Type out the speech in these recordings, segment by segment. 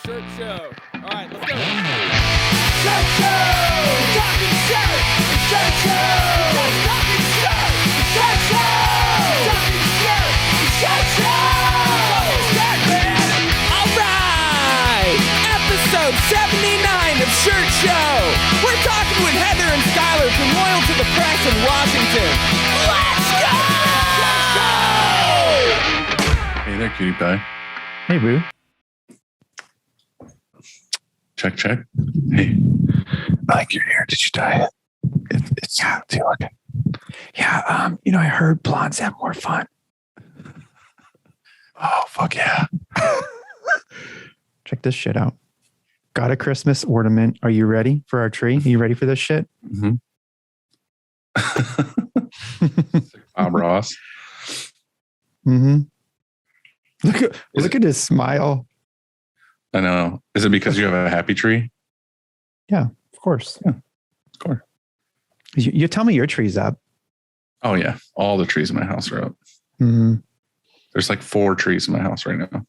Shirt show. All right, let's go. Shirt show! Talking shirt! Shirt show! Talking shirt! Shirt show! Talking shirt! Shirt show! Shirt, man! All right, episode 79 of Shirt Show. We're talking with Heather and Skyler from Loyal to the Press in Washington. Let's go! Hey there, cutie pie. Hey, boo. Check. Hey, I like your hair. Did you dye it? It's looking. Yeah, I heard blondes have more fun. Oh, fuck yeah. Check this shit out. Got a Christmas ornament. Are you ready for our tree? Are you ready for this shit? Mm-hmm. Bob Ross. Mm-hmm. Look at his smile. I know. Is it because you have a happy tree? Yeah, of course. Yeah, of course. You tell me your tree's up. Oh, yeah. All the trees in my house are up. Mm-hmm. There's like 4 trees in my house right now.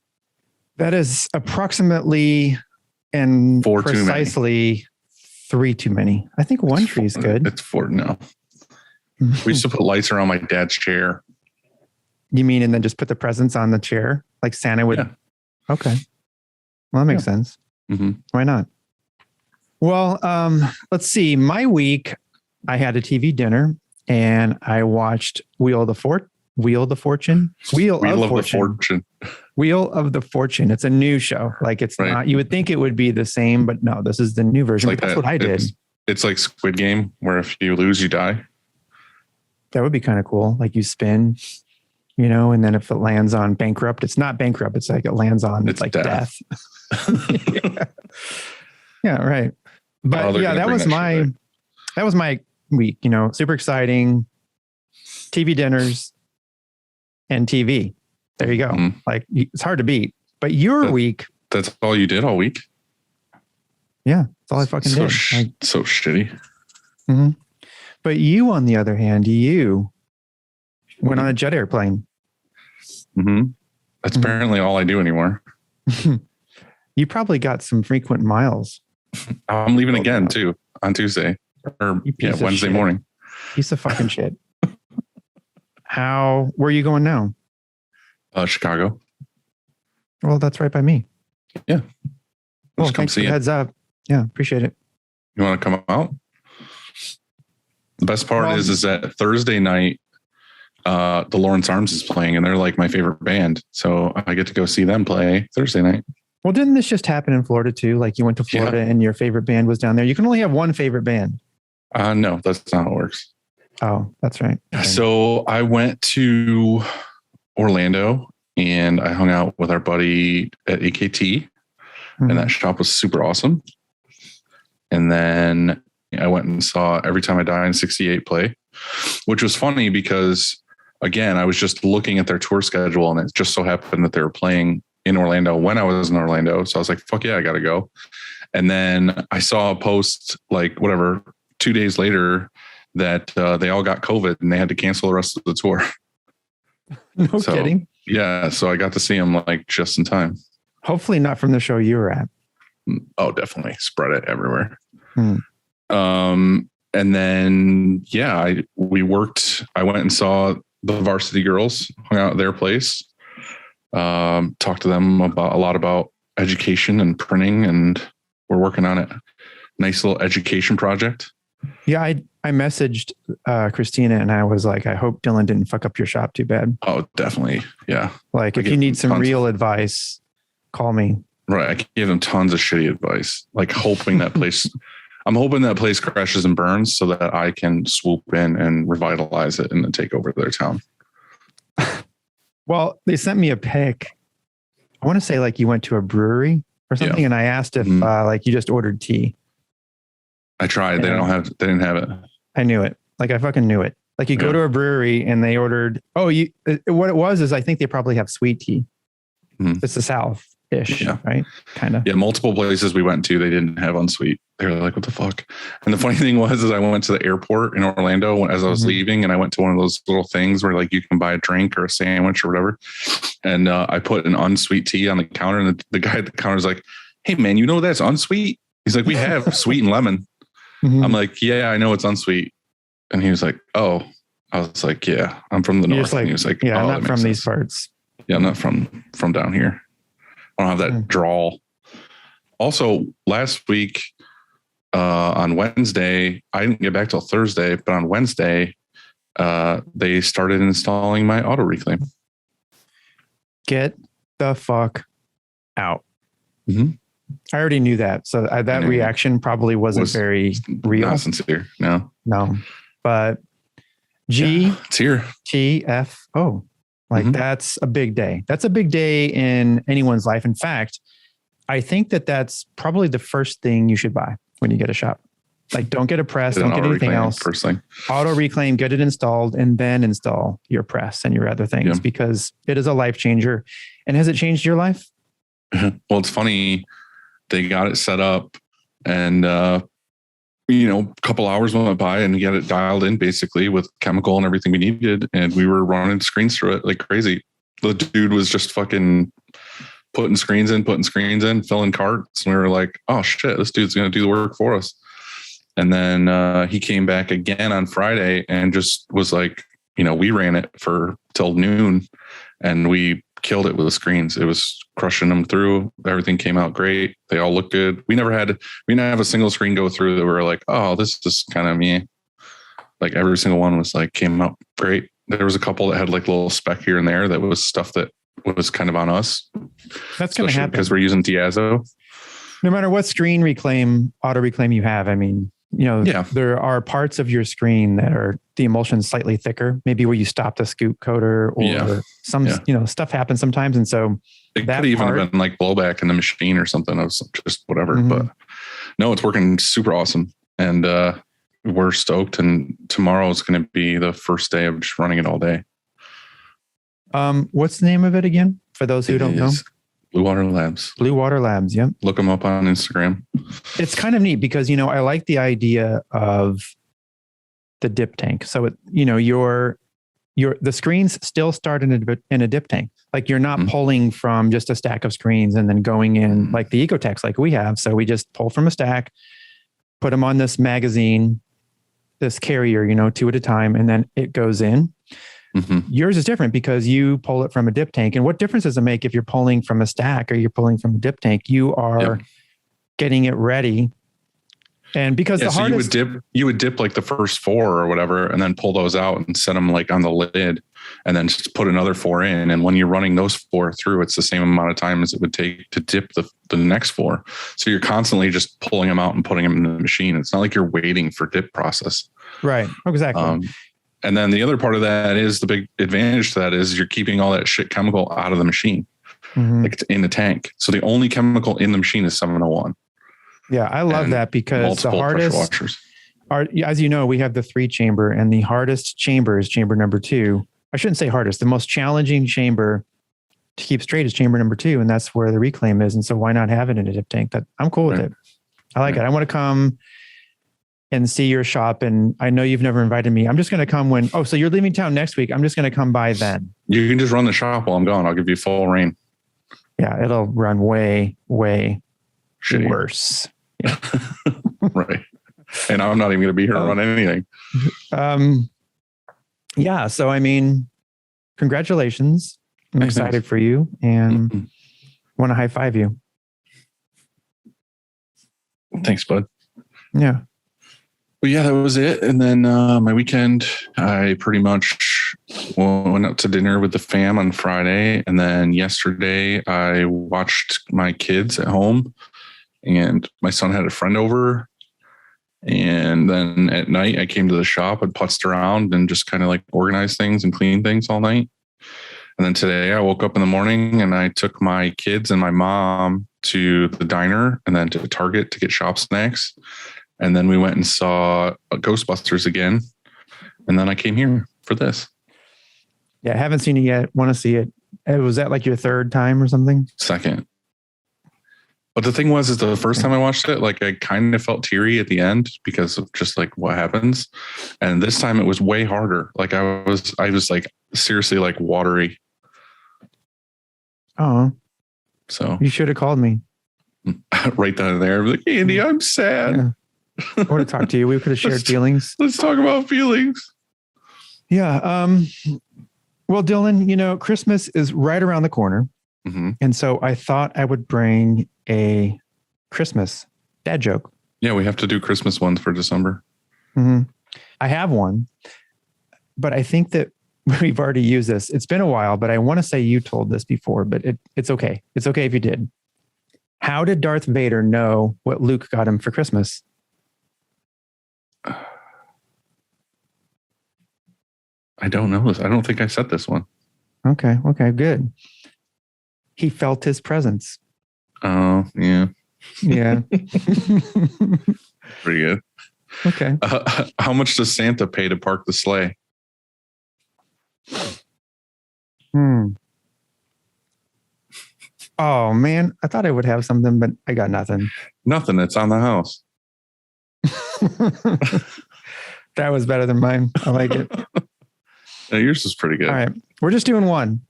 That is approximately and 4 too many. precisely 3 too many. I think one tree is good. It's 4. No. We used to put lights around my dad's chair. You mean, and then just put the presents on the chair like Santa would? Yeah. Okay. Well, that makes sense. Mm-hmm. Why not? Well, let's see. My week, I had a TV dinner and I watched Wheel of the Fortune. Wheel of the Fortune. It's a new show. Like it's right. not, you would think it would be the same, but no, this is the new version. Like that's what I did. It's like Squid Game where if you lose, you die. That would be kind of cool. Like you spin, and then if it lands on bankrupt, it's not bankrupt. It's like it lands on, it's like death. Yeah, right. But that was my week, super exciting. TV dinners and TV. There you go. Mm-hmm. Like it's hard to beat. But your week. That's all you did all week? Yeah, that's all I fucking did. So shitty. Mm-hmm. But you, on the other hand, you went on a jet airplane. Mm-hmm. That's apparently all I do anymore. You probably got some frequent miles. I'm leaving again too on Tuesday or Wednesday morning. Piece of fucking shit. Where are you going now? Chicago. Well, that's right by me. Yeah. Well, thanks for the heads up. Yeah, appreciate it. You want to come out? The best part is that Thursday night, the Lawrence Arms is playing and they're like my favorite band. So I get to go see them play Thursday night. Well, didn't this just happen in Florida too? Like you went to Florida and your favorite band was down there. You can only have one favorite band. No, that's not how it works. Oh, that's right. Okay. So I went to Orlando and I hung out with our buddy at AKT and that shop was super awesome. And then I went and saw Every Time I Die in 68 play, which was funny because again, I was just looking at their tour schedule and it just so happened that they were playing in Orlando when I was in Orlando. So I was like, fuck yeah, I got to go. And then I saw a post 2 days later that they all got COVID and they had to cancel the rest of the tour. No kidding. Yeah. So I got to see them just in time. Hopefully not from the show you were at. Oh, definitely. Spread it everywhere. And then, we worked. I went and saw the Varsity Girls, hung out at their place, talked to them a lot about education and printing, and we're working on a nice little education project. Yeah, I messaged Christina and I was like, I hope Dylan didn't fuck up your shop too bad. Oh, definitely. Yeah. Like if you need some real advice, call me. Right. I gave them tons of shitty advice, hoping that place, I'm hoping that place crashes and burns so that I can swoop in and revitalize it and then take over their town. Well, they sent me a pic. I want to say you went to a brewery or something. Yeah. And I asked if you just ordered tea. I tried. They didn't have it. I knew it. I fucking knew it. You go to a brewery and they ordered, what it was is I think they probably have sweet tea. It's the South-ish, right? Kind of. Yeah. Multiple places we went to, they didn't have unsweet. They were like, what the fuck? And the funny thing was I went to the airport in Orlando as I was leaving and I went to one of those little things where you can buy a drink or a sandwich or whatever. And I put an unsweet tea on the counter and the guy at the counter was like, hey man, you know that's unsweet? He's like, we have sweet and lemon. I'm like, yeah, I know it's unsweet. And he was like, oh. I was like, yeah, I'm from the north. Like, and he was like, yeah, I'm oh, not from these parts. Yeah, I'm not from down here. I don't have that drawl. Also, last week on Wednesday, I didn't get back till Thursday, but on Wednesday, they started installing my auto reclaim. Get the fuck out. Mm-hmm. I already knew that. So that reaction probably wasn't very real. Not sincere. No. But it's here. TFO. Like that's a big day. That's a big day in anyone's life. In fact, I think that's probably the first thing you should buy when you get a shop. Like, don't get a press, don't get anything else. First thing. Auto reclaim, get it installed, and then install your press and your other things because it is a life changer. And has it changed your life? Well, it's funny. They got it set up and, a couple hours went by and get it dialed in basically with chemical and everything we needed. And we were running screens through it like crazy. The dude was just fucking putting screens in, filling carts. And we were like, oh shit, this dude's going to do the work for us. And then he came back again on Friday and just was like, we ran it for till noon and we killed it with the screens. It was crushing them through. Everything came out great. They all look good. We didn't have a single screen go through that we were like, oh, this is kind of me. Like every single one was like, came out great. There was a couple that had like little speck here and there that was stuff that was kind of on us. That's going to happen because we're using Diazo. No matter what screen auto reclaim you have. I mean, there are parts of your screen that are the emulsion slightly thicker, maybe where you stop the scoop coater or stuff happens sometimes. And so it could even have been like blowback in the machine or something. It was just whatever, but no, it's working super awesome. And we're stoked. And tomorrow is going to be the first day of just running it all day. What's the name of it again? For those who don't know? Blue Water Labs. Blue Water Labs. Yep. Look them up on Instagram. It's kind of neat because, I like the idea of the dip tank. So, the screens still start in a dip tank. Like you're not pulling from just a stack of screens and then going in like the Ecotechs like we have. So we just pull from a stack, put them on this magazine, this carrier, two at a time, and then it goes in. Yours is different because you pull it from a dip tank. And what difference does it make if you're pulling from a stack or you're pulling from a dip tank? You are getting it ready. And because the hardest... you would dip like the first 4 or whatever, and then pull those out and set them like on the lid and then just put another 4 in. And when you're running those 4 through, it's the same amount of time as it would take to dip the next 4. So you're constantly just pulling them out and putting them in the machine. It's not like you're waiting for dip process. Right. Exactly. And then the other part of that is the big advantage to that is you're keeping all that shit chemical out of the machine, like it's in the tank. So the only chemical in the machine is 701. Yeah, I love that because the hardest are, as you know, we have the 3-chamber and the hardest chamber is chamber number 2. I shouldn't say hardest. The most challenging chamber to keep straight is chamber number 2. And that's where the reclaim is. And so why not have it in a dip tank? I'm cool with it. I like it. I want to come and see your shop. And I know you've never invited me. I'm just going to come so you're leaving town next week. I'm just going to come by then. You can just run the shop while I'm gone. I'll give you full reign. Yeah. It'll run way, way worse. Yeah. Right. And I'm not even going to be here to run anything. Yeah. So, I mean, congratulations. I'm excited for you and want to high five you. Thanks, bud. Yeah. But yeah, that was it. And then my weekend, I pretty much went out to dinner with the fam on Friday. And then yesterday I watched my kids at home and my son had a friend over. And then at night I came to the shop and putzed around and just kind of like organized things and cleaned things all night. And then today I woke up in the morning and I took my kids and my mom to the diner and then to Target to get shop snacks. And then we went and saw Ghostbusters again. And then I came here for this. Yeah, I haven't seen it yet. Want to see it. Was that like your third time or something? Second. But the thing is the first time I watched it, like I kind of felt teary at the end because of just like what happens. And this time it was way harder. Like I was like seriously like watery. Oh, so you should have called me. right down there. I'm like, Andy, I'm sad. Yeah. I want to talk to you. We could have shared feelings. Let's talk about feelings. Yeah. Well, Dylan, Christmas is right around the corner. Mm-hmm. And so I thought I would bring a Christmas dad joke. Yeah, we have to do Christmas ones for December. Mm-hmm. I have one, but I think that we've already used this. It's been a while, but I want to say you told this before, but it's okay. It's okay if you did. How did Darth Vader know what Luke got him for Christmas? I don't know this. I don't think I said this one. Okay, good. He felt his presence. Oh, yeah. Yeah. Pretty good. Okay. How much does Santa pay to park the sleigh? Oh, man. I thought I would have something, but I got nothing. Nothing. It's on the house. That was better than mine. I like it. Yeah, yours is pretty good. All right. We're just doing one.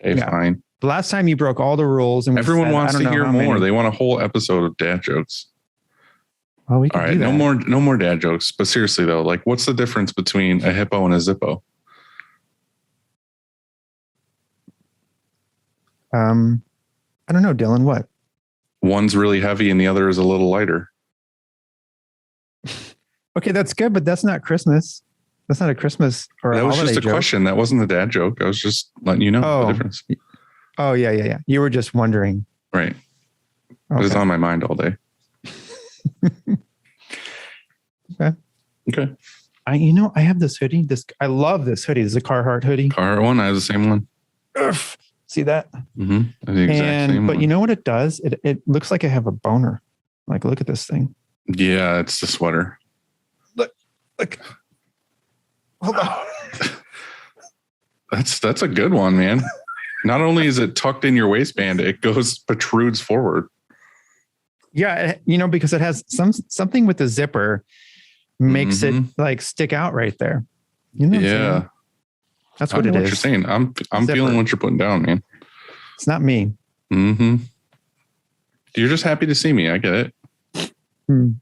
Okay, fine. The last time you broke all the rules. And everyone wants to hear more. They want a whole episode of dad jokes. Well, we can all right. No more dad jokes. But seriously though, like what's the difference between a hippo and a zippo? I don't know, Dylan. What? One's really heavy and the other is a little lighter. Okay, that's good, but that's not Christmas. That's not a Christmas or a holiday joke. That was just a question. That wasn't a dad joke. I was just letting you know the difference. Oh, yeah. You were just wondering. Right. Okay. It was on my mind all day. Okay. I have this hoodie. I love this hoodie. This is a Carhartt hoodie. Carhartt one. I have the same one. See that? Mm-hmm. The exact same but one. You know what it does? It looks like I have a boner. Like, look at this thing. Yeah, it's the sweater. Look. Hold on. That's a good one, man. Not only is it tucked in your waistband, it protrudes forward. Yeah, because it has something with the zipper makes it like stick out right there. You know what I'm saying? That's what it is. What you're saying. I'm feeling what you're putting down, man. It's not me. Mm-hmm. You're just happy to see me. I get it.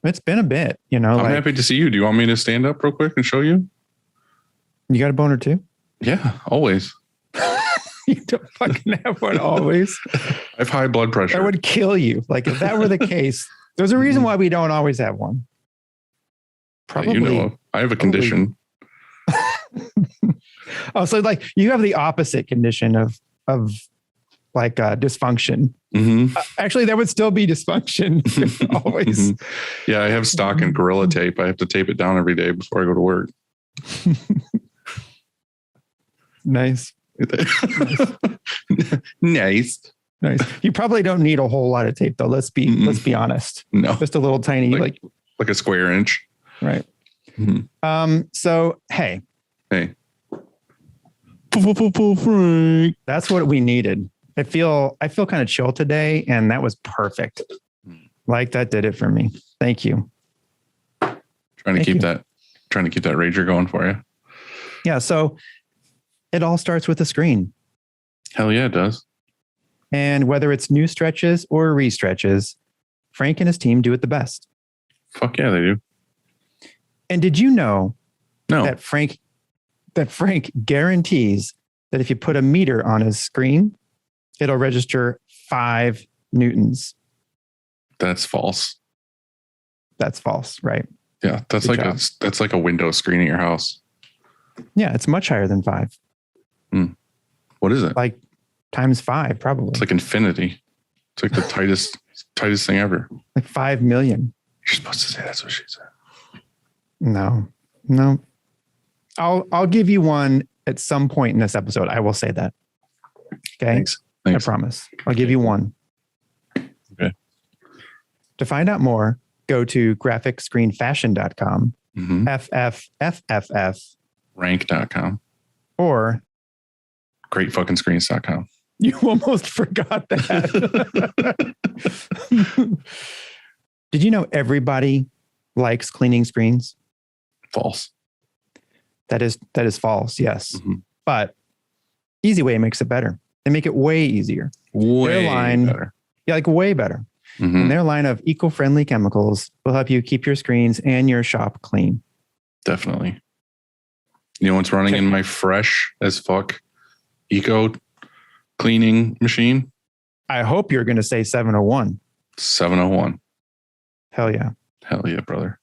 It's been a bit, I'm happy to see you. Do you want me to stand up real quick and show you? You got a boner too? Yeah, always. You don't fucking have one always. I have high blood pressure. That would kill you. Like if that were the case, there's a reason why we don't always have one. Probably. I have a condition. Oh, so like you have the opposite condition of like dysfunction. Mm-hmm. Actually, that would still be dysfunction always. Mm-hmm. Yeah, I have stock and Gorilla tape. I have to tape it down every day before I go to work. Nice. Nice. You probably don't need a whole lot of tape though. Let's be honest. No, just a little tiny, like a square inch. Right. Mm-hmm. So hey. Frank. That's what we needed. I feel kind of chill today, and that was perfect. Like that did it for me. Thank you. Trying to keep that rager going for you. Yeah. So it all starts with a screen. Hell yeah, it does. And whether it's new stretches or re-stretches, Frank and his team do it the best. Fuck yeah, they do. And did you know that Frank guarantees that if you put a meter on his screen, it'll register 5 newtons? That's false. That's false, right? Yeah, that's like a window screen at your house. Yeah, it's much higher than 5. What is it? Like times 5, probably. It's like infinity. It's like the tightest thing ever. Like 5 million. You're supposed to say that's what she said. No. I'll give you one at some point in this episode. I will say that. Okay. Thanks. I promise. I'll give you one. Okay. To find out more, go to graphicscreenfashion.com, FFFFF, rank.com, or greatfuckingscreens.com. You almost forgot that. Did you know everybody likes cleaning screens? False. That is false. Yes. But Easy Way makes it better. They make it way easier. Way better. Yeah, like way better. And their line of eco-friendly chemicals will help you keep your screens and your shop clean. Definitely. You know what's running in my fresh as fuck eco cleaning machine? I hope you're going to say 701. 701. Hell yeah. Hell yeah, brother.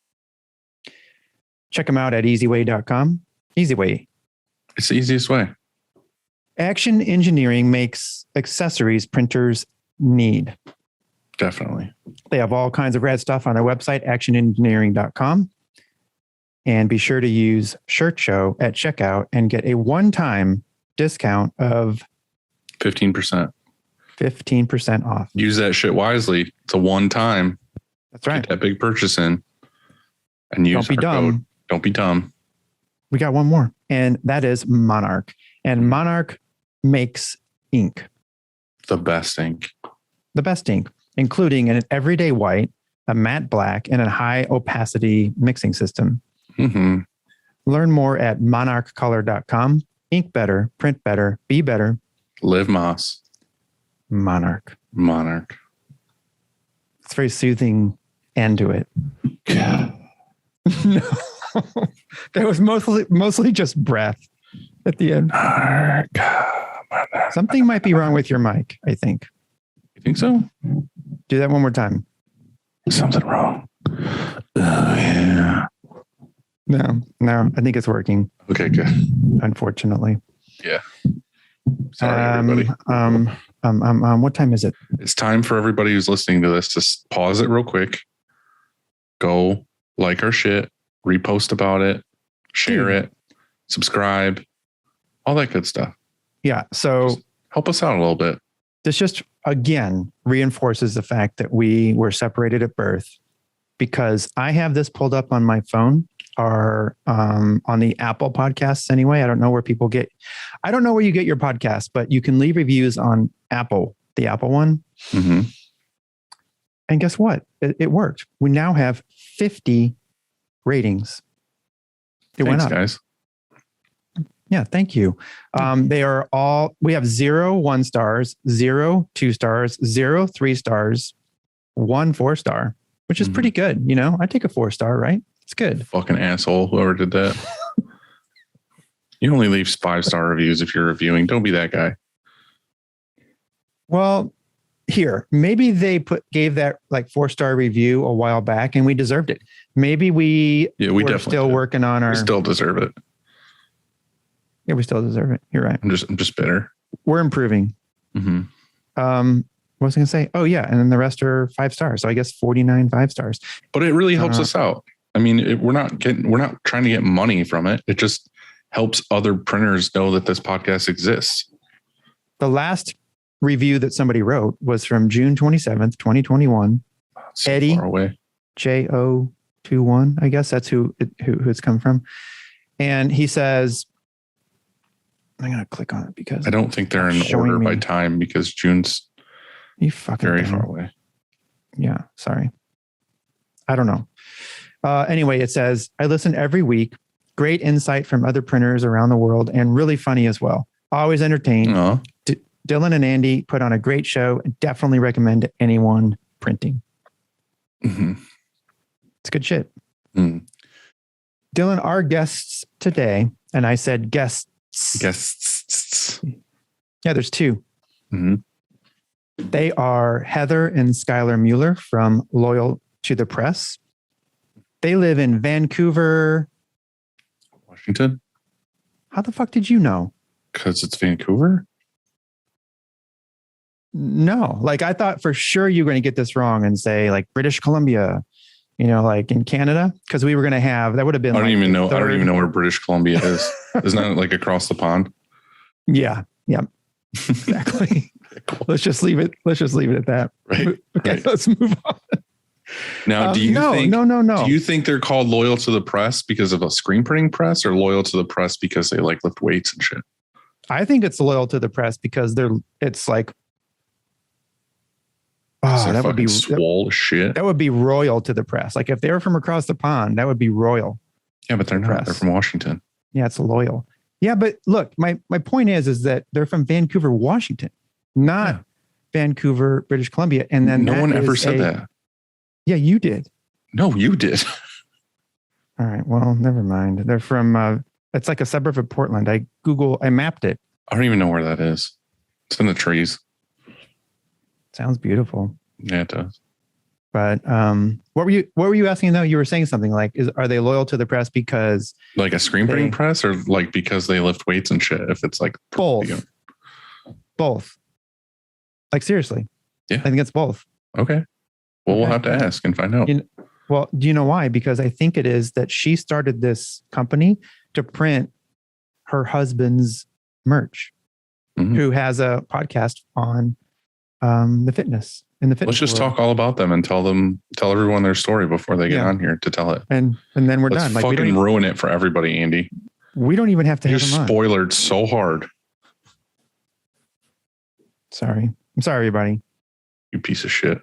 Check them out at easyway.com. Easyway. It's the easiest way. Action Engineering makes accessories printers need. Definitely. They have all kinds of rad stuff on their website, actionengineering.com. And be sure to use Shirt Show at checkout and get a one-time discount of 15%. 15% off. Use that shit wisely. It's a one time. That's right. Get that big purchase in and use Don't be dumb. code. Don't be dumb. We got one more, and that is Monarch. And Monarch makes ink. The best ink. The best ink, including an everyday white, a matte black, and a high opacity mixing system. Learn more at monarchcolor.com. Ink better, print better, be better. Live Moss. Monarch. It's very soothing end to it. No, that was mostly just breath at the end. Something might be wrong with your mic, I think. You think so? Do that one more time. Something wrong. Oh, yeah. No, I think it's working. Okay, good. Unfortunately. Yeah. Sorry, everybody. What time is it? It's time for everybody who's listening to this to pause it real quick. Go like our shit, repost about it, share it, subscribe, all that good stuff. Yeah. So just help us out a little bit. This just again reinforces the fact that we were separated at birth, because I have this pulled up on my phone or on the Apple podcasts anyway. I don't know where you get your podcasts, but you can leave reviews on Apple, the Apple one. And guess what? It worked. We now have 50 ratings. Thanks, went up. Guys. Yeah, thank you. We have 0 1 stars, 0 2 stars, 0 3 stars, 1 4 star, which is pretty good. You know, I take a 4 star, right? It's good. Fucking asshole, whoever did that. You only leave 5-star reviews if you're reviewing. Don't be that guy. Well, here, maybe they gave that like 4-star review a while back and we deserved it. Maybe we're still working on our. We still deserve it. Yeah, we still deserve it. You're right. I'm just bitter. We're improving. What was I going to say? Oh yeah. And then the rest are 5 stars. So I guess 49 5 stars. But it really helps us out. I mean, we're not trying to get money from it. It just helps other printers know that this podcast exists. The last review that somebody wrote was from June 27th, 2021. So Eddie far away. JO21. I guess that's who it's come from. And he says, I'm going to click on it because I don't think they're in order by time because June's very far away. Yeah. Sorry. I don't know. Anyway, it says, I listen every week. Great insight from other printers around the world and really funny as well. Always entertained. Dylan and Andy put on a great show. Definitely recommend to anyone printing. It's good shit. Dylan, our guests today, and I said guests. Yeah, there's 2. They are Heather and Skyler Mueller from Loyal to the Press. They live in Vancouver, Washington. How the fuck did you know? Because it's Vancouver? No, like I thought for sure you were going to get this wrong and say like British Columbia, you know, like in Canada, because we were going to have, that would have been. I don't even know where British Columbia is. Isn't that like across the pond? Yeah. Exactly. Let's just leave it at that. Right. Okay, right. Let's move on. Now, do you think? No. Do you think they're called Loyal to the Press because of a screen printing press, or Loyal to the Press because they like lift weights and shit? I think it's Loyal to the Press because it's like, that would be swole shit. That would be royal to the press. Like if they were from across the pond, that would be royal. Yeah, but they're not. Press. They're from Washington. Yeah, it's loyal. Yeah, but look, my point is that they're from Vancouver, Washington, not Vancouver, British Columbia. And then no one ever said that. Yeah, you did. No, you did. All right. Well, never mind. They're from, it's like a suburb of Portland. I mapped it. I don't even know where that is. It's in the trees. Sounds beautiful. Yeah, it does. But what were you asking though? You were saying something like, are they loyal to the press because like a screen printing press, or like because they lift weights and shit? If it's like both, both. Like seriously, yeah, I think it's both. Okay. Well, we'll have to ask and find out. Well, do you know why? Because I think it is that she started this company to print her husband's merch, who has a podcast on the fitness. Let's just talk all about them and tell everyone their story before they get on here to tell it. And then we're done. Like, fucking ruin it for everybody, Andy. We don't even have to have them on. You're spoilered so hard. Sorry. I'm sorry, everybody. You piece of shit.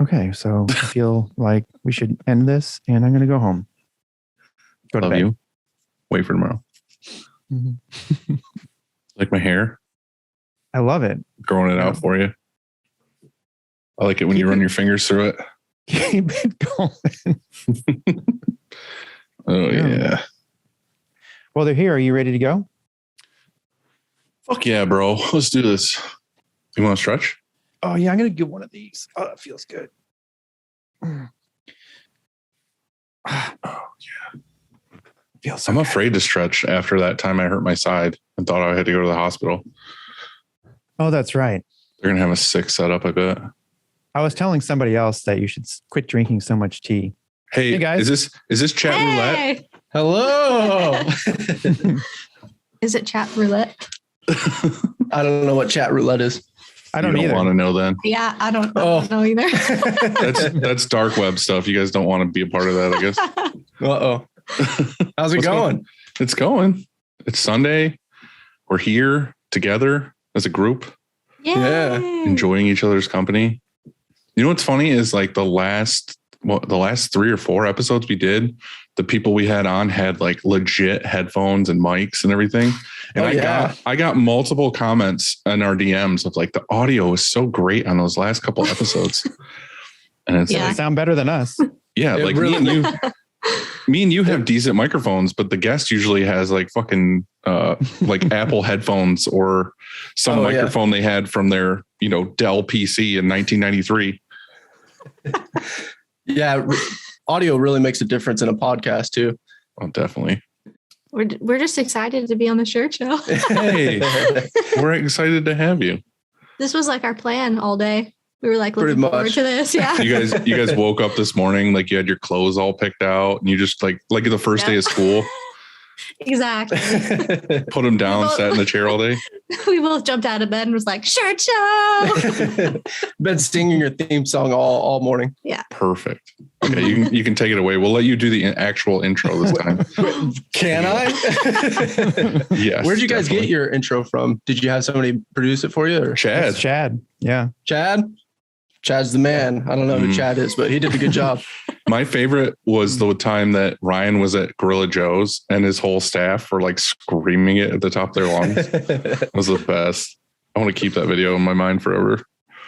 Okay, so I feel like we should end this, and I'm going to go home. Go to bed. You. Wait for tomorrow. Mm-hmm. Like my hair? I love it. Growing it out for you. I like it when you run your fingers through it. Keep it going. Oh, yeah. Well, they're here. Are you ready to go? Fuck yeah, bro. Let's do this. You want to stretch? Oh, yeah. I'm going to get one of these. Oh, that feels good. Oh, yeah. Feels so I'm good. afraid to stretch after that time I hurt my side and thought I had to go to the hospital. Oh, that's right. They're going to have a sick setup, I bet. I was telling somebody else that you should quit drinking so much tea. Hey guys. Is this chat roulette? Hello. Is it chat roulette? I don't know what chat roulette is. I don't either. Want to know then? Yeah, I don't know either. That's dark web stuff. You guys don't want to be a part of that, I guess. Uh-oh. How's it going? It's going. It's Sunday. We're here together as a group. Yeah. Enjoying each other's company. You know what's funny is like the last 3 or 4 episodes we did, the people we had on had like legit headphones and mics and everything. And I got multiple comments in our DMs of like the audio was so great on those last couple episodes. And it's like, sound better than us. Yeah, like really, me and you have decent microphones, but the guest usually has like fucking like Apple headphones or some microphone they had from their, Dell PC in 1993. Yeah, audio really makes a difference in a podcast too. Oh, definitely. We're just excited to be on the Shirt Show. Hey, we're excited to have you. This was like our plan all day. We were like looking forward to this. Yeah. You guys woke up this morning like you had your clothes all picked out and you just like the first day of school. Exactly. Put them down, sat in the chair all day. We both jumped out of bed and was like, Shirt Show. Been singing your theme song all morning. Yeah. Perfect. Okay, you can take it away. We'll let you do the actual intro this time. Can I? Yes. Where'd you guys get your intro from? Did you have somebody produce it for you? Or? Chad. It's Chad. Yeah. Chad's the man. I don't know who Chad is, but he did a good job. My favorite was the time that Ryan was at Gorilla Joe's and his whole staff were like screaming it at the top of their lungs. It was the best. I want to keep that video in my mind forever.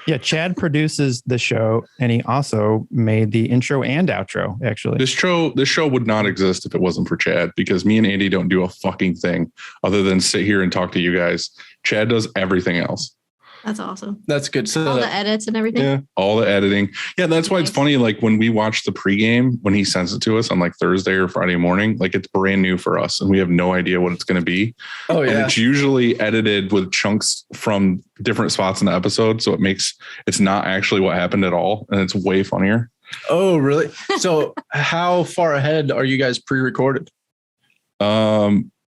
Yeah, Chad produces the show, and he also made the intro and outro, actually. This show would not exist if it wasn't for Chad, because me and Andy don't do a fucking thing other than sit here and talk to you guys. Chad does everything else. That's awesome. That's good. So all the edits and everything. Yeah, all the editing. Yeah, that's why it's funny. Like when we watch the pregame, when he sends it to us on like Thursday or Friday morning, like it's brand new for us and we have no idea what it's going to be. Oh yeah. And it's usually edited with chunks from different spots in the episode. So it's not actually what happened at all. And it's way funnier. Oh, really? So how far ahead are you guys pre-recorded?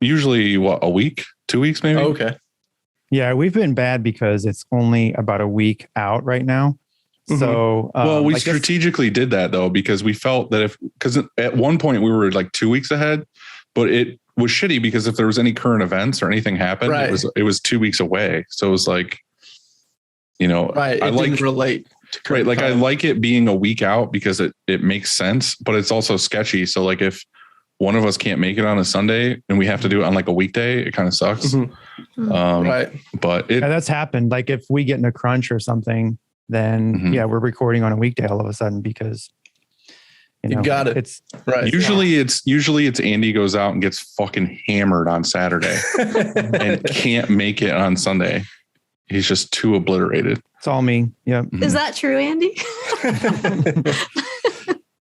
Usually a week, 2 weeks, maybe. Oh, okay. Yeah, we've been bad because it's only about a week out right now. So, we strategically did that though, because we felt that because at one point we were like 2 weeks ahead, but it was shitty because if there was any current events or anything happened, it was 2 weeks away. So it was like, right. I didn't relate. Right. Like time. I like it being a week out because it makes sense, but it's also sketchy. So like if one of us can't make it on a Sunday and we have to do it on like a weekday, it kind of sucks. Mm-hmm. Right. But that's happened. Like if we get in a crunch or something, then we're recording on a weekday all of a sudden because you got it. It's right. Usually it's Andy goes out and gets fucking hammered on Saturday and can't make it on Sunday. He's just too obliterated. It's all me. Yeah. Is that true, Andy?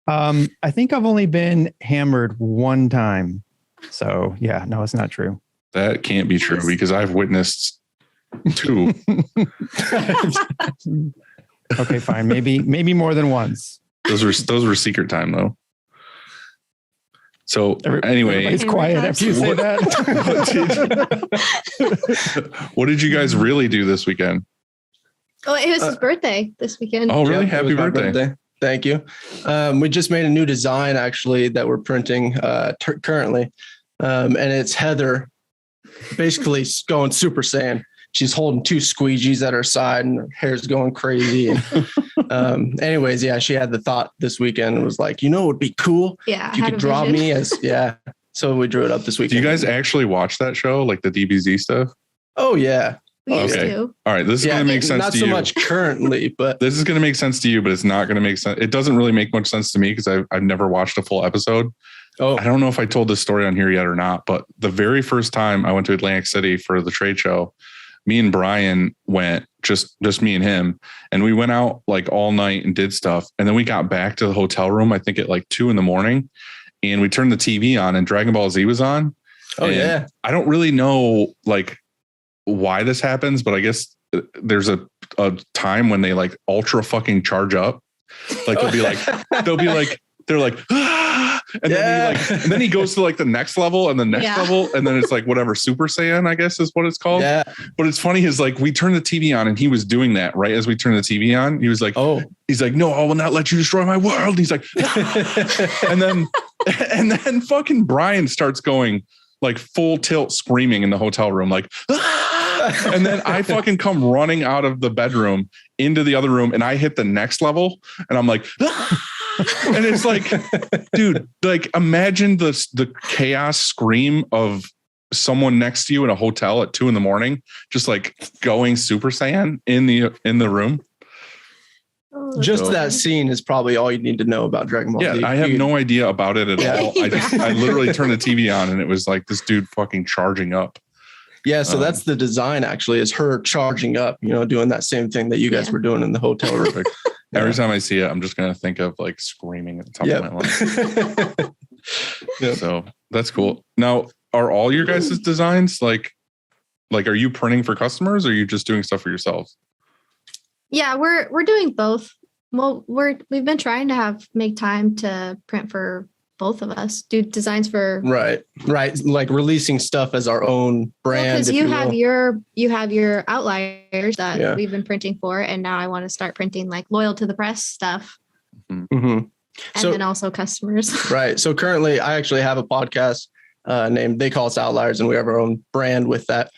I think I've only been hammered one time. So yeah, no, it's not true. That can't be true because I've witnessed 2. Okay, fine. Maybe more than once. Those were secret time though. So anyway, it's quiet after you say that. What did you guys really do this weekend? Oh, it was his birthday this weekend. Oh, really? Happy birthday. Thank you. We just made a new design actually that we're printing currently. And it's Heather basically going Super Saiyan. She's holding 2 squeegees at her side and her hair's going crazy. And, anyways, yeah, she had the thought this weekend and was like, it would be cool if you could draw me as, So we drew it up this weekend. Do you guys actually watch that show, like the DBZ stuff? Oh, yeah. We used to. All right. This is going to make sense to you. Not so much currently, but. This is going to make sense to you, but it's not going to make sense. It doesn't really make much sense to me because I've never watched a full episode. Oh, I don't know if I told this story on here yet or not, but the very first time I went to Atlantic City for the trade show, me and Brian went, just me and him, and we went out like all night and did stuff. And then we got back to the hotel room, I think at like 2 a.m, and we turned the TV on and Dragon Ball Z was on. Oh, yeah. I don't really know like why this happens, but I guess there's a time when they like ultra fucking charge up. Like they're like, and then he goes to like the next level and the next level. And then it's like whatever Super Saiyan, I guess is what it's called. Yeah. But it's funny is like we turned the TV on and he was doing that right as we turned the TV on. He was like, he's like, no, I will not let you destroy my world. And he's like, and then fucking Brian starts going like full tilt screaming in the hotel room, like, and then I fucking come running out of the bedroom into the other room and I hit the next level and I'm like, and it's like, dude, like imagine the chaos scream of someone next to you in a hotel at 2 a.m, just like going Super Saiyan in the room. Just that scene is probably all you need to know about Dragon Ball Z. Yeah, I have no idea about it at all. I literally turned the TV on and it was like this dude fucking charging up. Yeah, so that's the design actually, is her charging up, doing that same thing that you guys were doing in the hotel room. Every time I see it, I'm just going to think of like screaming at the top of my lungs. So that's cool. Now, are all your guys' designs like are you printing for customers or are you just doing stuff for yourselves? Yeah, we're doing both. Well, we've been trying to make time to print for both of us, do designs for right, like releasing stuff as our own brand. Because you have your outliers that we've been printing for, and now I want to start printing like loyal to the press stuff, and then also customers. Right. So currently, I actually have a podcast named They Call Us Outliers, and we have our own brand with that.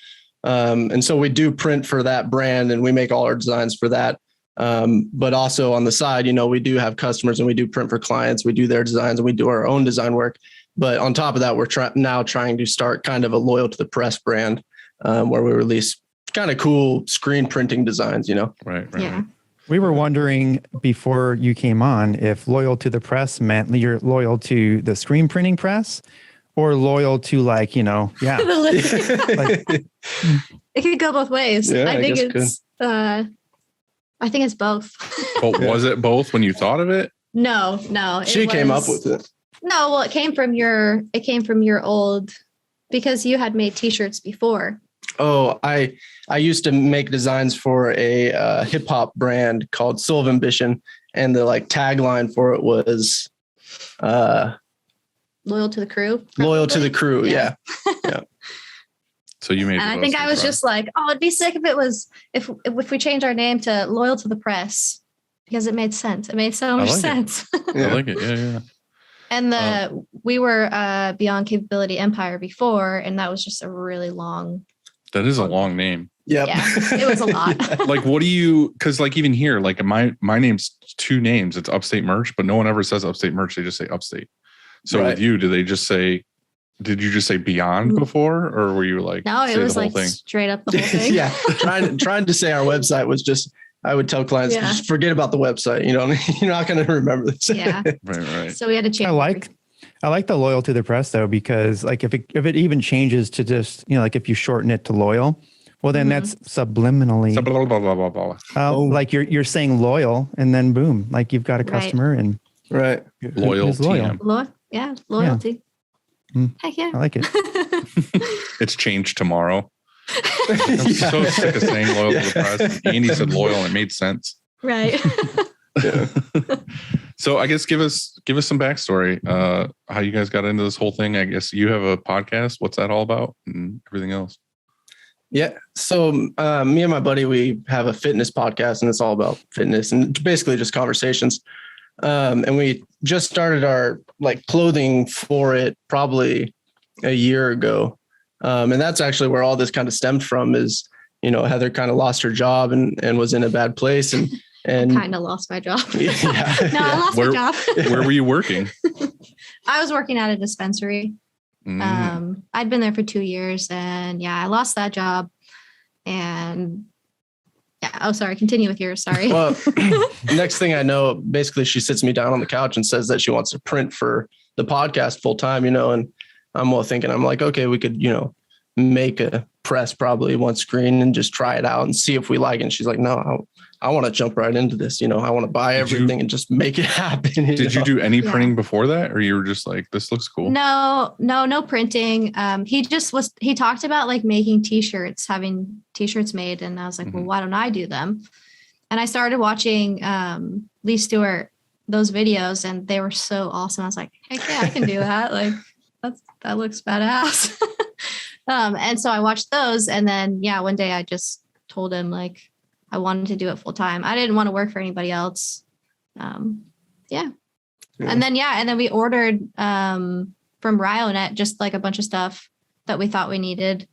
And so we do print for that brand and we make all our designs for that. But also on the side, we do have customers and we do print for clients. We do their designs and we do our own design work. But on top of that, we're now trying to start kind of a loyal to the press brand where we release kind of cool screen printing designs, Right. Yeah. We were wondering before you came on if loyal to the press meant you're loyal to the screen printing press. Or loyal to like, like, it could go both ways. Yeah, I think it's both. But was it both when you thought of it? No. She came up with it. No, well, it came from your old, because you had made t-shirts before. Oh, I used to make designs for a hip hop brand called Soul of Ambition, and the like tagline for it was loyal to the crew. Probably. Loyal to the crew. Yeah. So you made. And I think I was just like, oh, it'd be sick if it was if we change our name to Loyal to the Press, because it made sense. It made so much sense. I like it. Yeah. And we were Beyond Capability Empire before, and that was just a really long. That is a long name. Yep. Yeah, it was a lot. Like, what do you? Because like even here, like my name's 2 names. It's Upstate Merch, but no one ever says Upstate Merch. They just say Upstate. So with you, did you just say Beyond before, or were you like, no, it was like straight up the whole thing. Yeah. Trying to say our website was just, I would tell clients, just forget about the website. You know, you're not going to remember this. Yeah. Right. So we had to change. I like the loyal to the press though, because like if it even changes to just, you know, like if you shorten it to loyal, well then that's subliminally like you're saying loyal, and then boom, like you've got a customer and loyal TM. Loyalty. Yeah. Heck yeah. I like it. It's changed tomorrow. I'm so sick of saying loyal to the press. Andy said loyal and it made sense. Right. So I guess give us some backstory. How you guys got into this whole thing. I guess you have a podcast. What's that all about and everything else? Yeah. So me and my buddy, we have a fitness podcast, and it's all about fitness and basically just conversations. And we just started our like clothing for it probably a year ago. And that's actually where all this kind of stemmed from is, you know, Heather kind of lost her job and was in a bad place. And I kind of lost my job. I lost my job. Where were you working? I was working at a dispensary. I'd been there for 2 years, and I lost that job. And continue with yours. Sorry. Well, next thing I know, basically she sits me down on the couch and says that she wants to print for the podcast full time, you know, and I'm like, okay, we could, you know, make a press probably one screen and just try it out and see if we like it. And she's like, no, I want to jump right into this. You know, I want to buy everything and just make it happen. Did you do any printing before that? Or you were just like, this looks cool? No printing. He talked about like making t-shirts, having t-shirts made. And I was like, well, why don't I do them? And I started watching Lee Stewart, those videos, and they were so awesome. I was like, heck yeah, I can do that. Like that looks badass. And so I watched those. And then, one day I just told him like, I wanted to do it full time. I didn't want to work for anybody else. And then we ordered from RioNet just like a bunch of stuff that we thought we needed.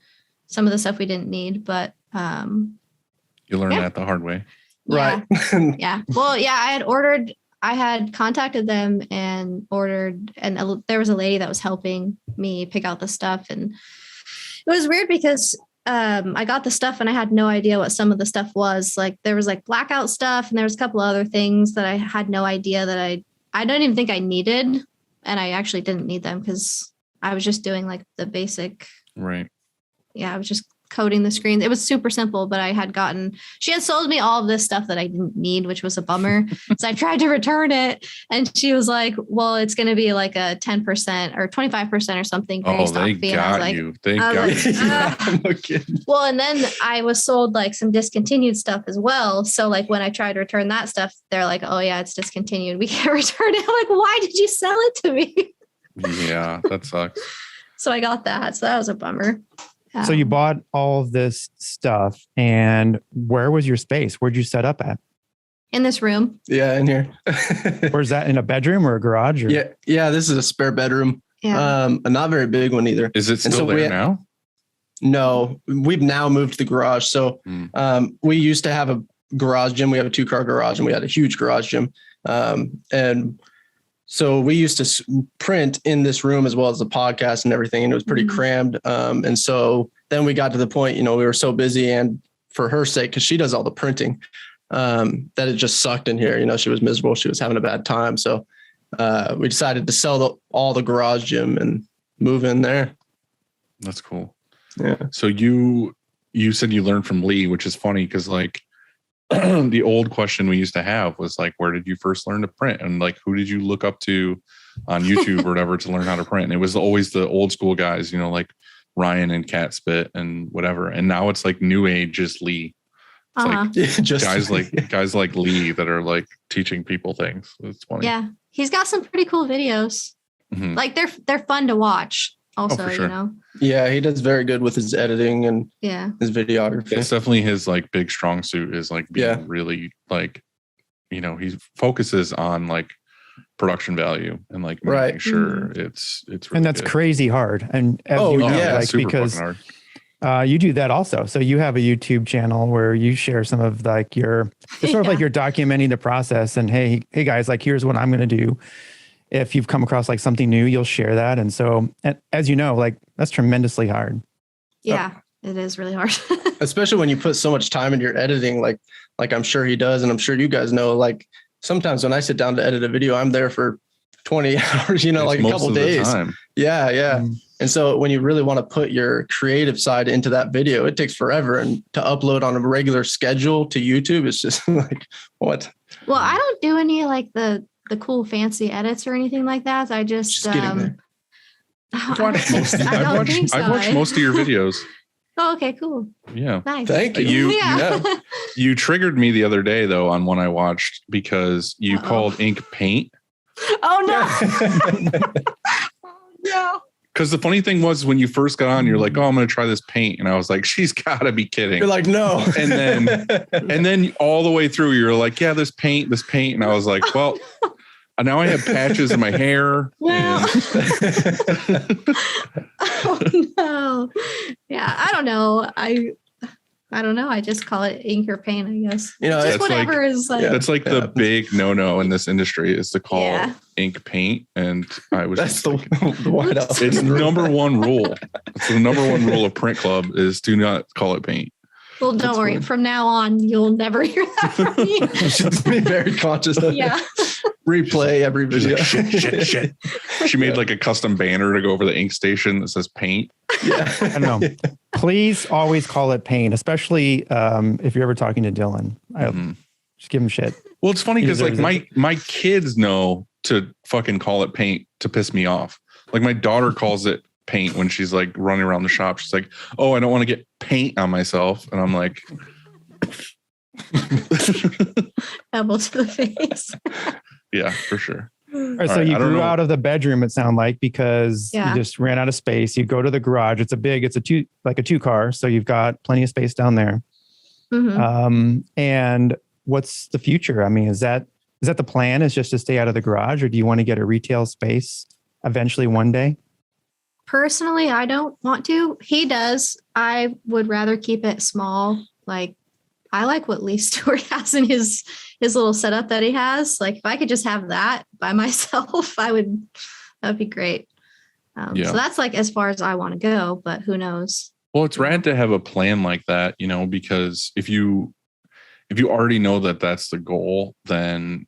Some of the stuff we didn't need, but you learned that the hard way. Right. Yeah. Well, I had contacted them and ordered, and there was a lady that was helping me pick out the stuff. And it was weird because I got the stuff and I had no idea what some of the stuff was. Like there was like blackout stuff, and there was a couple other things that I had no idea that I don't even think I needed. And I actually didn't need them because I was just doing like the basic. Right. Yeah. I was just coding the screens. It was super simple, but she had sold me all of this stuff that I didn't need, which was a bummer. So I tried to return it, and she was like, well, it's going to be like a 10% or 25% or something. Oh, they got you. They got you. Well, and then I was sold like some discontinued stuff as well. So like when I tried to return that stuff, they're like, oh yeah, it's discontinued. We can't return it. I'm like, why did you sell it to me? Yeah, that sucks. So I got that. So that was a bummer. So you bought all of this stuff, and where was your space? Where'd you set up at? In this room. Yeah, in here. Where's that, in a bedroom or a garage? Or? Yeah. This is a spare bedroom. Yeah. A not very big one either. Is it still there now? No, we've now moved to the garage. So we used to have a garage gym. We have a 2-car garage, and we had a huge garage gym. And so we used to print in this room as well as the podcast and everything, and it was pretty crammed. And so then we got to the point, you know, we were so busy, and for her sake, because she does all the printing, that it just sucked in here. You know, she was miserable. She was having a bad time. So we decided to sell all the garage gym and move in there. That's cool. Yeah. So you said you learned from Lee, which is funny because like the old question we used to have was like, where did you first learn to print? And like, who did you look up to on YouTube or whatever to learn how to print? And it was always the old school guys, you know, like Ryan and Cat Spit and whatever. And now it's like new age is Lee. It's like just guys like Lee that are like teaching people things. It's funny. Yeah. He's got some pretty cool videos. Mm-hmm. Like they're fun to watch also, sure. You know? Yeah. He does very good with his editing and his videography. It's definitely his like big strong suit is like being really like, you know, he focuses on like production value and like making sure it's really and that's good. Crazy hard. And as you know, like because you do that also. So you have a YouTube channel where you share some of like it's sort of like you're documenting the process and hey guys, like here's what I'm going to do. if you've come across like something new, you'll share that. And so, as you know, like that's tremendously hard. Yeah, it is really hard. Especially when you put so much time into your editing, like I'm sure he does. And I'm sure you guys know, like sometimes when I sit down to edit a video, I'm there for 20 hours, you know, it's like a couple days. Yeah. Mm-hmm. And so when you really want to put your creative side into that video, it takes forever. And to upload on a regular schedule to YouTube, it's just like, what? Well, I don't do any like the cool fancy edits or anything like that. I just I've watched most of your videos. Oh, okay, cool. Yeah. Nice. Thank you. You triggered me the other day though on one I watched because you called ink paint. Oh no. Oh no. Because the funny thing was when you first got on, you're like, "Oh, I'm going to try this paint," and I was like, "She's got to be kidding." You're like, "No," and then all the way through, you're like, "Yeah, this paint," and I was like, "Well, now I have patches in my hair." Well, oh no, yeah, I don't know. I don't know. I just call it ink or paint, I guess. You know, just whatever is like. That's like the big no in this industry is to call ink paint. And I was that's the White House. It's number one rule. It's the number one rule of Print Club is do not call it paint. Well, don't worry. From now on, you'll never hear that from me. Just be very conscious of it. Replay every video. Like, shit. She made like a custom banner to go over the ink station that says paint. Yeah. I don't know. Please always call it paint, especially if you're ever talking to Dylan. Just give him shit. Well, it's funny because like my kids know to fucking call it paint to piss me off. Like my daughter calls it paint when she's like running around the shop. She's like, "Oh, I don't want to get paint on myself." And I'm like, elbow to the face. Yeah, for sure. All right, so you grew out of the bedroom, it sounded like, because you just ran out of space. You go to the garage. It's a two car. So you've got plenty of space down there. Mm-hmm. And what's the future? I mean, is that the plan, is just to stay out of the garage, or do you want to get a retail space eventually one day? Personally, I don't want to. He does. I would rather keep it small. Like, I like what Lee Stewart has in his little setup that he has. Like, if I could just have that by myself, that'd be great. So that's like as far as I want to go, but who knows? Well, it's rad to have a plan like that, you know, because if you already know that that's the goal, then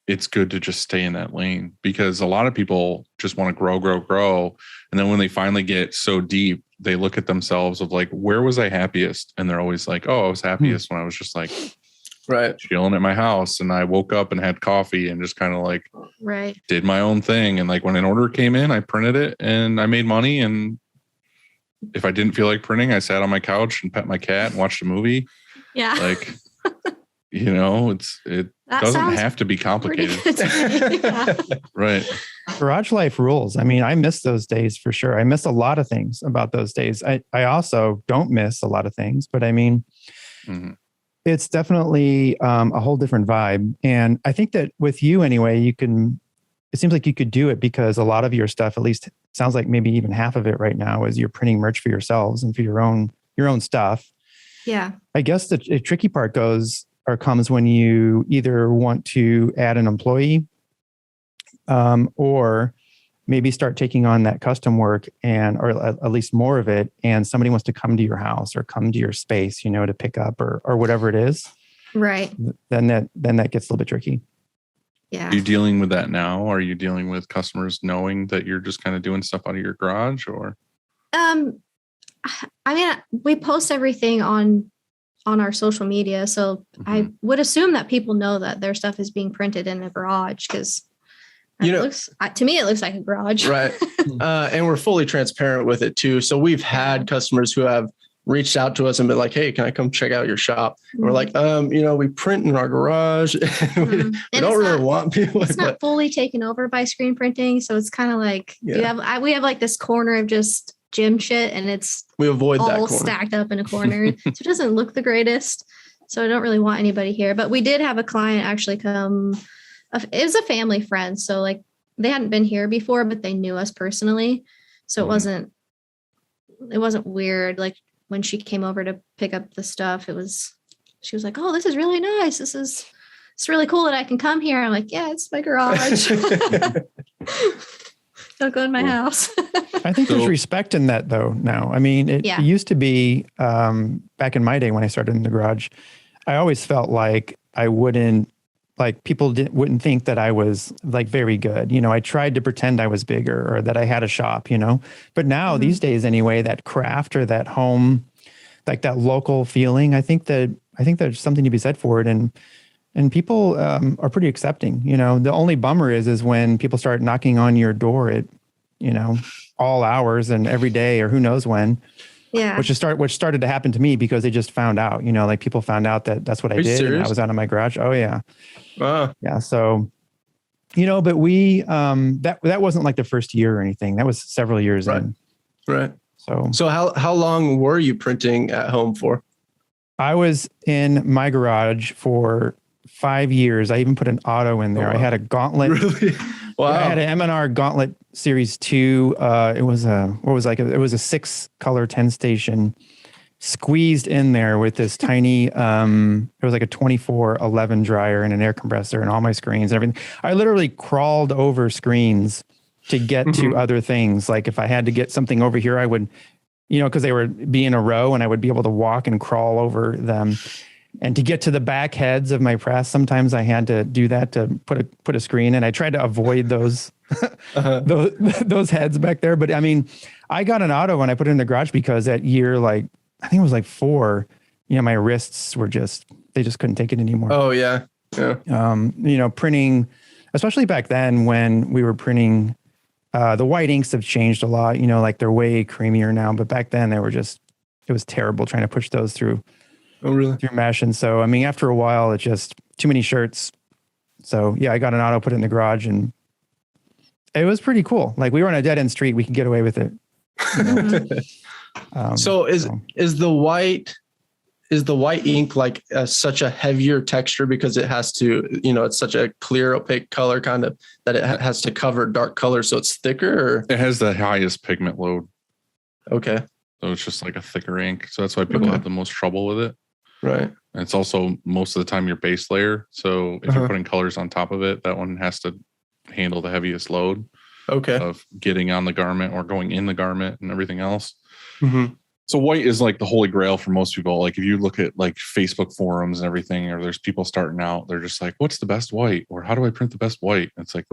it's good to just stay in that lane, because a lot of people just want to grow. And then when they finally get so deep, they look at themselves of like, where was I happiest? And they're always like, oh, I was happiest when I was just like chilling at my house. And I woke up and had coffee and just kind of like did my own thing. And like when an order came in, I printed it and I made money. And if I didn't feel like printing, I sat on my couch and pet my cat and watched a movie. Yeah. Like, you know, it doesn't have to be complicated. Right. Garage life rules. I mean, I miss those days for sure. I miss a lot of things about those days. I also don't miss a lot of things, but I mean, it's definitely a whole different vibe. And I think that with you anyway, it seems like you could do it because a lot of your stuff, at least sounds like maybe even half of it right now, is you're printing merch for yourselves and for your own stuff. Yeah. I guess the tricky part comes when you either want to add an employee or maybe start taking on that custom work or at least more of it. And somebody wants to come to your house or come to your space, you know, to pick up or whatever it is. Right. Then that gets a little bit tricky. Yeah. Are you dealing with that now? Are you dealing with customers knowing that you're just kind of doing stuff out of your garage or? I mean, we post everything on our social media. So I would assume that people know that their stuff is being printed in a garage because to me, it looks like a garage. Right. And we're fully transparent with it too. So we've had customers who have reached out to us and been like, hey, can I come check out your shop? And we're like, we print in our garage. we don't really want people. It's not fully taken over by screen printing. So it's kind of like, we have like this corner of just gym shit and we avoid all that corner. Stacked up in a corner. So it doesn't look the greatest. So I don't really want anybody here, but we did have a client actually come. It was a family friend. So like they hadn't been here before, but they knew us personally. So it wasn't weird. Like when she came over to pick up the stuff, she was like, oh, this is really nice. It's really cool that I can come here. I'm like, yeah, it's my garage. Don't go in my house. I think there's respect in that though now. I mean, it used to be back in my day when I started in the garage, I always felt like I wouldn't, like people wouldn't think that I was like very good. You know, I tried to pretend I was bigger or that I had a shop, you know, but now these days anyway, that craft or that home, like that local feeling, I think there's something to be said for it. And people are pretty accepting. You know, the only bummer is when people start knocking on your door at, you know, all hours and every day or who knows when. Yeah. Which started to happen to me because they just found out. You know, like people found out that that's what I did. And I was out of my garage. Oh yeah. Yeah. So, you know, but we that wasn't like the first year or anything. That was several years in. Right. So how long were you printing at home for? I was in my garage for 5 years. I even put an auto in there. I had a gauntlet. Really? Wow. I had an M&R Gauntlet Series 2. It was a 6 color 10 station squeezed in there with this tiny, it was like a 2411 dryer and an air compressor and all my screens and everything. I literally crawled over screens to get to other things. Like if I had to get something over here, I would, you know, because they would be in a row and I would be able to walk and crawl over them. And to get to the back heads of my press, sometimes I had to do that to put a screen. And I tried to avoid those those heads back there. But I mean, I got an auto when I put it in the garage because that year, like I think it was like 4, you know, my wrists were they just couldn't take it anymore. Oh yeah. Yeah. You know, printing, especially back then when we were printing, the white inks have changed a lot, you know, like they're way creamier now, but back then it was terrible trying to push those through. Oh, really? Through mesh. And so, I mean, after a while, it's just too many shirts. So yeah, I got an auto, put it in the garage and it was pretty cool. Like we were on a dead end street. We could get away with it. You know? So is the white ink like such a heavier texture because it has to, you know, it's such a clear opaque color kind of that it has to cover dark color. So it's thicker or? It has the highest pigment load. Okay. So it's just like a thicker ink. So that's why people have the most trouble with it. Right. And it's also most of the time your base layer. So if you're putting colors on top of it, that one has to handle the heaviest load of getting on the garment or going in the garment and everything else. Mm-hmm. So white is like the holy grail for most people. Like if you look at like Facebook forums and everything, or there's people starting out, they're just like, what's the best white? Or how do I print the best white? It's like,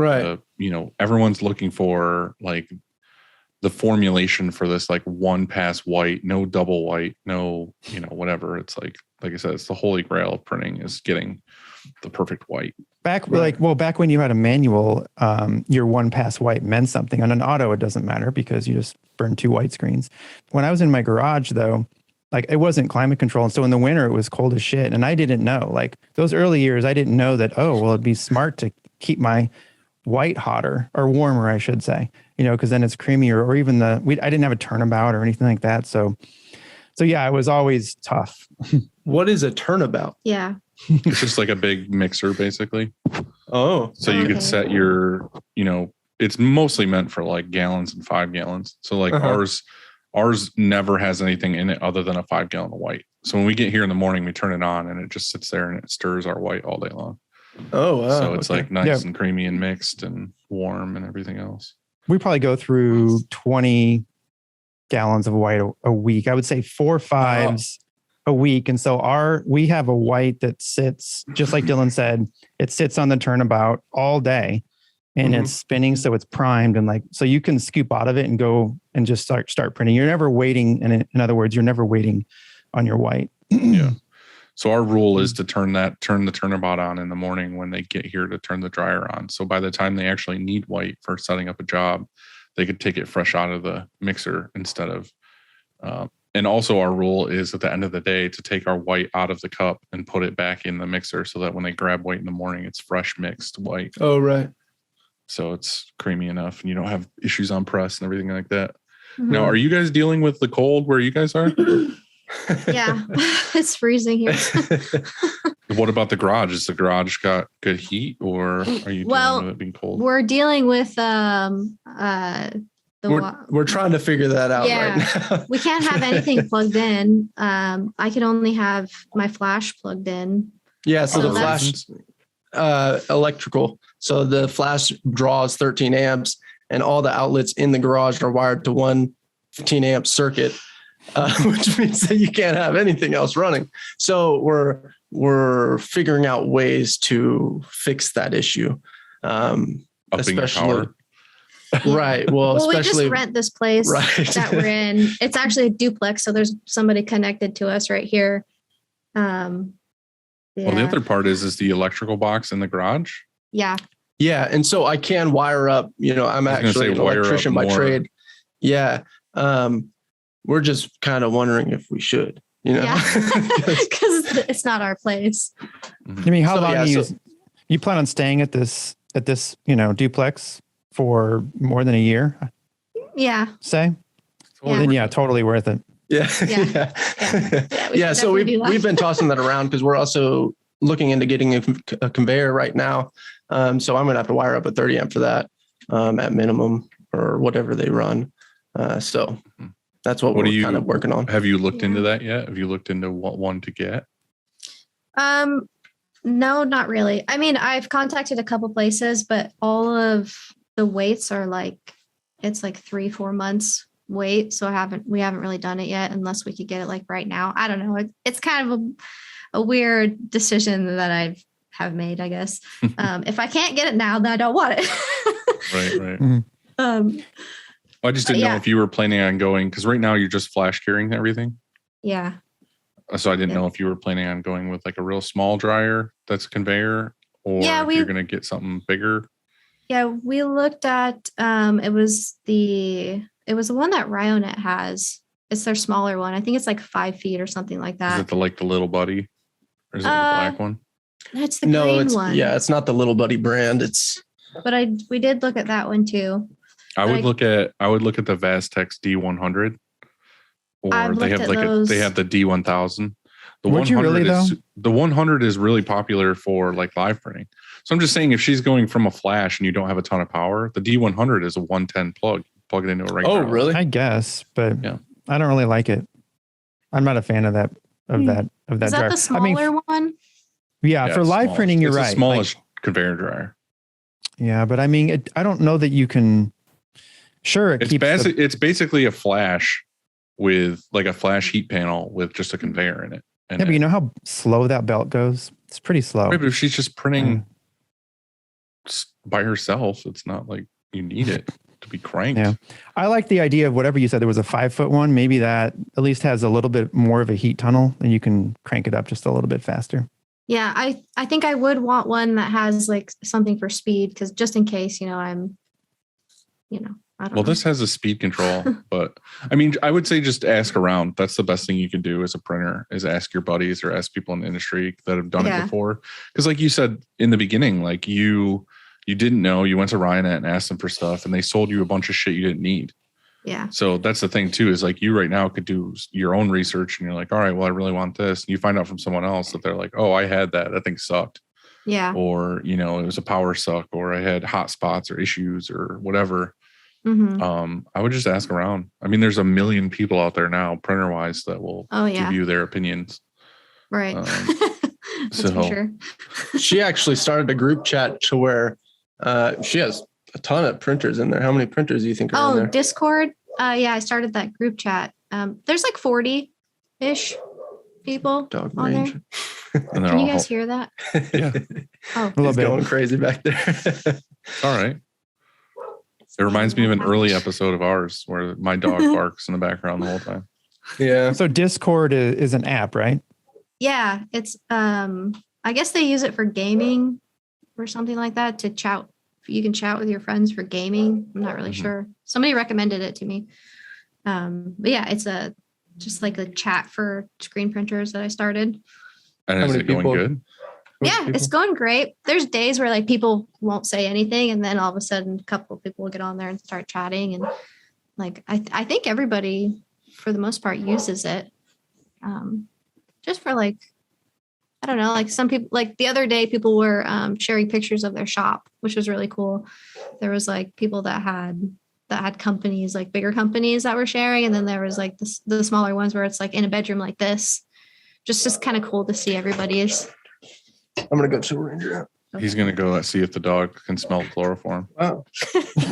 you know, everyone's looking for like the formulation for this, like one pass white, no double white, no, you know, whatever. It's like I said, it's the holy grail of printing is getting the perfect white. Back when you had a manual, your one pass white meant something. On an auto, it doesn't matter because you just burn 2 white screens. When I was in my garage though, like it wasn't climate control. And so in the winter it was cold as shit. And I didn't know, like those early years, I didn't know that, oh, well, it'd be smart to keep my white hotter or warmer, I should say, you know, because then it's creamier. Or even I didn't have a turnabout or anything like that. So yeah, it was always tough. What is a turnabout? Yeah. It's just like a big mixer, basically. Oh. So you could set your, you know, it's mostly meant for like gallons and 5 gallons. So like ours never has anything in it other than a 5 gallon of white. So when we get here in the morning, we turn it on and it just sits there and it stirs our white all day long. Oh, wow. So it's like nice and creamy and mixed and warm and everything else. We probably go through 20 gallons of white a week. I would say 4 or 5s a week. And so we have a white that sits, just like Dylan said, it sits on the turnabout all day and it's spinning. So it's primed and like, so you can scoop out of it and go and just start printing. You're never waiting. And in other words, you're never waiting on your white. Yeah. So our rule is to turn the turnabout on in the morning when they get here to turn the dryer on. So by the time they actually need white for setting up a job, they could take it fresh out of the mixer instead of, and also our rule is at the end of the day to take our white out of the cup and put it back in the mixer so that when they grab white in the morning, it's fresh mixed white. Oh, right. So it's creamy enough and you don't have issues on press and everything like that. Mm-hmm. Now, are you guys dealing with the cold where you guys are? Yeah, it's freezing here. What about the garage? Is the garage got good heat or are you dealing with it being cold? We're dealing with we're trying to figure that out right now. We can't have anything plugged in. I can only have my flash plugged in. Yeah, so the flash. electrical. So the flash draws 13 amps and all the outlets in the garage are wired to one 15 amp circuit, which means that you can't have anything else running. So we're figuring out ways to fix that issue. Especially, right. Well, especially we just rent this place that we're in. It's actually a duplex. So there's somebody connected to us right here. Well, the other part is the electrical box in the garage. Yeah. Yeah. And so I can wire up, I'm actually an electrician by trade. Yeah. We're just kind of wondering if we should, Yeah. Because it's not our place. I mean, how long you plan on staying at this, duplex for more than a year? Yeah. Say? Well, then totally worth it. Yeah. So we've been tossing that around because we're also looking into getting a conveyor right now. So I'm going to have to wire up a 30 amp for that at minimum or whatever they run. So that's what we're kind of working on. Have you looked into that yet? Have you looked into what one to get? No, not really. I mean, I've contacted a couple places, but all of the waits are it's 3-4 months wait. So we haven't really done it yet unless we could get it right now. I don't know. It's kind of a weird decision that I have made, I guess. If I can't get it now, then I don't want it. Right. Mm-hmm. I just didn't know if you were planning on going, because right now you're just flash carrying everything. Yeah. So I didn't know if you were planning on going with a real small dryer that's a conveyor, or if you're going to get something bigger. Yeah, we looked at it was the one that Ryonet has. It's their smaller one. I think it's 5 feet or something like that. Is it the little buddy? Or is it the black one? It's the green one. Yeah, it's not the Little Buddy brand. But we did look at that one too. I would look at the Vastex D100, or they have they have the D1000. The 100 the 100 is really popular for live printing. So I'm just saying, if she's going from a flash and you don't have a ton of power, the D100 is a 110 plug. Plug it into a regular. Oh, really? I guess, but I don't really like it. I'm not a fan of that. Of that Is that dryer. the smaller one? Yeah, for live printing, you're right. It's the smallest conveyor dryer. Yeah, but I mean, I don't know that you can. Sure, it's basically a flash with a flash heat panel with just a conveyor in it. But you know how slow that belt goes? It's pretty slow. Right, but if she's just printing by herself, it's not like you need it to be cranked. Yeah, I like the idea of whatever you said. There was a 5-foot one. Maybe that at least has a little bit more of a heat tunnel, and you can crank it up just a little bit faster. Yeah, I think I would want one that has something for speed, because just in case, I'm, I don't know. This has a speed control, but I mean, I would say just ask around. That's the best thing you can do as a printer, is ask your buddies or ask people in the industry that have done it before. Because like you said in the beginning, you didn't know, you went to Ryonet and asked them for stuff, and they sold you a bunch of shit you didn't need. Yeah. So that's the thing too, is you right now could do your own research, and you're like, all right, well, I really want this. And you find out from someone else that they're like, oh, I had that thing sucked. Yeah. Or, it was a power suck, or I had hot spots or issues or whatever. Mm-hmm. I would just ask around. I mean, there's a million people out there now, printer wise, that will give you their opinions. Right. That's for sure. She actually started a group chat to where she has a ton of printers in there. How many printers do you think are in there? Discord. I started that group chat. There's 40-ish people Dog on range. there. Can you guys hear that? Yeah. Oh, it's going crazy back there. All right. It reminds me of an early episode of ours where my dog barks in the background the whole time. Yeah. So Discord is an app, right? Yeah. It's, I guess they use it for gaming or something like that, to chat. You can chat with your friends for gaming. I'm not really sure. Somebody recommended it to me. But yeah, it's just a chat for screen printers that I started. And is it going good? Yeah, it's going great. There's days where people won't say anything, and then all of a sudden a couple of people will get on there and start chatting. And I think everybody for the most part uses it. Just for I don't know, some people, the other day people were sharing pictures of their shop, which was really cool. There was people that had companies, bigger companies that were sharing. And then there was the smaller ones where it's in a bedroom like this. Just kind of cool to see everybody's. I'm going to go to Ranger. He's going to go see if the dog can smell chloroform. Wow.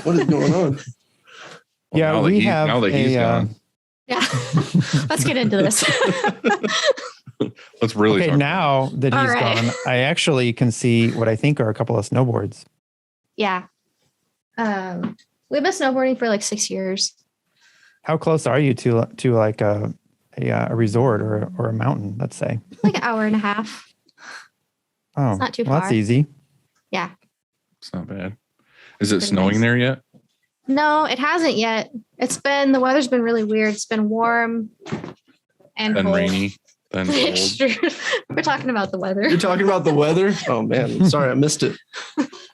What is going on? Well, yeah, now that he's gone. Yeah. Let's get into this. Let's really okay, now that he's gone, I actually can see what I think are a couple of snowboards. Yeah. We've been snowboarding for like 6 years. How close are you to like a resort or a mountain, let's say? Like an hour and a half. Oh, it's not too far. That's easy. Yeah. It's not bad. Is it snowing there yet? No, it hasn't yet. The weather's been really weird. It's been warm and then cold. Rainy, then cold. We're talking about the weather. You're talking about the weather? Oh man, sorry, I missed it.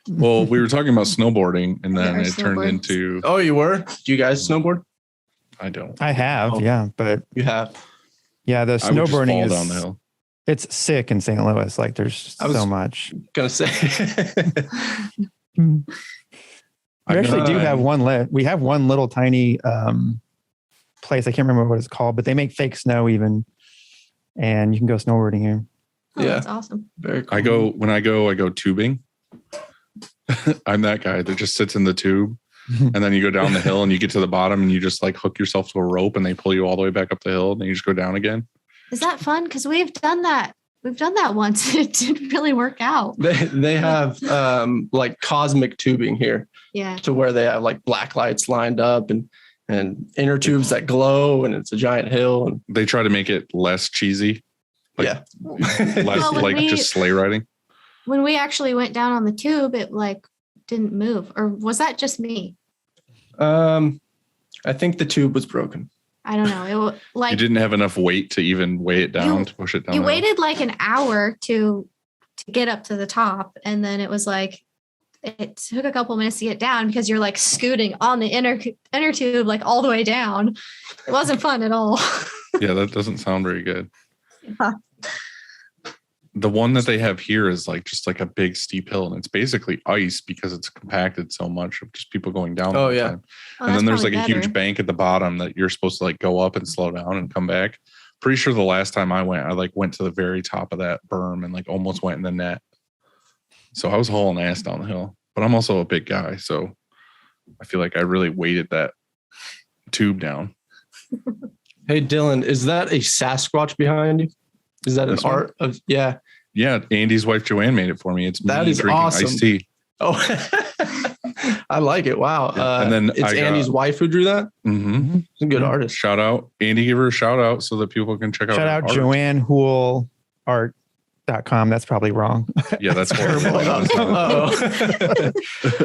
Well, we were talking about snowboarding, and then it turned into. Oh, you were? Do you guys snowboard? I don't. I have, yeah, but you have. Yeah, the snowboarding is down the hill. It's sick in St. Louis. Like there's so much. Gonna say. We actually do have one. We have one little tiny place. I can't remember what it's called, but they make fake snow even, and you can go snowboarding here. Oh, yeah, that's awesome. Very cool. I go tubing. I'm that guy that just sits in the tube, and then you go down the hill and you get to the bottom and you just like hook yourself to a rope and they pull you all the way back up the hill and then you just go down again. Is that fun? Because we've done that. We've done that once. It didn't really work out. They have like cosmic tubing here. Yeah. To where they have like black lights lined up and inner tubes that glow and it's a giant hill. And they try to make it less cheesy. Less just sleigh riding. When we actually went down on the tube, it like didn't move. Or was that just me? I think the tube was broken. I don't know. You didn't have enough weight to even weigh it down to push it down. You waited like an hour to get up to the top, and then it was like it took a couple minutes to get down because you're like scooting on the inner tube like all the way down. It wasn't fun at all. Yeah, that doesn't sound very good. Yeah. The one that they have here is like just like a big steep hill, and it's basically ice because it's compacted so much of just people going down. Oh yeah. Time. And then there's like a huge bank at the bottom that you're supposed to like go up and slow down and come back. Pretty sure the last time I went to the very top of that berm and like almost went in the net. So I was hauling ass down the hill, but I'm also a big guy, so I feel like I really weighted that tube down. Hey Dylan, is that a Sasquatch behind you? Is that an art of Yeah, Andy's wife Joanne made it for me. It's that me is drinking awesome. iced tea. Oh, I like it. Wow. Yeah. And then it's Andy's wife who drew that. Mm-hmm. She's a good artist. Shout out. Andy, give her a shout out so that people can check out. Shout out Joanne Hool Art.com. That's probably wrong. Yeah, that's horrible.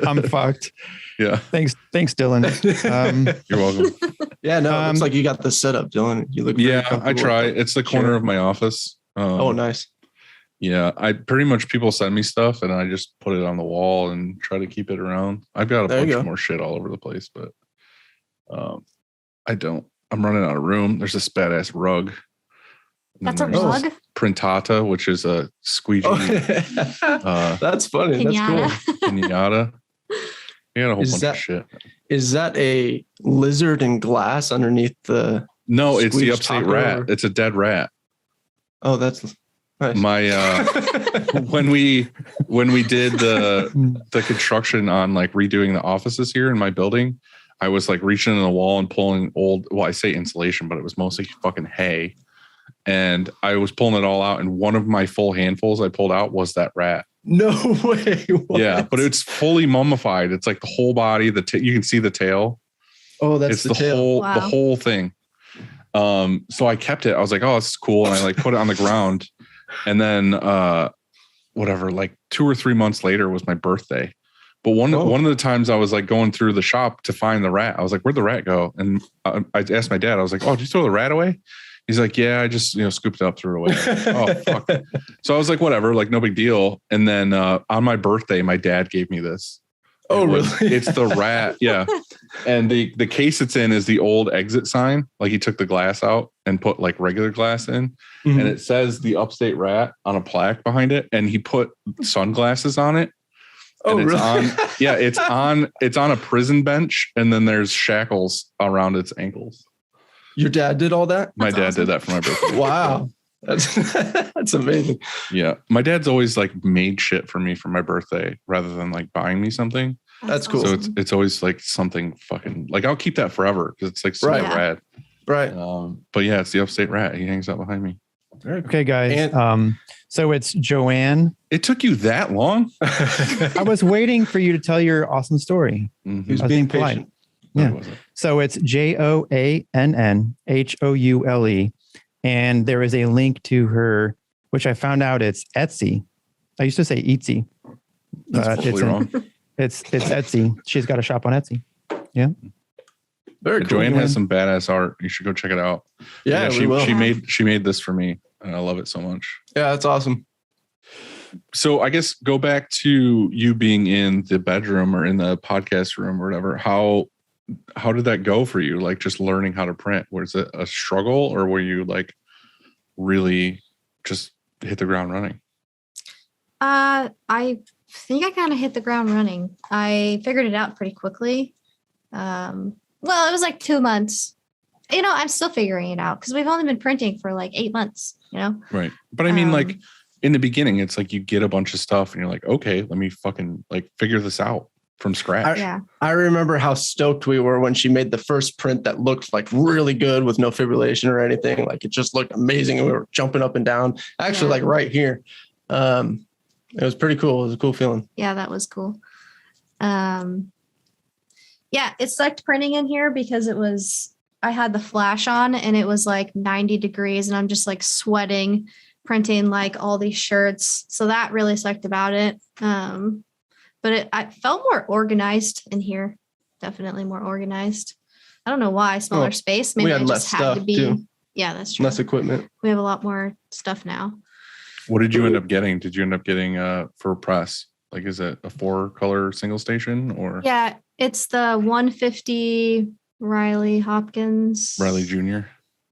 I'm fucked. Yeah. Thanks, Dylan. You're welcome. Yeah, no, it looks like you got the setup, Dylan. You look. I try. It's the corner of my office. Oh, nice. Yeah, I pretty much people send me stuff and I just put it on the wall and try to keep it around. I've got a bunch more shit all over the place, but I don't. I'm running out of room. There's this badass rug. That's a rug? Printata, which is a squeegee. That's funny. Pinata. That's cool. Pinata. You got a whole bunch of shit. Is that a lizard in glass underneath the? No, it's the upstate rat. It's a dead rat. Oh, that's nice. My when we did the construction on like redoing the offices here in my building, I was like reaching in the wall and pulling I say insulation, but it was mostly fucking hay. And I was pulling it all out, and one of my full handfuls I pulled out was that rat. No way. What? Yeah, but it's fully mummified. It's like the whole body. You can see the tail. Oh, that's the tail. The whole thing. So I kept it. I was like, oh, this is cool, and I like put it on the ground. And then like 2 or 3 months later was my birthday. But one of the times I was like going through the shop to find the rat, I was like, where'd the rat go? And I asked my dad, I was like, oh, did you throw the rat away? He's like, yeah, I just, scooped it up, threw it away. Oh, fuck. So I was like, whatever, like no big deal. And then on my birthday, my dad gave me this. Oh, really? It's the rat. Yeah. And the case it's in is the old exit sign. Like he took the glass out and put like regular glass in. Mm-hmm. And it says the upstate rat on a plaque behind it. And he put sunglasses on it. Oh, and it's really? It's on a prison bench. And then there's shackles around its ankles. Your dad did all that? My dad did that for my birthday. Wow. That's amazing. Yeah. My dad's always like made shit for me for my birthday rather than like buying me something. That's cool. So it's always like something fucking like I'll keep that forever because it's like super rad. Right. But yeah, it's the upstate rat. He hangs out behind me. Okay, guys. So it's Joanne. It took you that long? I was waiting for you to tell your awesome story. Mm-hmm. He was being patient. Yeah. So it's JoannHoule. And there is a link to her, which I found out it's Etsy. I used to say Etsy. That's totally wrong. It's Etsy. She's got a shop on Etsy. Yeah. Very cool. Joanne has some badass art. You should go check it out. Yeah, she made this for me and I love it so much. Yeah, that's awesome. So I guess go back to you being in the bedroom or in the podcast room or whatever. How did that go for you? Like just learning how to print? Was it a struggle or were you like really just hit the ground running? I think I kind of hit the ground running. I figured it out pretty quickly. Well, it was like 2 months. I'm still figuring it out because we've only been printing for like 8 months, Right. But I mean, like in the beginning, it's like you get a bunch of stuff and you're like, okay, let me fucking like figure this out from scratch. I remember how stoked we were when she made the first print that looked like really good with no fibrillation or anything. Like it just looked amazing. And we were jumping up and down, actually like right here. It was pretty cool. It was a cool feeling. Yeah, that was cool. Yeah, it sucked printing in here because I had the flash on and it was like 90 degrees and I'm just like sweating, printing like all these shirts. So that really sucked about it. But I felt more organized in here. Definitely more organized. I don't know why. Smaller space. Maybe we had I less just had to be. Too. Yeah, that's true. Less equipment. We have a lot more stuff now. What did you end up getting? Did you end up getting for press? Like, is it a 4-color single station or? Yeah, it's the 150 Riley Hopkins. Riley Jr.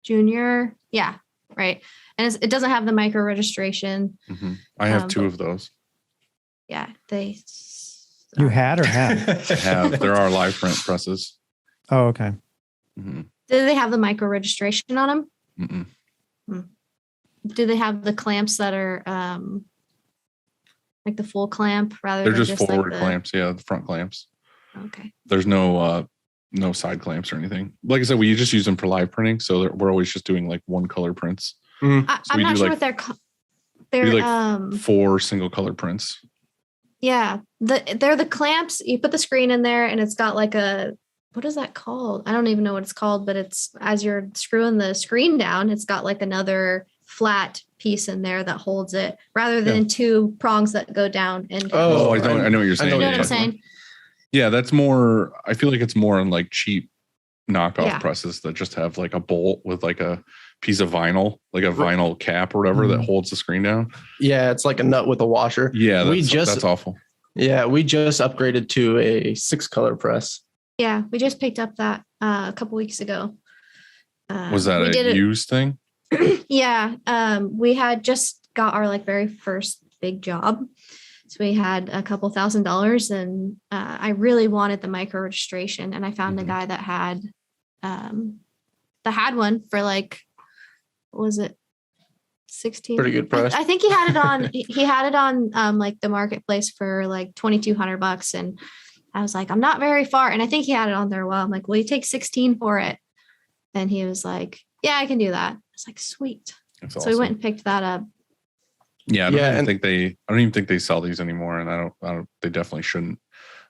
Junior. Yeah, right. And it doesn't have the micro registration. Mm-hmm. I have 2 of those. Yeah, You had or have? have. There are live print presses. Oh, okay. Mm-hmm. Do they have the micro registration on them? Mm-mm. Do they have the clamps that are like the full clamp rather They're than just forward like clamps. Yeah, the front clamps. Okay. There's no side clamps or anything. Like I said, we just use them for live printing, so we're always just doing like 1-color prints. I'm not sure what they're like 4 single color prints. Yeah, they're the clamps. You put the screen in there, and it's got like what is that called? I don't even know what it's called, but it's as you're screwing the screen down, it's got like another flat piece in there that holds it, rather than 2 prongs that go down. And I know what you're saying. You know what I'm saying? Yeah, that's more. I feel like it's more on like cheap knockoff presses that just have like a bolt with like a piece of vinyl, like a vinyl cap or whatever that holds the screen down. Yeah, it's like a nut with a washer. Yeah, that's awful. Yeah, we just upgraded to a 6-color press. Yeah, we just picked up that a couple weeks ago. Was that a used thing? Yeah, we had just got our like very first big job. So we had a couple $1,000 and I really wanted the micro registration and I found a guy that had one for like, what was it? 16. Pretty good price. I think he had it on like the marketplace for like $2,200 and I was like, I'm not very far. And I think he had it on there. Well, I'm like, will you take 16 for it? And he was like, yeah, I can do that. I was like, sweet. That's so awesome. we went and picked that up. Yeah, I don't even think they sell these anymore, and I don't. They definitely shouldn't.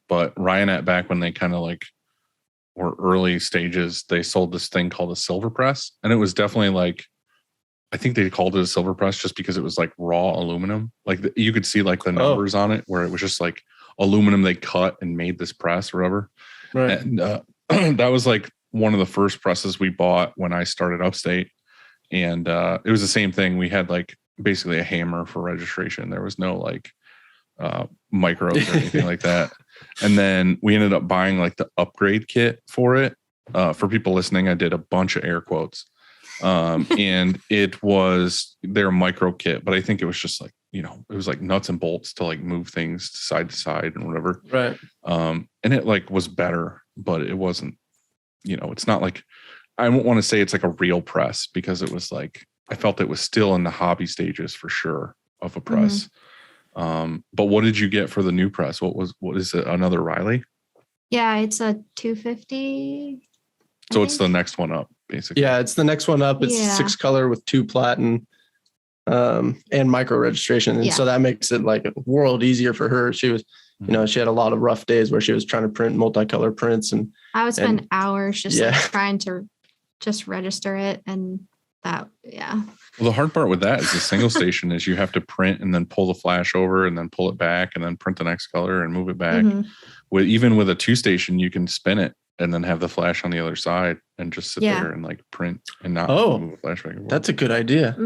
But Ryanette, back when they kind of like were early stages, they sold this thing called a silver press, and it was definitely like, I think they called it a silver press just because it was like raw aluminum. Like you could see like the numbers on it, where it was just like aluminum they cut and made this press or whatever. Right. And that was like one of the first presses we bought when I started Upstate, and it was the same thing. We had like basically a hammer for registration. There was no like micros or anything like that. And then we ended up buying like the upgrade kit for it. For people listening, I did a bunch of air quotes. And it was their micro kit, but I think it was just like, it was like nuts and bolts to like move things side to side and whatever. Right. And it like was better, but it wasn't, it's not like, I won't want to say it's like a real press because it was like, I felt it was still in the hobby stages for sure of a press. But what did you get for the new press? What is it? Another Riley? Yeah, it's a 250. So it's the next one up, basically. Yeah, it's the next one up. It's 6 color with 2 platen and micro registration. And so that makes it like a world easier for her. She was, she had a lot of rough days where she was trying to print multicolor prints. And I would spend hours just like trying to just register it. And that, Well, the hard part with that is the single station is you have to print and then pull the flash over and then pull it back and then print the next color and move it back. Even with a 2 station, you can spin it and then have the flash on the other side and just sit there and like print and not move the flash back and forth. That's a good idea.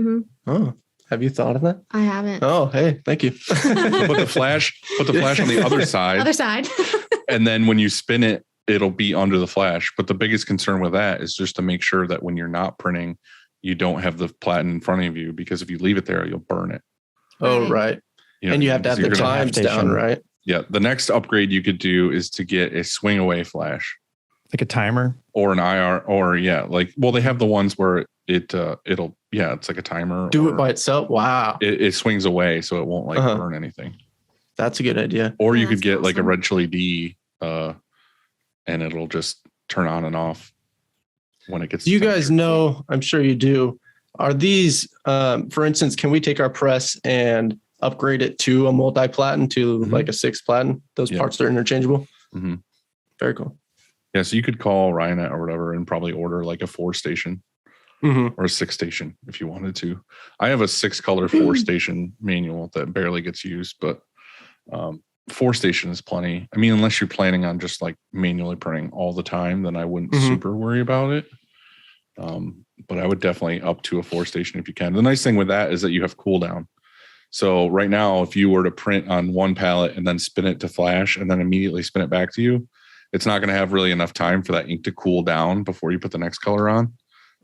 Oh, have you thought of that? I haven't. Oh, hey, thank you. Put the flash on the other side. Other side. And then when you spin it, it'll be under the flash. But the biggest concern with that is just to make sure that when you're not printing, you don't have the platen in front of you, because if you leave it there, you'll burn it. Oh, right. And you have to have the times down, right? Yeah. The next upgrade you could do is to get a swing away flash. Like a timer? Or an IR, or they have the ones where it's like a timer. Do it by itself? Wow. It swings away so it won't burn anything. That's a good idea. Or you could get like a red LED and it'll just turn on and off when it gets. Do you guys know, I'm sure you do, are these, for instance, can we take our press and upgrade it to a multi-platen, to like a 6 platen? Those parts are interchangeable? Very cool. Yeah, so you could call Ryanet or whatever and probably order like a 4 station or a 6 station if you wanted to. I have a 6 color 4 station manual that barely gets used, but 4 station is plenty. I mean, unless you're planning on just like manually printing all the time, then I wouldn't super worry about it. But I would definitely up to a 4 station if you can. The nice thing with that is that you have cooldown. So right now, if you were to print on one palette and then spin it to flash and then immediately spin it back to you, it's not going to have really enough time for that ink to cool down before you put the next color on,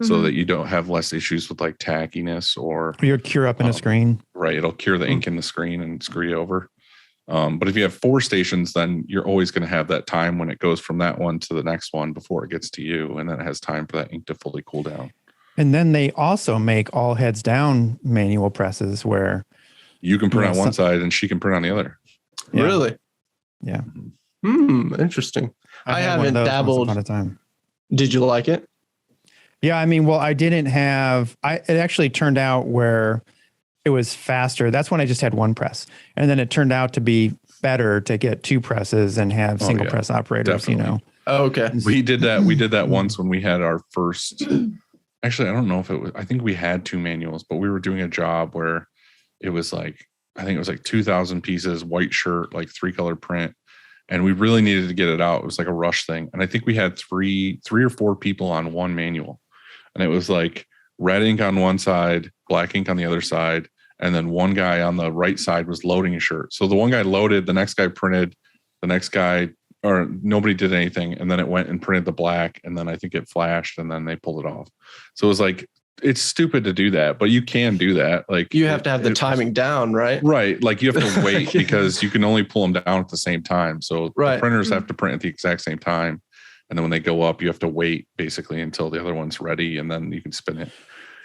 so that you don't have less issues with like tackiness or you'll cure up in a screen. Right. It'll cure the ink in the screen and screw you over. But if you have 4 stations, then you're always going to have that time when it goes from that one to the next one before it gets to you. And then it has time for that ink to fully cool down. And then they also make all heads down manual presses where you can print on one side and she can print on the other. Yeah. Really? Yeah. Interesting. I haven't dabbled. Once upon a time. Did you like it? Yeah. I mean, I didn't have, it actually turned out where it was faster. That's when I just had 1 press. And then it turned out to be better to get 2 presses and have single press operators, definitely. Oh, okay. We did that once when we had our first, actually, I don't know if it was, I think we had 2 manuals, but we were doing a job where it was like, I think it was like 2,000 pieces, white shirt, like 3 color print. And we really needed to get it out. It was like a rush thing. And I think we had three or 4 people on one manual. And it was like red ink on one side, black ink on the other side. And then one guy on the right side was loading a shirt. So the one guy loaded, the next guy printed, the next guy, or nobody did anything. And then it went and printed the black. And then I think it flashed and then they pulled it off. So it was like, it's stupid to do that, but you can do that. Like you have to have the timing down, right? Right. Like you have to wait because you can only pull them down at the same time. So the printers have to print at the exact same time. And then when they go up, you have to wait basically until the other one's ready and then you can spin it.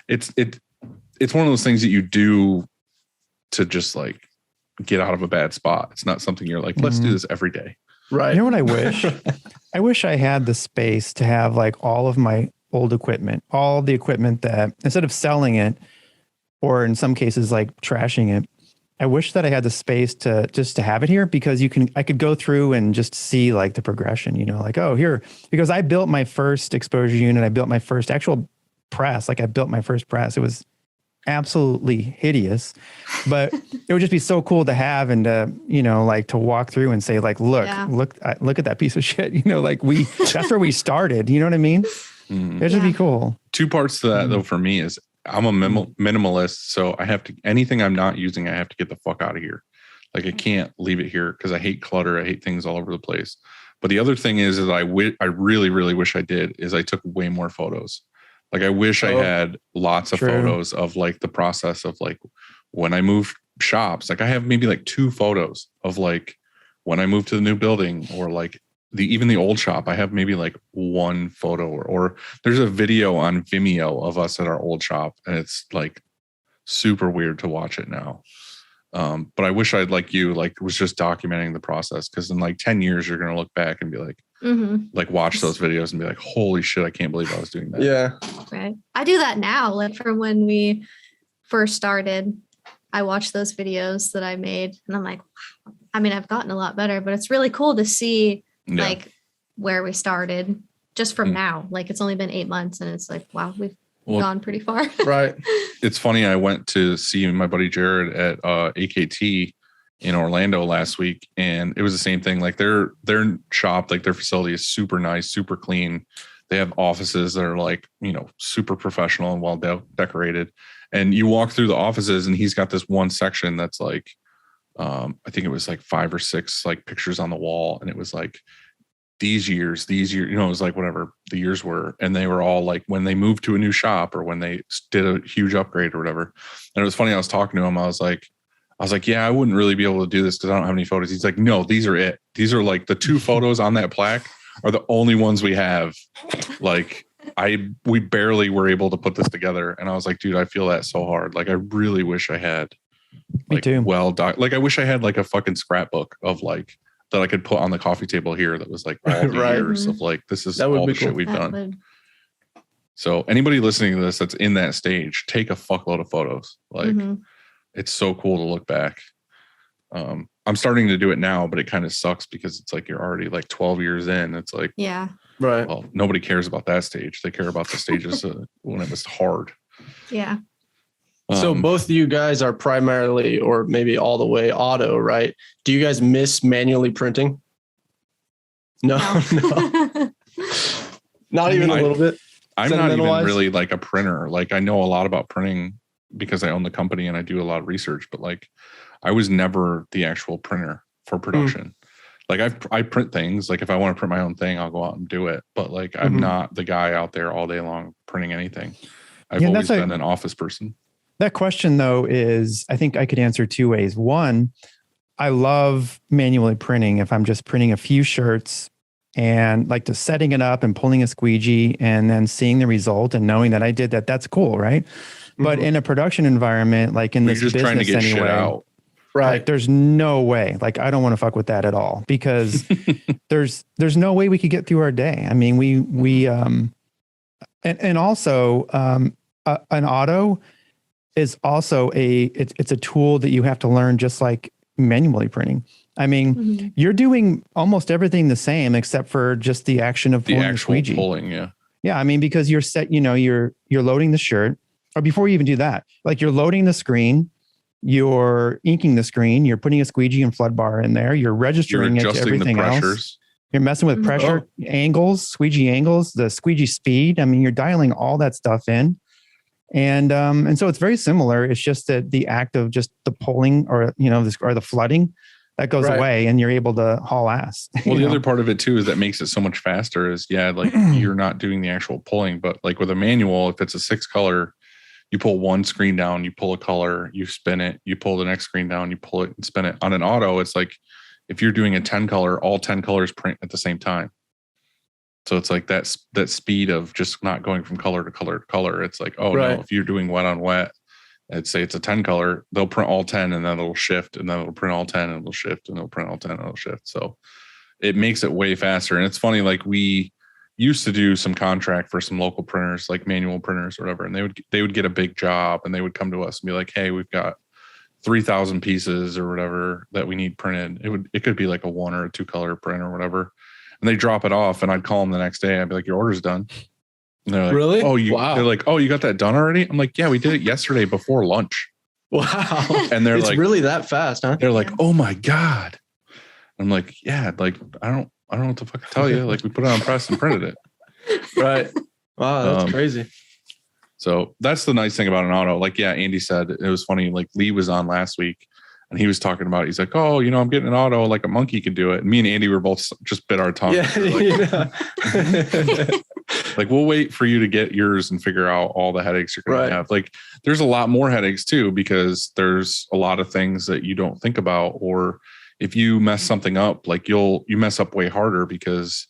It's one of those things that you do to just like get out of a bad spot. It's not something you're like, let's do this every day. Right. You know what I wish? I wish I had the space to have like all of my old equipment, all the equipment that instead of selling it or in some cases like trashing it, I wish that I had the space to just to have it here because I could go through and just see like the progression, like, oh, here, because I built my first exposure unit. I built my first actual press. Like I built my first press. It was absolutely hideous, but it would just be so cool to have and like to walk through and say like, look at that piece of shit. Like that's where we started. You know what I mean? It should be cool. 2 parts to that though for me is I'm a minimalist, so I have to anything I'm not using, I have to get the fuck out of here. Like I can't leave it here because I hate clutter. I hate things all over the place. But the other thing is I really, really wish I did is I took way more photos. Like I wish I had lots of photos of like the process of like when I moved shops. Like I have maybe like 2 photos of like when I moved to the new building or like even the old shop, I have maybe like one photo or there's a video on Vimeo of us at our old shop, and it's like super weird to watch it now. But I wish I'd like you, like was just documenting the process. Cause in like 10 years, you're going to look back and be like, like watch those videos and be like, holy shit, I can't believe I was doing that. Yeah. Right. I do that now. Like from when we first started, I watch those videos that I made and I'm like, wow. I mean, I've gotten a lot better, but it's really cool to see like where we started just from now. Like it's only been 8 months and it's like, wow, we've gone pretty far. Right. It's funny. I went to see my buddy Jared at AKT in Orlando last week, and it was the same thing. Like their shop, like their facility is super nice, super clean. They have offices that are like, you know, super professional and well decorated. And you walk through the offices and he's got this one section that's like, I think it was like 5 or 6 like pictures on the wall. And it was like these years, you know, it was like whatever the years were. And they were all like when they moved to a new shop or when they did a huge upgrade or whatever. And it was funny. I was talking to him. I was like, yeah, I wouldn't really be able to do this because I don't have any photos. He's like, no, these are it. These are like the 2 photos on that plaque are the only ones we have. Like we barely were able to put this together. And I was like, dude, I feel that so hard. Like I really wish I had like, I wish I had like a fucking scrapbook of like that I could put on the coffee table here. That was like all the years of like, this is all the shit we've done. So anybody listening to this, that's in that stage, take a fuckload of photos. Like it's so cool to look back. I'm starting to do it now, but it kind of sucks because it's like, you're already like 12 years in. It's like, yeah, right. Well, nobody cares about that stage. They care about the stages when it was hard. Yeah. So both of you guys are primarily, or maybe all the way auto, right? Do you guys miss manually printing? No. Not even a little bit. I'm not even really like a printer. Like I know a lot about printing because I own the company and I do a lot of research, but like I was never the actual printer for production. Like I print things. Like if I want to print my own thing, I'll go out and do it. But like I'm not the guy out there all day long printing anything. I've always been an office person. That question though is, I think I could answer 2 ways. One, I love manually printing. If I'm just printing a few shirts and like just setting it up and pulling a squeegee and then seeing the result and knowing that I did that, that's cool, right? But in a production environment, like in this business trying to get anyway, shit out. Right. Like there's no way, like, I don't want to fuck with that at all because there's no way we could get through our day. I mean, and also an auto is also it's a tool that you have to learn just like manually printing. I mean, you're doing almost everything the same except for just the action of pulling the squeegee. Pulling, yeah. Yeah, I mean, because you're set, you know, you're loading the shirt, or before you even do that, like you're loading the screen, you're inking the screen, you're putting a squeegee and flood bar in there, you're registering it to everything else. You're messing with pressure, angles, squeegee angles, the squeegee speed. I mean, you're dialing all that stuff in. And so it's very similar. It's just that the act of just the pulling or, you know, or the flooding that goes away and you're able to haul ass. Well, the other part of it too, is that makes it so much faster is like you're not doing the actual pulling, but like with a manual, if it's a 6 color, you pull one screen down, you pull a color, you spin it, you pull the next screen down, you pull it and spin it. On an auto, it's like, if you're doing a 10 color, all 10 colors print at the same time. So it's like that speed of just not going from color to color to color. It's like, no, if you're doing wet on wet, I'd say it's a 10 color, they'll print all 10 and then it'll shift and then it'll print all 10 and it'll shift and it'll print all 10 and it'll shift. So it makes it way faster. And it's funny, like we used to do some contract for some local printers, like manual printers or whatever. And they would get a big job and they would come to us and be like, hey, we've got 3,000 pieces or whatever that we need printed. It could be like a 1 or a 2 color print or whatever. And they drop it off and I'd call them the next day. I'd be like, your order's done. And they're like, really? They're like, oh, you got that done already? I'm like, yeah, we did it yesterday before lunch. Wow. And they're it's like, really that fast, huh? They're like, oh my God. I'm like, yeah, like, I don't know what to fucking tell you. Like we put it on press and printed it. Right. Wow. That's crazy. So that's the nice thing about an auto. Like, yeah, Andy said, it was funny. Like Lee was on last week and he was talking about, he's like, oh, you know, I'm getting an auto, like a monkey can do it. And me and Andy were both just bit our tongue. Yeah. Like, Like we'll wait for you to get yours and figure out all the headaches you're going to have. Like there's a lot more headaches too, because there's a lot of things that you don't think about, or if you mess something up, like you mess up way harder because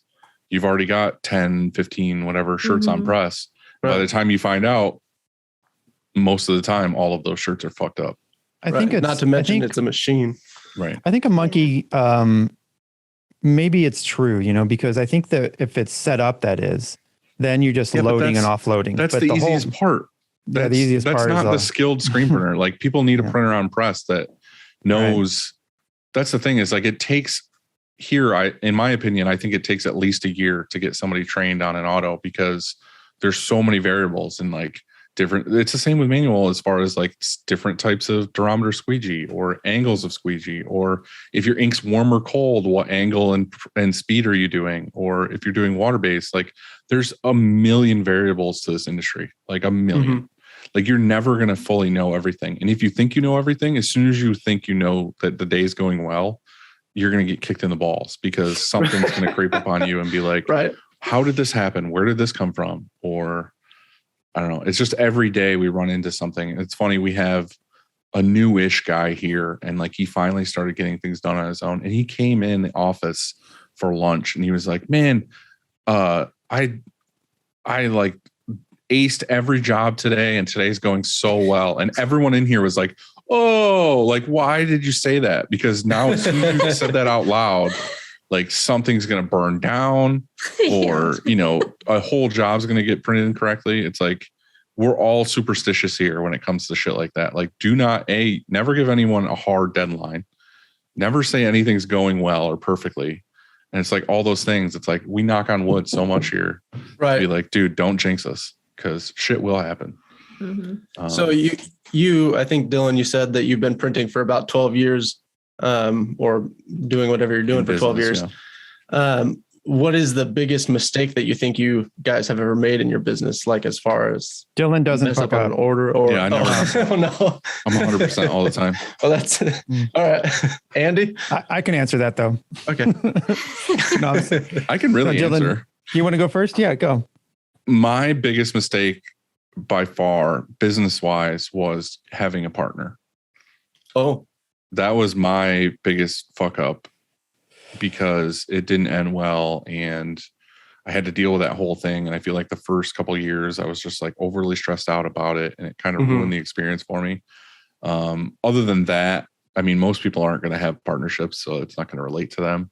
you've already got 10, 15, whatever shirts on press. Right. By the time you find out, most of the time, all of those shirts are fucked up. I think it's not to mention it's a machine. Right. I think a monkey, maybe it's true, because I think that if it's set up, that is, then you're just loading and offloading. That's the easiest part. That's the easiest part. That's not the skilled screen printer. Like people need a printer on press that knows. Right. That's the thing is like it takes in my opinion, I think it takes at least a year to get somebody trained on an auto because there's so many variables and like different. It's the same with manual as far as like different types of durometer squeegee or angles of squeegee, or if your ink's warm or cold, what angle and speed are you doing? Or if you're doing water based, like there's a million variables to this industry, like a million. Like you're never going to fully know everything. And if you think you know everything, as soon as you think you know that the day's going well, you're going to get kicked in the balls because something's going to creep up on you and be like, how did this happen? Where did this come from? Or I don't know. It's just every day we run into something. It's funny. We have a newish guy here and like he finally started getting things done on his own. And he came in the office for lunch and he was like, man, I like aced every job today and today's going so well. And everyone in here was like, oh, like, why did you say that? Because now as soon as you said that out loud, like something's going to burn down or, a whole job's going to get printed incorrectly. It's like, we're all superstitious here when it comes to shit like that. Like never give anyone a hard deadline. Never say anything's going well or perfectly. And it's like all those things. It's like, we knock on wood so much here. Right. Be like, dude, don't jinx us because shit will happen. So I think Dylan, you said that you've been printing for about 12 years, or doing whatever you're doing for 12 years. Yeah. What is the biggest mistake that you think you guys have ever made in your business? Like as far as Dylan doesn't fuck up an order or I never. No. I'm 100% all the time. Well, that's all right. Andy, I can answer that though. Okay. No, I can really Dylan, answer. You want to go first? Yeah, go. My biggest mistake by far, business-wise, was having a partner. Oh. That was my biggest fuck up because it didn't end well and I had to deal with that whole thing. And I feel like the first couple of years I was just like overly stressed out about it and it kind of ruined the experience for me. Other than that, I mean, most people aren't going to have partnerships, so it's not going to relate to them.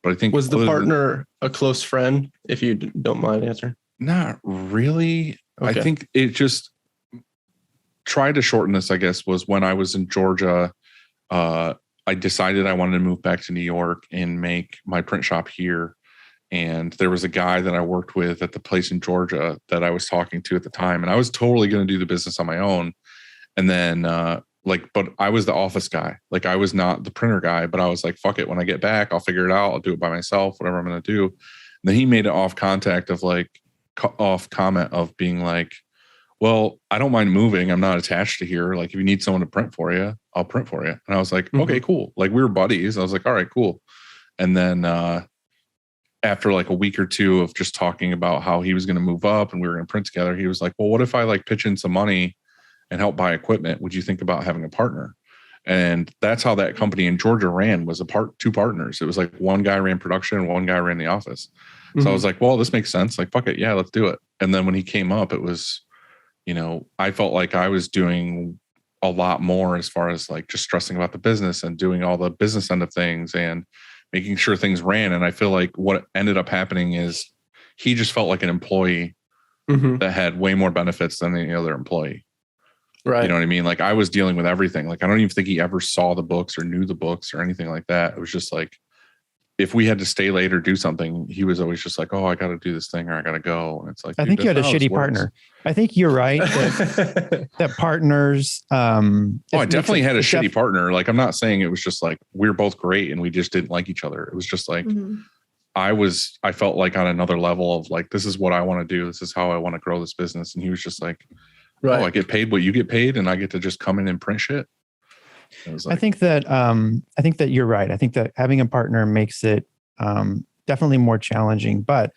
But I think was the partner a close friend, if you don't mind answering? Not really. Okay. I think it just tried to shorten this, I guess, was when I was in Georgia. I decided I wanted to move back to New York and make my print shop here. And there was a guy that I worked with at the place in Georgia that I was talking to at the time. And I was totally going to do the business on my own. And then but I was the office guy. Like I was not the printer guy, but I was like, fuck it. When I get back, I'll figure it out. I'll do it by myself, whatever I'm going to do. And then he made an off comment of being like, well, I don't mind moving. I'm not attached to here. Like if you need someone to print for you, I'll print for you. And I was like, okay, cool. Like we were buddies. I was like, all right, cool. And then after like a week or two of just talking about how he was going to move up and we were going to print together, he was like, well, what if I like pitch in some money and help buy equipment? Would you think about having a partner? And that's how that company in Georgia ran, was two partners. It was like one guy ran production and one guy ran the office. So I was like, well, this makes sense. Like, fuck it. Yeah, let's do it. And then when he came up, it was, I felt like I was doing a lot more as far as like just stressing about the business and doing all the business end of things and making sure things ran. And I feel like what ended up happening is he just felt like an employee that had way more benefits than any other employee. Right. You know what I mean? Like I was dealing with everything. Like I don't even think he ever saw the books or knew the books or anything like that. It was just like, if we had to stay late or do something, he was always just like, oh, I got to do this thing or I got to go. And it's like, I think you had a shitty partner. I think you're right. That partners. I definitely had a shitty partner. Like, I'm not saying it was just like, we're both great and we just didn't like each other. It was just like, I felt like on another level of like, this is what I want to do. This is how I want to grow this business. And he was just like, oh, I get paid what you get paid and I get to just come in and print shit. Like, I think that you're right. I think that having a partner makes it definitely more challenging, but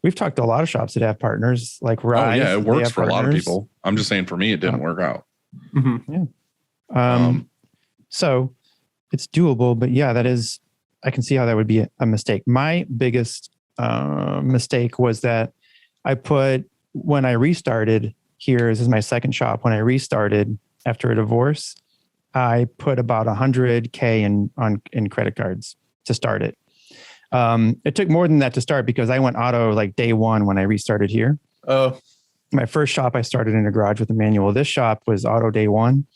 we've talked to a lot of shops that have partners like Rise. Oh yeah, it works for a lot of people. I'm just saying for me, it didn't work out. Yeah. So it's doable, but yeah, I can see how that would be a mistake. My biggest mistake was that when I restarted here, this is my second shop. When I restarted after a divorce, I put about $100K in credit cards to start it. It took more than that to start because I went auto like day one when I restarted here. Oh, my first shop, I started in a garage with a manual. This shop was auto day one.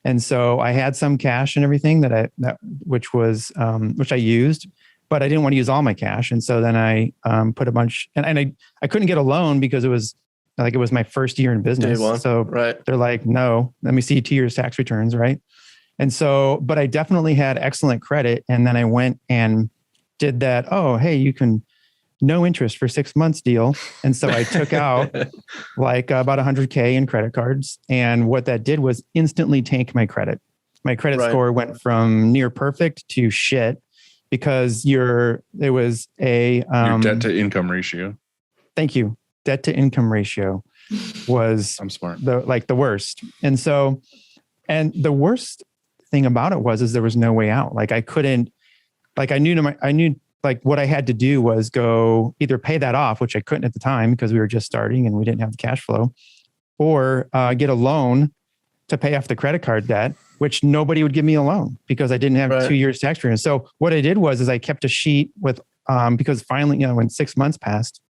And so I had some cash and everything which I used, but I didn't want to use all my cash. And so then I put a bunch, and I couldn't get a loan because it was my first year in business. Day one, so right. They're like, no, let me see 2 years tax returns. Right. And so, but I definitely had excellent credit. And then I went and did that. Oh, hey, you can no interest for 6 months deal. And so I took out like about $100K in credit cards. And what that did was instantly tank my credit. My credit score went from near perfect to shit because your debt to income ratio. Thank you. Debt to income ratio was I'm smart. the worst. And so, and the worst thing about it was there was no way out. Like I couldn't, like I knew like what I had to do was go either pay that off, which I couldn't at the time because we were just starting and we didn't have the cash flow, or get a loan to pay off the credit card debt, which nobody would give me a loan because I didn't have 2 years tax return. So what I did was I kept a sheet with, because finally, when 6 months passed,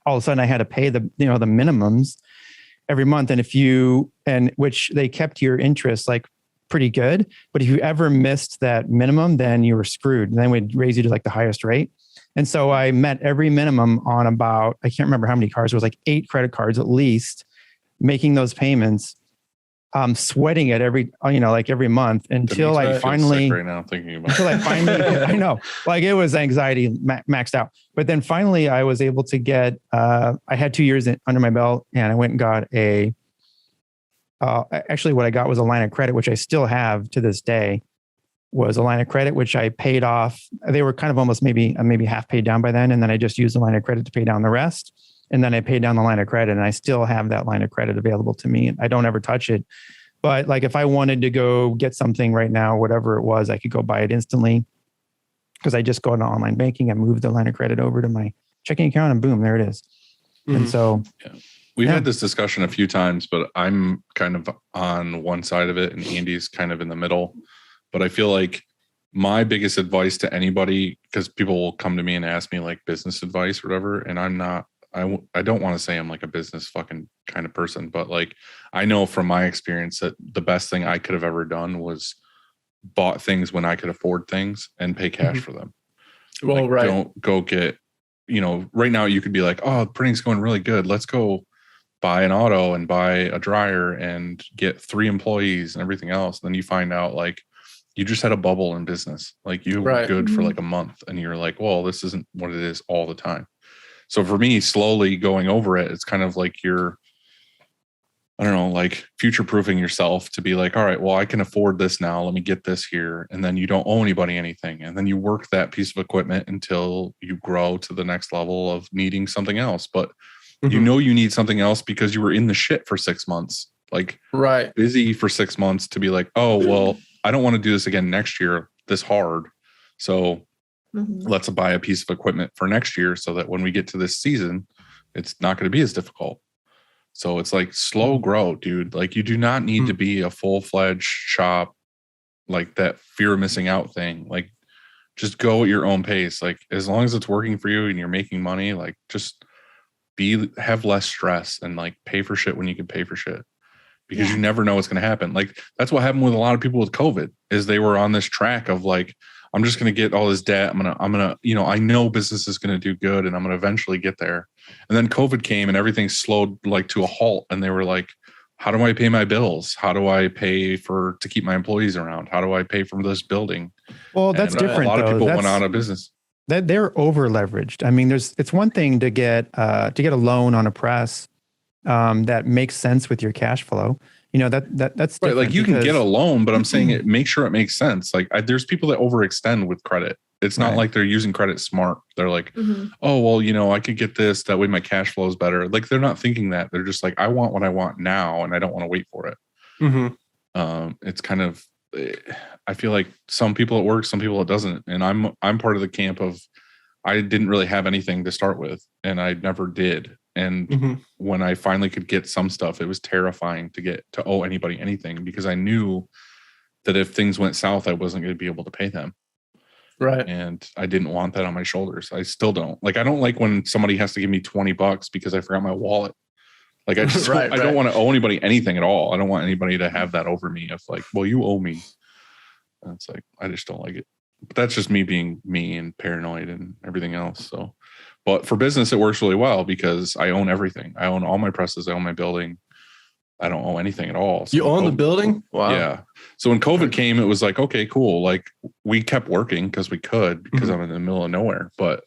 all of a sudden I had to pay the minimums every month. And which they kept your interest like pretty good. But if you ever missed that minimum, then you were screwed. And then we'd raise you to like the highest rate. And so I met every minimum on about, I can't remember how many cards. It was like 8 credit cards at least, making those payments, sweating it every month until I finally, right now thinking about until I finally, I know, like it was anxiety maxed out. But then finally I was able to get, I had 2 years under my belt and I went and got actually what I got was a line of credit, which I still have to this day, was a line of credit, which I paid off. They were kind of almost maybe half paid down by then. And then I just used the line of credit to pay down the rest. And then I paid down the line of credit and I still have that line of credit available to me. I don't ever touch it. But like if I wanted to go get something right now, whatever it was, I could go buy it instantly because I just go into online banking. I move the line of credit over to my checking account and boom, there it is. Mm-hmm. And so... Yeah. We've had this discussion a few times, but I'm kind of on one side of it and Andy's kind of in the middle. But I feel like my biggest advice to anybody, because people will come to me and ask me like business advice or whatever, and I don't want to say I'm like a business fucking kind of person, but like I know from my experience that the best thing I could have ever done was bought things when I could afford things and pay cash for them. Well, like, right. Don't go get, right now you could be like, oh, printing's going really good. Let's go buy an auto and buy a dryer and get 3 employees and everything else. And then you find out like you just had a bubble in business. Like you were good for like a month and you're like, well, this isn't what it is all the time. So for me, slowly going over it, it's kind of like you're, I don't know, like future-proofing yourself to be like, all right, well, I can afford this now. Let me get this here. And then you don't owe anybody anything. And then you work that piece of equipment until you grow to the next level of needing something else. But you know you need something else because you were in the shit for 6 months, like busy for 6 months to be like, oh, well, I don't want to do this again next year this hard. So let's buy a piece of equipment for next year so that when we get to this season, it's not going to be as difficult. So it's like slow grow, dude. Like you do not need to be a full-fledged shop, like that fear of missing out thing. Like just go at your own pace. Like as long as it's working for you and you're making money, like just have less stress and like pay for shit when you can pay for shit because you never know what's going to happen. Like that's what happened with a lot of people with COVID is they were on this track of like, I'm just going to get all this debt. I'm going to, I know business is going to do good and I'm going to eventually get there. And then COVID came and everything slowed like to a halt. And they were like, how do I pay my bills? How do I pay to keep my employees around? How do I pay for this building? Well, that's different. A lot of people went out of business. That they're over leveraged. I mean, it's one thing to get a loan on a press that makes sense with your cash flow. That's right. Like you can get a loan, but I'm saying make sure it makes sense. Like there's people that overextend with credit It's not like they're using credit smart. They're like, oh, well, I could get this. That way my cash flow is better. Like they're not thinking that. They're just like, I want what I want now and I don't want to wait for it. It's kind of, I feel like some people it works, some people it doesn't. And I'm part of the camp of, I didn't really have anything to start with and I never did. And when I finally could get some stuff, it was terrifying to owe anybody anything because I knew that if things went south, I wasn't going to be able to pay them. Right. And I didn't want that on my shoulders. I still don't. Like, I don't like when somebody has to give me $20 because I forgot my wallet. Like, I just I don't want to owe anybody anything at all. I don't want anybody to have that over me of like, well, you owe me. And it's like, I just don't like it. But that's just me being me and paranoid and everything else. So, but for business, it works really well because I own everything. I own all my presses. I own my building. I don't owe anything at all. So you own the building? Wow. Yeah. So when COVID came, it was like, okay, cool. Like we kept working because we could, because I'm in the middle of nowhere. But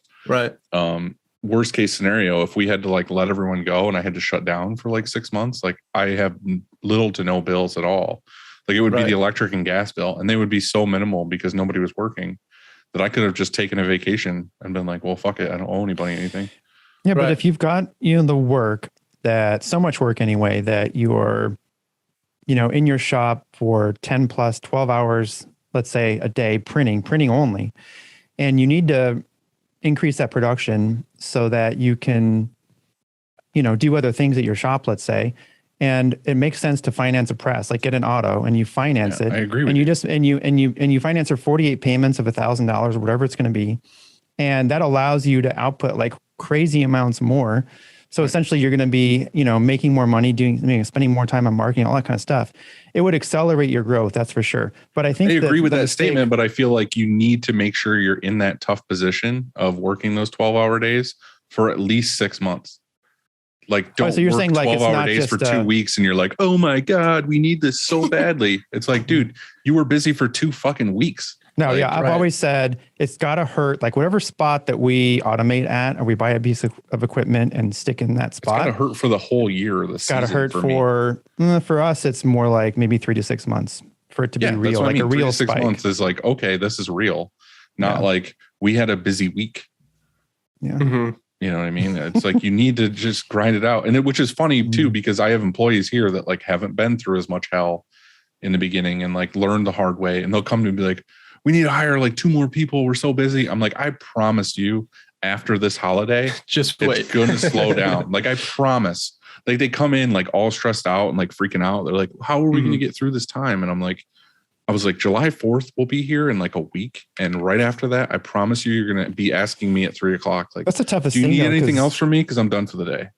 worst case scenario, if we had to like let everyone go and I had to shut down for like 6 months, like I have little to no bills at all. Like it would be the electric and gas bill, and they would be so minimal because nobody was working that I could have just taken a vacation and been like, well, fuck it. I don't owe anybody anything. Yeah. But if you've got, the work, that so much work anyway, that you're, in your shop for 10 plus 12 hours, let's say a day, printing only, and you need to increase that production so that you can, do other things at your shop, let's say. And it makes sense to finance a press, like get an auto and you finance it. I agree with and you. You finance her 48 payments of $1,000 or whatever it's going to be. And that allows you to output like crazy amounts more. So essentially you're going to be, making more money, spending more time on marketing, all that kind of stuff. It would accelerate your growth. That's for sure. But I think I agree with that statement, but I feel like you need to make sure you're in that tough position of working those 12-hour days for at least 6 months. Like don't so you're work saying like 12-hour days for 2 weeks and you're like, oh my God, we need this so badly. It's like, dude, you were busy for 2 fucking weeks. No, I've always said it's got to hurt. Like whatever spot that we automate at, or we buy a piece of equipment and stick in that spot. It's got to hurt for the whole year. It's got to hurt for us. It's more like maybe 3 to 6 months for it to be real. Like a real 6 months is like, okay, this is real. Not like we had a busy week. Yeah. You know what I mean? It's like, you need to just grind it out. And which is funny too, because I have employees here that like haven't been through as much hell in the beginning and like learned the hard way. And they'll come to me and be like, we need to hire like 2 more people. We're so busy. I'm like, I promise you after this holiday, just wait. It's going to slow down. Like I promise. Like they come in like all stressed out and like freaking out. They're like, how are we going to get through this time? And I was like, July 4th will be here in like a week. And right after that, I promise you, you're going to be asking me at 3:00. Like, that's the toughest thing. Do you need anything else from me? Cause I'm done for the day.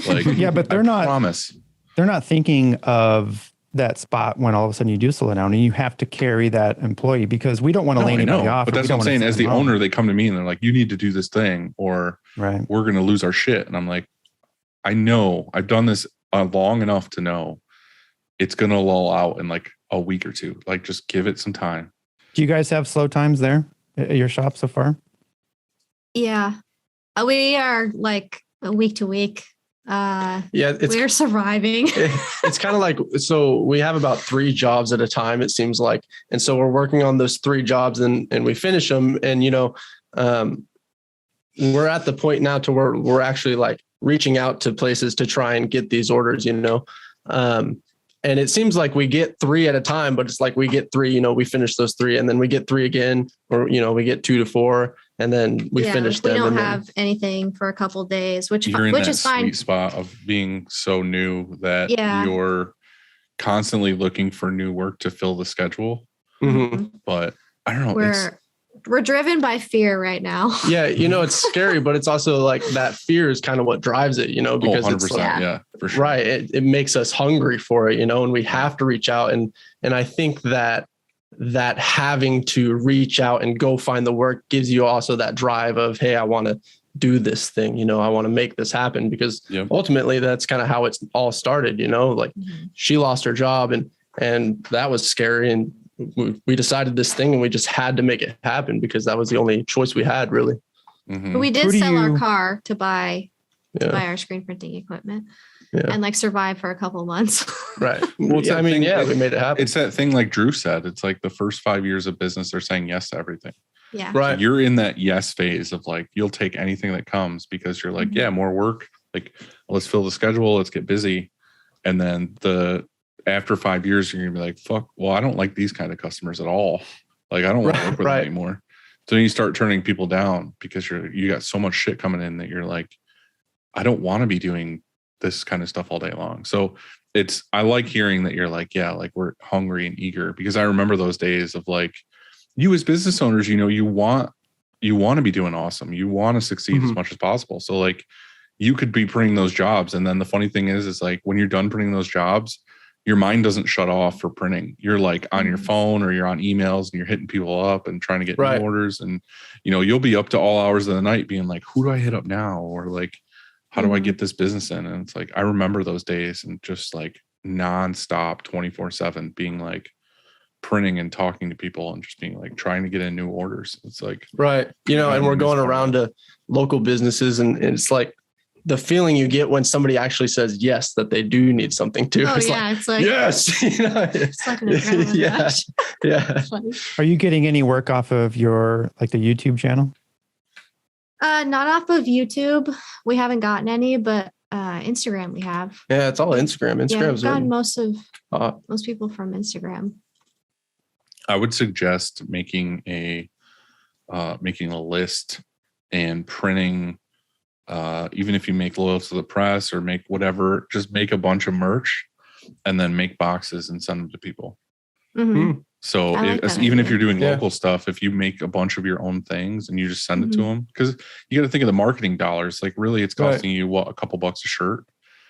Like, yeah, but they're not thinking of that spot when all of a sudden you do slow down and you have to carry that employee because we don't want to lay anybody off. But that's what I'm saying. As the owner, they come to me and they're like, you need to do this thing or we're going to lose our shit. And I'm like, I know I've done this long enough to know it's going to lull out in like a week or 2. Like just give it some time. Do you guys have slow times there at your shop so far? Yeah. We are like week to week. We're surviving. It's kind of like, so we have about 3 jobs at a time, it seems like. And so we're working on those 3 jobs and we finish them. And, we're at the point now to where we're actually like reaching out to places to try and get these orders, and it seems like we get 3 at a time, but it's like we get 3, we finish those 3 and then we get 3 again, or, we get 2 to 4 and then we finish them. We don't have anything for a couple of days, which you're in that is fine. Sweet spot of being so new that you're constantly looking for new work to fill the schedule. But I don't know. We're driven by fear right now. Yeah. It's scary, but it's also like that fear is kind of what drives it, because 100%, it's like, for sure. Right. It makes us hungry for it, and we have to reach out. And I think that having to reach out and go find the work gives you also that drive of, hey, I want to do this thing, I want to make this happen, because ultimately that's kind of how it's all started, like she lost her job and that was scary. And we decided this thing and we just had to make it happen because that was the only choice we had, really. But we did sell our car to buy our screen printing equipment and like survive for a couple of months. Right. Well, we made it happen. It's that thing like Drew said, it's like the first 5 years of business, they're saying yes to everything. Yeah. Right. So you're in that yes phase of like, you'll take anything that comes because you're like, yeah, more work. Like, let's fill the schedule. Let's get busy. And then after 5 years, you're going to be like, fuck, well, I don't like these kind of customers at all. Like, I don't want to work with them anymore. So you start turning people down because you got so much shit coming in that you're like, I don't want to be doing this kind of stuff all day long. So I like hearing that you're like, yeah, like we're hungry and eager, because I remember those days of like, you as business owners, you want to be doing awesome. You want to succeed as much as possible. So like you could be printing those jobs. And then the funny thing is like when you're done printing those jobs, your mind doesn't shut off for printing. You're like on your phone or you're on emails and you're hitting people up and trying to get new orders. And, you'll be up to all hours of the night being like, who do I hit up now? Or like, how do I get this business in? And it's like, I remember those days and just like nonstop 24/7 being like printing and talking to people and just being like trying to get in new orders. It's like, right. And we're going around to local businesses and it's like the feeling you get when somebody actually says yes, that they do need something too. Oh, it's like yes. It's like an adrenaline rush. Yeah. Are you getting any work off of your, like the YouTube channel? Not off of YouTube. We haven't gotten any, but Instagram we have. Yeah, it's all Instagram. Instagram's gotten most people from Instagram. I would suggest making a list and printing. Even if you make loyal to the press or make whatever, just make a bunch of merch and then make boxes and send them to people. So even if you're doing local stuff, if you make a bunch of your own things and you just send it to them, because you got to think of the marketing dollars. Like really, it's costing you a couple bucks a shirt.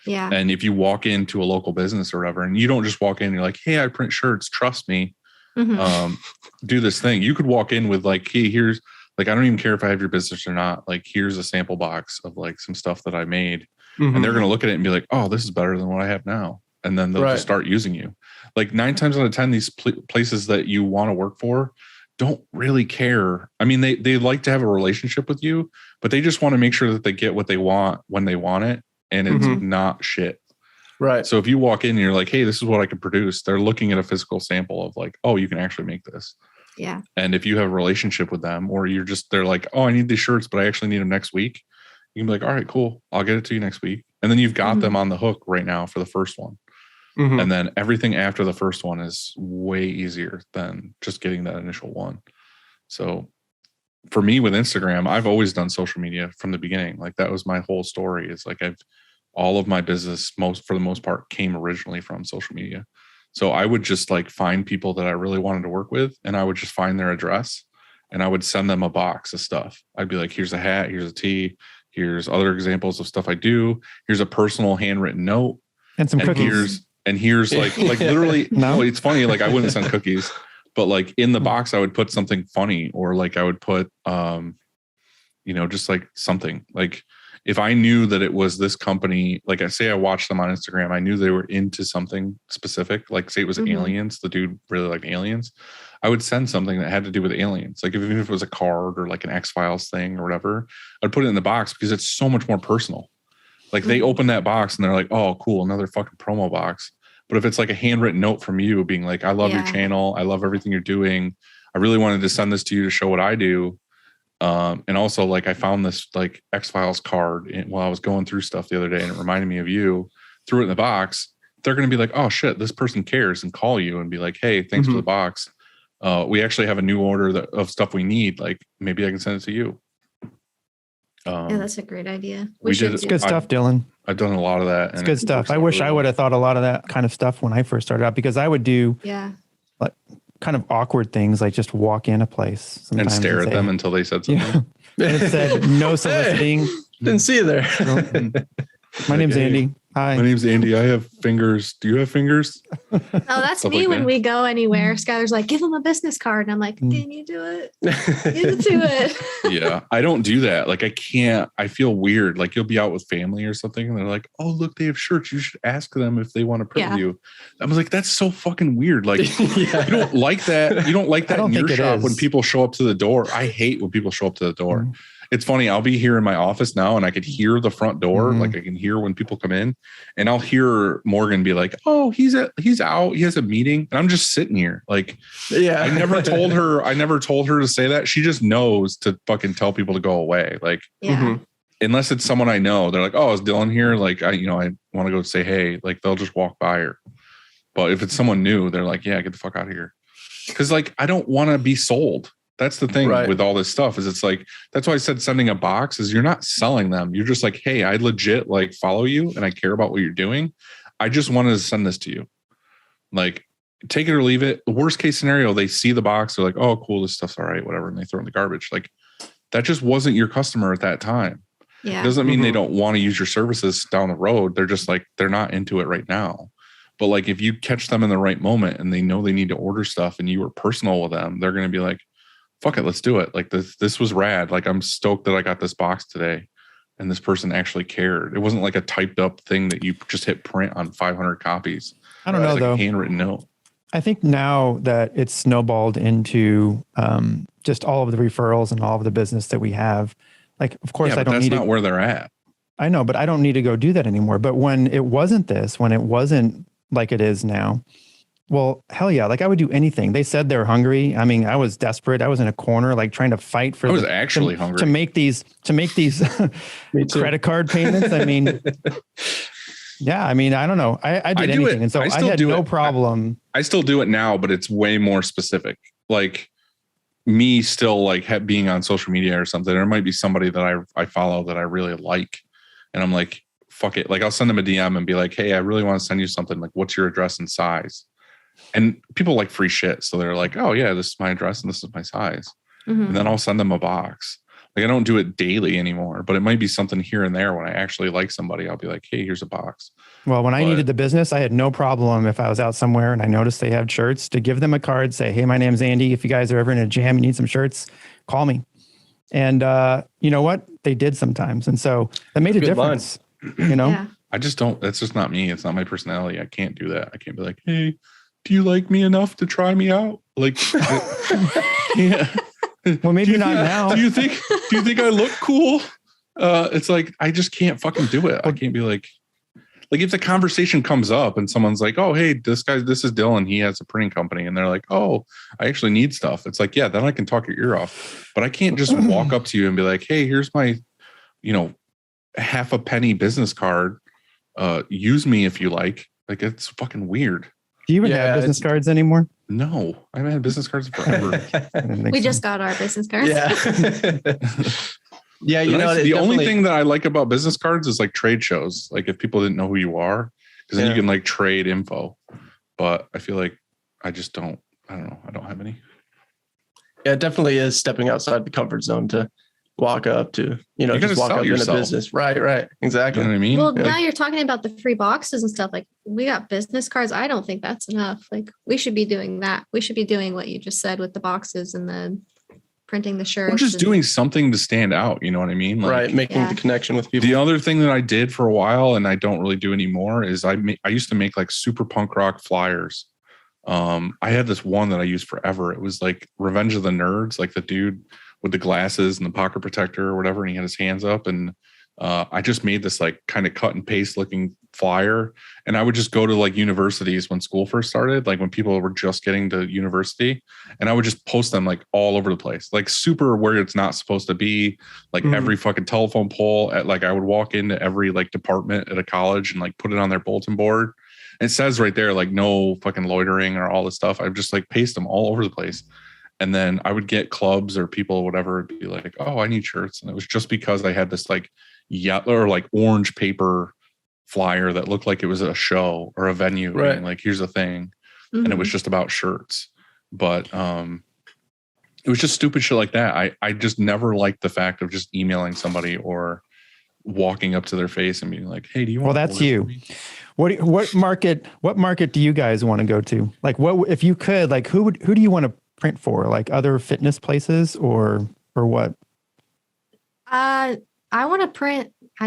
Yeah. And if you walk into a local business or whatever, and you don't just walk in, and you're like, hey, I print shirts. Trust me. Do this thing. You could walk in with like, hey, here's like, I don't even care if I have your business or not. Like, here's a sample box of like some stuff that I made. And they're going to look at it and be like, oh, this is better than what I have now. And then they'll just start using you. Like 9 times out of 10, these places that you want to work for don't really care. I mean, they like to have a relationship with you, but they just want to make sure that they get what they want when they want it. And it's not shit. Right. So if you walk in and you're like, hey, this is what I can produce. They're looking at a physical sample of like, oh, you can actually make this. Yeah. And if you have a relationship with them, or they're like, oh, I need these shirts, but I actually need them next week. You can be like, all right, cool. I'll get it to you next week. And then you've got them on the hook right now for the first one. And then everything after the first one is way easier than just getting that initial one. So for me with Instagram, I've always done social media from the beginning. Like that was my whole story. It's like all of my business, for the most part, came originally from social media. So I would just like find people that I really wanted to work with, and I would just find their address and I would send them a box of stuff. I'd be like, here's a hat, here's a tee, here's other examples of stuff I do. Here's a personal handwritten note. And some cookies. Here's like literally, no, it's funny. Like I wouldn't send cookies, but like in the box, I would put something funny, or like I would put, just like something like, if I knew that it was this company, like I say, I watched them on Instagram, I knew they were into something specific, like say it was aliens, the dude really liked aliens. I would send something that had to do with aliens. Like even if it was a card or like an X-Files thing or whatever, I'd put it in the box because it's so much more personal. Like they open that box and they're like, oh, cool, another fucking promo box. But if it's like a handwritten note from you being like, I love your channel, I love everything you're doing, I really wanted to send this to you to show what I do. And also like I found this like X-Files card while I was going through stuff the other day and it reminded me of you, threw it in the box. They're going to be like, oh shit, this person cares, and call you and be like, hey, thanks for the box. We actually have a new order of stuff we need. Like maybe I can send it to you. Yeah, that's a great idea. It's good stuff, Dylan. I've done a lot of that. It's good stuff. I wish I would have thought a lot of that kind of stuff when I first started out, because I would do like kind of awkward things, like just walk in a place and stare at them until they said something. Yeah. And it said no soliciting. Didn't see you there. My name's Andy. Hi. My name's Andy. I have fingers. Do you have fingers? No, that's Stuff me like when that. we go anywhere. Skyler's like, give him a business card. And I'm like, can you do it? Give it to it. Yeah, I don't do that. Like I can't, I feel weird. Like you'll be out with family or something and they're like, oh, look, they have shirts. You should ask them if they want to print you. I was like, that's so fucking weird. Like you don't like that. You don't like that in your shop when people show up to the door. I hate when people show up to the door. it's funny. I'll be here in my office now and I could hear the front door. Like I can hear when people come in, and I'll hear Morgan be like, oh, he's out. He has a meeting. And I'm just sitting here. Like, yeah, I never told her to say that. She just knows to fucking tell people to go away. Like, unless it's someone I know, they're like, oh, is Dylan here? Like, I want to go say, hey, like they'll just walk by her. But if it's someone new, they're like, yeah, get the fuck out of here. Cause like, I don't want to be sold. That's the thing with all this stuff is it's like, that's why I said sending a box is you're not selling them. You're just like, hey, I legit like follow you and I care about what you're doing. I just wanted to send this to you. Like, take it or leave it. The worst case scenario, they see the box. They're like, oh, cool. This stuff's all right, whatever. And they throw it in the garbage. Like that just wasn't your customer at that time. Yeah. It doesn't mean they don't want to use your services down the road. They're just like, they're not into it right now. But like, if you catch them in the right moment and they know they need to order stuff and you were personal with them, they're going to be like, fuck it, let's do it. Like this was rad. Like I'm stoked that I got this box today and this person actually cared. It wasn't like a typed up thing that you just hit print on 500 copies. I don't know, like though. A handwritten note. I think now that it's snowballed into just all of the referrals and all of the business that we have, like, of course, I don't need to. That's not where they're at. I know, but I don't need to go do that anymore. But when it wasn't like it is now, well, hell yeah. Like I would do anything. They said they're hungry. I mean, I was desperate. I was in a corner, like trying to fight for. I was actually hungry to make these credit card payments. I mean, yeah. I mean, I don't know. I did anything, and so I had no problem. I still do it now, but it's way more specific. Like me, still like being on social media or something. There might be somebody that I follow that I really like, and I'm like, fuck it. Like I'll send them a DM and be like, hey, I really want to send you something. Like, what's your address and size? And people like free shit. So they're like, oh yeah, this is my address and this is my size. And then I'll send them a box. Like I don't do it daily anymore, but it might be something here and there when I actually like somebody, I'll be like, hey, here's a box. Well, when I needed the business, I had no problem if I was out somewhere and I noticed they have shirts to give them a card, say, hey, my name's Andy. If you guys are ever in a jam, you need some shirts, call me. And you know what? They did sometimes. And so that made a difference, you know? Yeah. I just don't, that's just not me. It's not my personality. I can't do that. I can't be like, hey, do you like me enough to try me out? Like, yeah. Well, maybe not now. Do you think I look cool? It's like, I just can't fucking do it. I can't be like if the conversation comes up and someone's like, oh, hey, this is Dylan. He has a printing company. And they're like, oh, I actually need stuff. It's like, yeah, then I can talk your ear off, but I can't just walk up to you and be like, hey, here's my, half a penny business card. Use me if you like. Like, it's fucking weird. Do you even have business cards anymore? No, I haven't had business cards forever. We just got our business cards. Yeah. Yeah. The only thing that I like about business cards is like trade shows. Like if people didn't know who you are, because then you can like trade info. But I feel like I don't know. I don't have any. Yeah, it definitely is stepping outside the comfort zone to walk up to, just walk up in a business. Right. Exactly. You know what I mean? Well, now you're talking about the free boxes and stuff. Like we got business cards. I don't think that's enough. Like we should be doing that. We should be doing what you just said with the boxes and the printing the shirts. We're just doing something to stand out. You know what I mean? Like, right. Making the connection with people. The other thing that I did for a while and I don't really do anymore is I used to make like super punk rock flyers. I had this one that I used forever. It was like Revenge of the Nerds, like the dude with the glasses and the pocket protector or whatever. And he had his hands up and I just made this like kind of cut and paste looking flyer. And I would just go to like universities when school first started, like when people were just getting to university, and I would just post them like all over the place, like super where it's not supposed to be, like every fucking telephone pole at like, I would walk into every like department at a college and like put it on their bulletin board. And it says right there, like no fucking loitering or all this stuff. I would just like paste them all over the place. And then I would get clubs or people or whatever be like, oh, I need shirts. And it was just because I had this like yellow or like orange paper flyer that looked like it was a show or a venue. Right. And like, here's the thing. And it was just about shirts. But it was just stupid shit like that. I just never liked the fact of just emailing somebody or walking up to their face and being like, hey, do you want that's you. What market do you guys want to go to? Like what, if you could, like who do you want to print for? Like other fitness places or what? I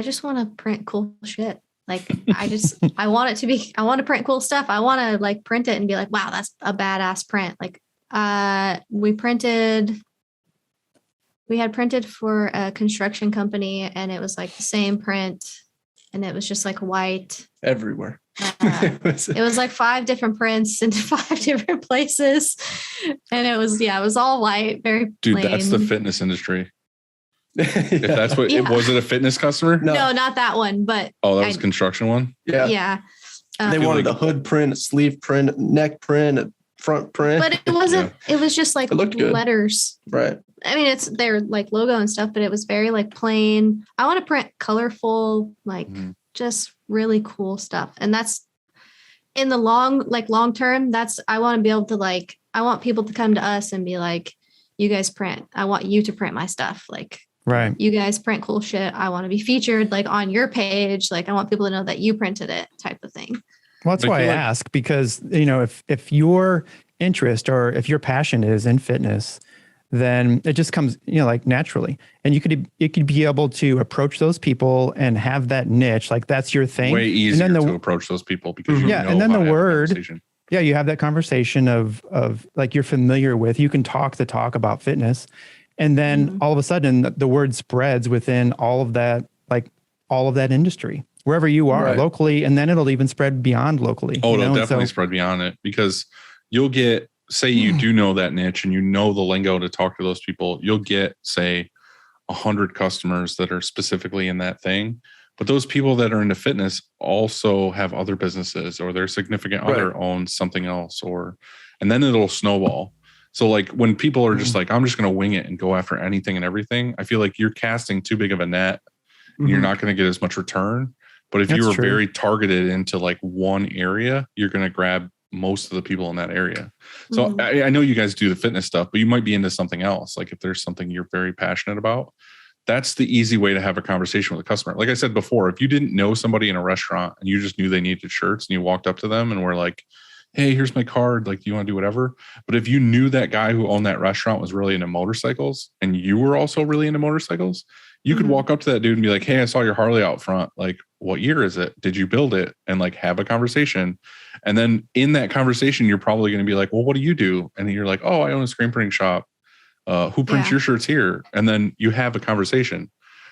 just want to print cool shit. Like I want to print cool stuff. I want to like print it and be like, wow, that's a badass print. Like we printed We had printed for a construction company, and it was like the same print, and it was just like white everywhere. It was like 5 different prints in 5 different places, and it was all white, very dude. plain. That's the fitness industry. If that's what it was, it a fitness customer? No, not that one, but that was construction one. Yeah. They wanted a hood print, a sleeve print, neck print, a front print. But it wasn't. It was just like It looked good. letters. Right. I mean, it's their like logo and stuff, but it was very like plain. I want to print colorful, like just really cool stuff. And that's in the long term. I want to be able to I want people to come to us and be like, you guys print. I want you to print my stuff. Like, right. You guys print cool shit. I want to be featured like on your page. Like I want people to know that you printed it, type of thing. Well, that's why I ask, because, if your interest or if your passion is in fitness, then it just comes, naturally. And you could be able to approach those people and have that niche, like that's your thing. Way easier to approach those people because you know and then how the to have a word, conversation. you have that conversation of like you're familiar with, you can talk the talk about fitness. And then all of a sudden the word spreads within all of that industry, wherever you are locally. And then it'll even spread beyond locally. Oh, it'll definitely spread beyond it, because you'll get, say you do know that niche and you know the lingo to talk to those people, you'll get, say, 100 customers that are specifically in that thing. But those people that are into fitness also have other businesses, or their significant other owns something else, and then it'll snowball. So like when people are just like, I'm just going to wing it and go after anything and everything, I feel like you're casting too big of a net and you're not going to get as much return. But if you were very targeted into like one area, you're going to grab most of the people in that area. So I know you guys do the fitness stuff, but you might be into something else. Like if there's something you're very passionate about, that's the easy way to have a conversation with a customer. Like I said before, if you didn't know somebody in a restaurant and you just knew they needed shirts and you walked up to them and were like, hey, here's my card. Like, do you want to do whatever? But if you knew that guy who owned that restaurant was really into motorcycles and you were also really into motorcycles, you could walk up to that dude and be like, hey, I saw your Harley out front. Like, what year is it? Did you build it? And like have a conversation. And then in that conversation, you're probably going to be like, well, what do you do? And you're like, oh, I own a screen printing shop. Who prints your shirts here? And then you have a conversation.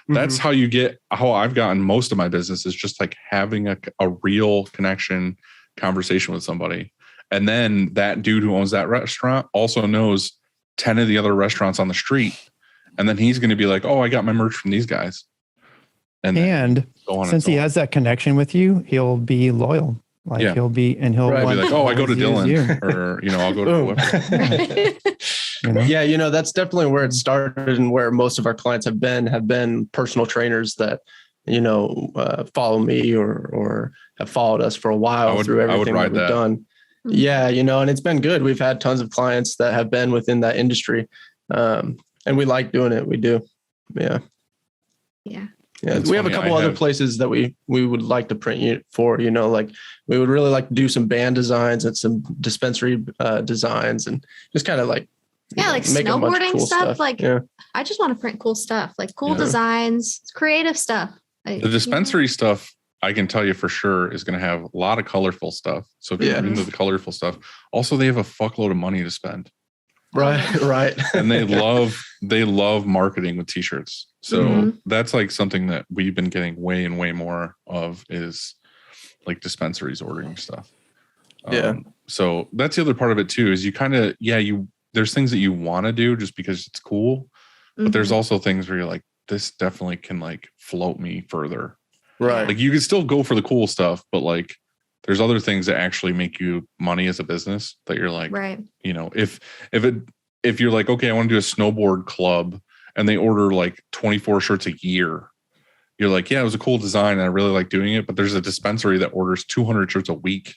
That's how I've gotten most of my business, is just like having a real connection conversation with somebody. And then that dude who owns that restaurant also knows 10 of the other restaurants on the street. And then he's going to be like, oh, I got my merch from these guys. And since he has that connection with you, he'll be loyal. Like he'll be like, oh, I go to Dylan, or, I'll go to whoever. Yeah. That's definitely where it started, and where most of our clients have been personal trainers that, follow me or have followed us for a while through everything that we've done. Yeah. And it's been good. We've had tons of clients that have been within that industry. And we like doing it. We do. Yeah. Yeah. Yeah, we have a couple other places that we would like to print you for, like we would really like to do some band designs and some dispensary designs, and just kind of like, like snowboarding cool stuff. Like, I just want to print cool stuff, like cool designs, creative stuff. The dispensary stuff, I can tell you for sure, is going to have a lot of colorful stuff. So if you're into the colorful stuff, also they have a fuckload of money to spend. Right. And they love marketing with t-shirts. So that's like something that we've been getting way and way more of, is like dispensaries ordering stuff. So that's the other part of it too, is you kind of, there's things that you want to do just because it's cool, but there's also things where you're like, this definitely can like float me further. Right. Like you can still go for the cool stuff, but like there's other things that actually make you money as a business that you're like, if you're like, okay, I want to do a snowboard club and they order like 24 shirts a year, you're like, yeah, it was a cool design and I really like doing it. But there's a dispensary that orders 200 shirts a week.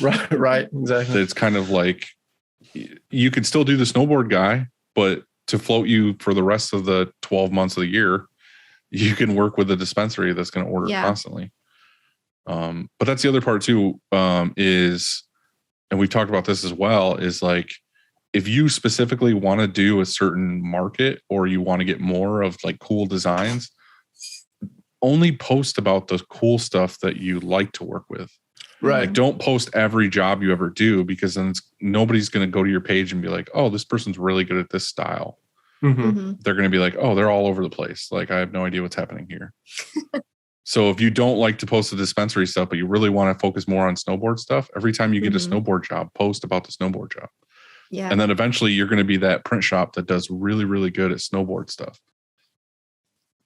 Right. Exactly. It's kind of like, you could still do the snowboard guy, but to float you for the rest of the 12 months of the year, you can work with a dispensary that's going to order constantly. But that's the other part too, is, and we've talked about this as well, is like, if you specifically want to do a certain market, or you want to get more of like cool designs, only post about the cool stuff that you like to work with. Right. Like, don't post every job you ever do, because then nobody's going to go to your page and be like, oh, this person's really good at this style. they're going to be like, oh, they're all over the place. Like, I have no idea what's happening here. So if you don't like to post the dispensary stuff, but you really want to focus more on snowboard stuff, every time you get a snowboard job, post about the snowboard job. Yeah. And then eventually you're going to be that print shop that does really, really good at snowboard stuff.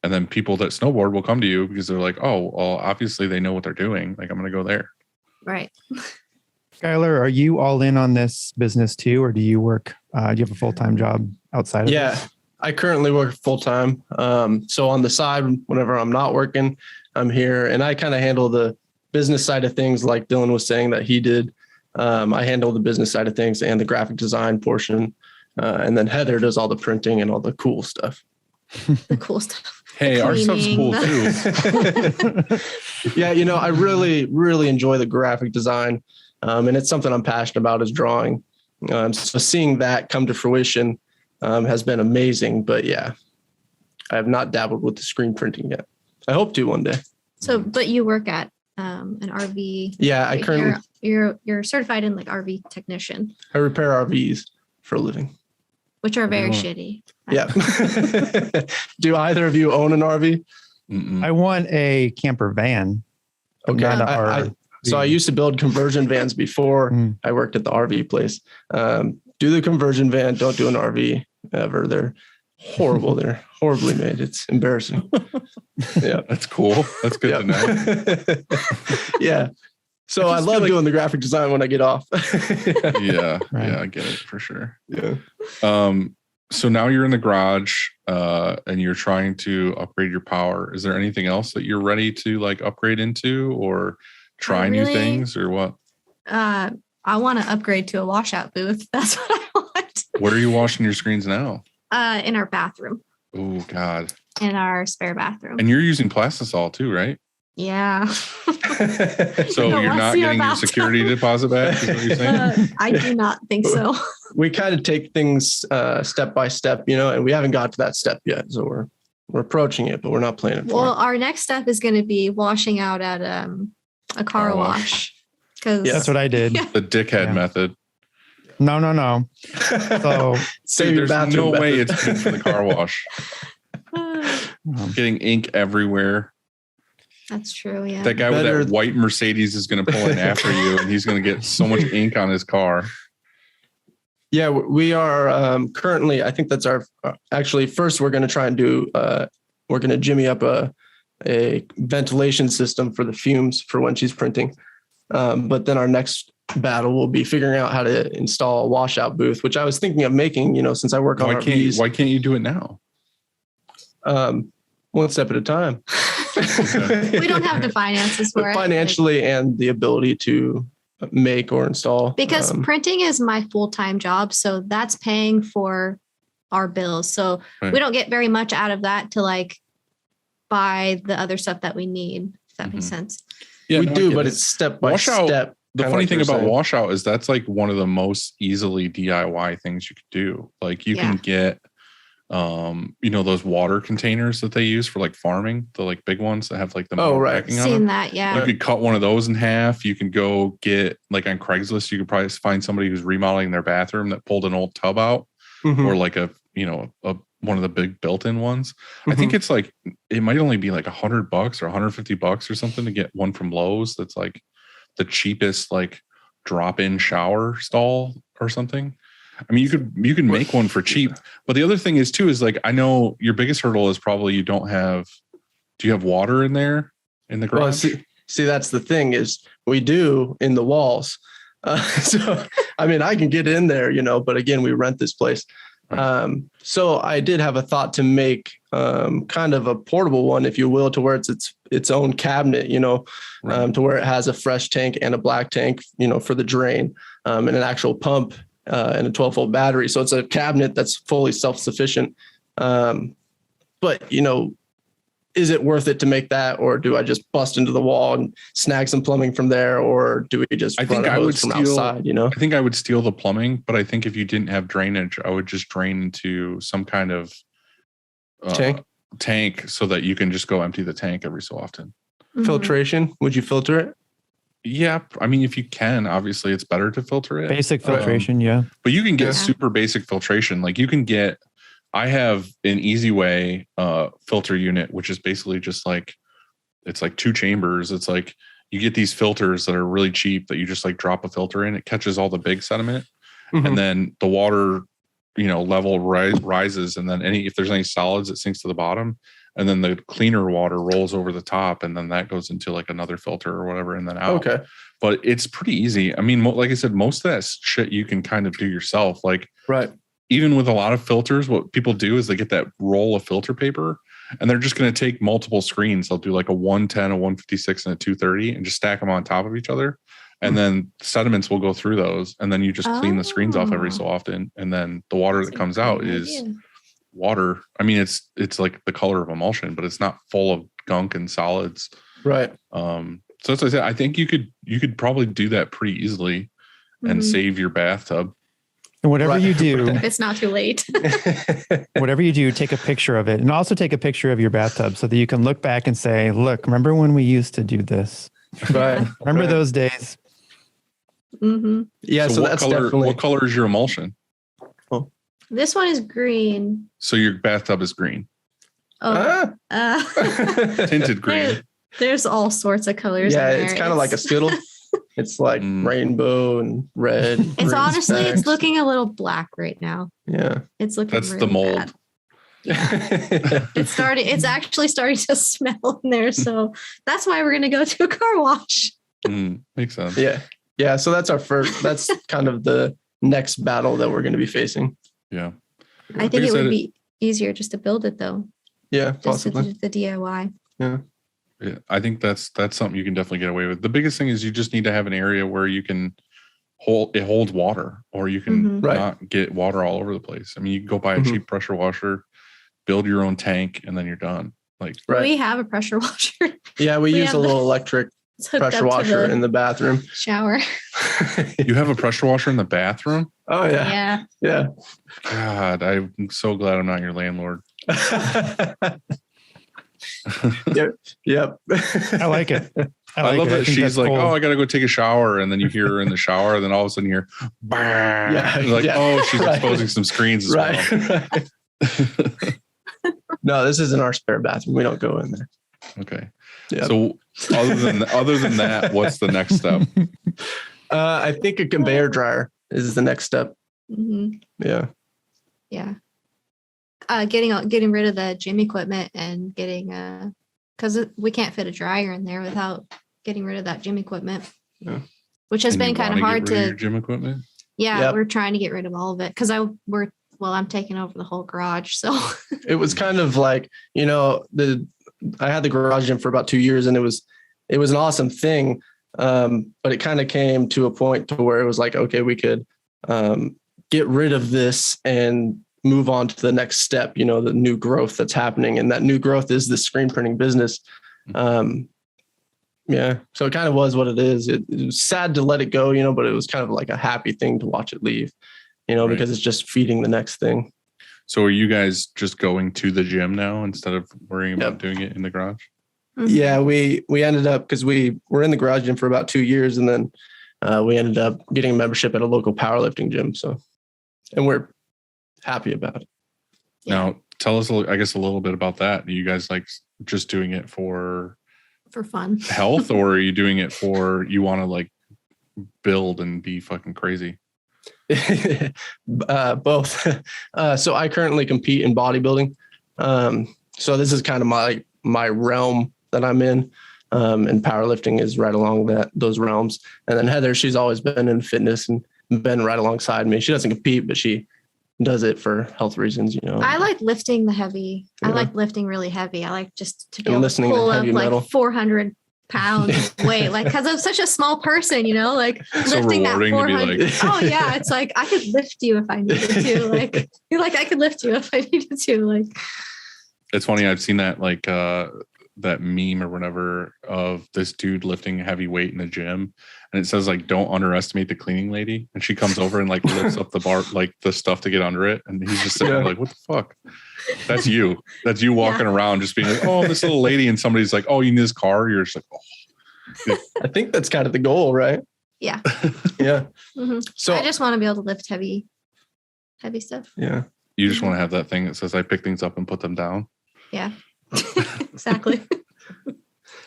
And then people that snowboard will come to you because they're like, oh, well, obviously they know what they're doing. Like, I'm going to go there. Right. Skyler, are you all in on this business too, or do you work? Do you have a full-time job outside of this? Yeah, I currently work full-time. So on the side, whenever I'm not working, I'm here, and I kind of handle the business side of things, like Dylan was saying that he did. I handle the business side of things and the graphic design portion. And then Heather does all the printing and all the cool stuff. The cool stuff. Hey, our stuff's cool too. Yeah, I really, really enjoy the graphic design. And it's something I'm passionate about, is drawing. So seeing that come to fruition has been amazing. But yeah, I have not dabbled with the screen printing yet. I hope to one day. So, but you work at an RV. Yeah, I currently you're certified in like RV technician. I repair RVs for a living, which are very shitty. Yeah. Do either of you own an RV? I want a camper van. Okay. So I used to build conversion vans before I worked at the RV place. Do the conversion van, don't do an RV ever. They're horrible. They're horribly made. It's embarrassing. Yeah. That's cool. That's good to know. Yeah. So I love doing the graphic design when I get off. Yeah. Right. Yeah, I get it for sure. Yeah. So now you're in the garage and you're trying to upgrade your power. Is there anything else that you're ready to like upgrade into or try new things or what? I want to upgrade to a washout booth. That's what I want. Where are you washing your screens now? In our bathroom. Oh God. In our spare bathroom. And you're using plastisol too, right? Yeah. So you're not getting your security deposit back, is what you're saying? I do not think so. We kind of take things step by step, and we haven't got to that step yet. So we're approaching it, but we're not planning for it. Well, our next step is going to be washing out at a car wash. Because that's what I did. Yeah. The dickhead method. No. So there's no way it's good for the car wash. Getting ink everywhere. That's true. Yeah. That guy with that white Mercedes is going to pull in after you, and he's going to get so much ink on his car. Yeah, we are currently. I think that's our. Actually, first we're going to try and do. We're going to jimmy up a ventilation system for the fumes for when she's printing. But then our next battle will be figuring out how to install a washout booth, which I was thinking of making. Since I work on RVs. Why can't you do it now? One step at a time. We don't have the finances for it. Financially and the ability to make or install. Because printing is my full-time job. So that's paying for our bills. So we don't get very much out of that to like buy the other stuff that we need, if that makes sense. Yeah, we do, but it's step by step. The funny thing about washout is that's like one of the most easily DIY things you could do. Like you can get those water containers that they use for like farming, the like big ones that have like the packing on them. Seen that, yeah. You could cut one of those in half. You can go get like on Craigslist, you could probably find somebody who's remodeling their bathroom that pulled an old tub out or like a one of the big built-in ones. I think it's like, it might only be like $100 or $150 or something to get one from Lowe's. That's like the cheapest, like drop-in shower stall or something. I mean, you can make one for cheap, but the other thing is too, is like, I know your biggest hurdle is probably do you have water in there in the garage? Well, see, that's the thing is we do in the walls. So, I mean, I can get in there, but again, we rent this place. So I did have a thought to make kind of a portable one, if you will, to where it's its own cabinet, to where it has a fresh tank and a black tank, for the drain, and an actual pump and a 12-volt battery. So it's a cabinet that's fully self-sufficient. But, is it worth it to make that, or do I just bust into the wall and snag some plumbing from there, or do we just run a hose from outside? I think I would steal the plumbing, but I think if you didn't have drainage, I would just drain into some kind of tank so that you can just go empty the tank every so often. Filtration? Would you filter it? Yeah, I mean, if you can, obviously it's better to filter it. Basic filtration, yeah. But you can get super basic filtration. Like you can get I have an easy way filter unit, which is basically just like, it's like 2 chambers. It's like you get these filters that are really cheap that you just like drop a filter in. It catches all the big sediment, and then the water, level rises, and then if there's any solids, it sinks to the bottom, and then the cleaner water rolls over the top, and then that goes into like another filter or whatever, and then out. Okay. But it's pretty easy. I mean, like I said, most of that shit you can kind of do yourself. Like, right. Even with a lot of filters, what people do is they get that roll of filter paper, and they're just going to take multiple screens. They'll do like a 110, a 156, and a 230, and just stack them on top of each other. And then sediments will go through those, and then you just clean the screens off every so often. And then the water that comes out is water. I mean, it's like the color of emulsion, but it's not full of gunk and solids. Right. So as I said, I think you could probably do that pretty easily and save your bathtub. And whatever you do, it's not too late. Whatever you do, take a picture of it, and also take a picture of your bathtub so that you can look back and say, look, remember when we used to do this? Right. Remember those days? Yeah. So that's definitely. What color is your emulsion? Oh. This one is green. So your bathtub is green. Oh, Tinted green. There's all sorts of colors. Yeah, in there. it's kind of like a Skittle. It's like rainbow and red. It's honestly, it's looking a little black right now. Yeah. It's looking That's really the mold. Bad. It's actually starting to smell in there. So that's why we're going to go to a car wash. Makes sense. Yeah. Yeah. So that's that's kind of the next battle that we're going to be facing. Yeah. I think it would be easier just to build it though. Yeah. Just Possibly. the DIY. Yeah. Yeah, I think that's something you can definitely get away with. The biggest thing is you just need to have an area where you can hold water, or you can not get water all over the place. I mean, you can go buy a cheap pressure washer, build your own tank, and then you're done. Like, we have a pressure washer. Yeah, we use a little electric pressure washer in the bathroom. Shower. You have a pressure washer in the bathroom? Oh yeah. Yeah. God, I'm so glad I'm not your landlord. Yep. I like it. I love that she's like, cool. Oh, I gotta go take a shower, and then you hear her in the shower, and then all of a sudden you hear, oh, she's exposing some screens as well. No, this isn't our spare bathroom. We don't go in there. Okay. Yep. So other than that, what's the next step? I think a conveyor dryer is the next step. Yeah. Yeah. Getting rid of the gym equipment and getting because we can't fit a dryer in there without getting rid of that gym equipment, which has been kind of hard to your gym equipment. Yeah, we're trying to get rid of all of it because I'm taking over the whole garage. So it was kind of like, I had the garage gym for about 2 years, and it was an awesome thing. But it kind of came to a point to where it was like, okay, we could get rid of this and move on to the next step, the new growth that's happening. And that new growth is the screen printing business. Yeah. So it kind of was what it is. It was sad to let it go, but it was kind of like a happy thing to watch it leave, because it's just feeding the next thing. So are you guys just going to the gym now instead of worrying about doing it in the garage? Yeah, we ended up, because we were in the garage gym for about 2 years, and then we ended up getting a membership at a local powerlifting gym. So, and we're happy about it. Now, tell us, I guess, a little bit about that. Are you guys like just doing it for fun, health, or are you doing it for you want to like build and be fucking crazy? Both. So I currently compete in bodybuilding. So this is kind of my realm that I'm in. And powerlifting is right along those realms. And then Heather, she's always been in fitness and been right alongside me. She doesn't compete, but she does it for health reasons, I like lifting the heavy. I like lifting really heavy. I like just to be able to pull up like 400 pounds weight, like because I'm such a small person, like so lifting that 400. Oh yeah, it's like I could lift you if I needed to. Like I could lift you if I needed to. Like it's funny. I've seen that that meme or whatever of this dude lifting heavy weight in the gym, and it says like, don't underestimate the cleaning lady, and she comes over and like lifts up the bar, like the stuff to get under it, and he's just sitting there like, what the fuck? That's you walking around just being like, oh, this little lady, and somebody's like, oh, you need this car, you're just like, oh. I think that's kind of the goal, right? Yeah. Yeah. So I just want to be able to lift heavy stuff. Yeah. You just want to have that thing that says I pick things up and put them down. Yeah, exactly.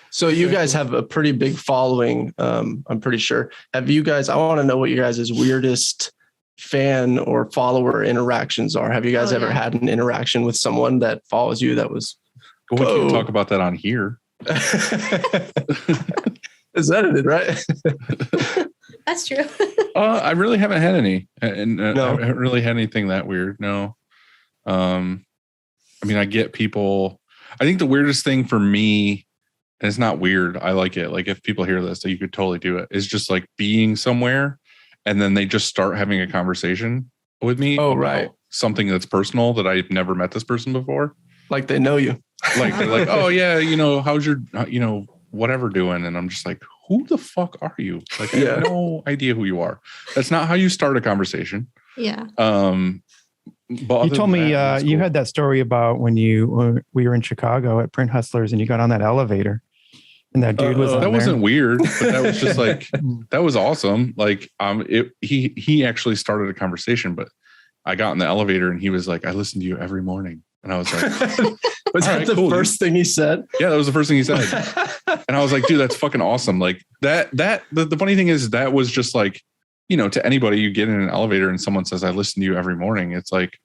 So you guys have a pretty big following. I'm pretty sure. Have you guys, I want to know what you guys' weirdest fan or follower interactions are. Have you guys ever had an interaction with someone that follows you that was, we can't talk about that on here. It's edited, right? That's true. I really haven't had any, and No. I haven't really had anything that weird. No. I mean, I get people. I think the weirdest thing for me, and it's not weird, I like it. Like if people hear this, that you could totally do it. Is just like being somewhere, and then they just start having a conversation with me. Oh, right. Something that's personal that I've never met this person before. Like they know you. Like they're like, oh yeah, how's your, whatever doing, and I'm just like, who the fuck are you? Like I have no idea who you are. That's not how you start a conversation. Yeah. But you told me you had that story about when we were in Chicago at Print Hustlers and you got on that elevator and that dude was that wasn't weird, but that was just like that was awesome. Like he actually started a conversation, but I got in the elevator and he was like, I listen to you every morning. And I was like, was that the first thing he said? Yeah, that was the first thing he said. And I was like, dude, that's fucking awesome. Like the funny thing is that was just like, to anybody, you get in an elevator and someone says, I listen to you every morning. It's like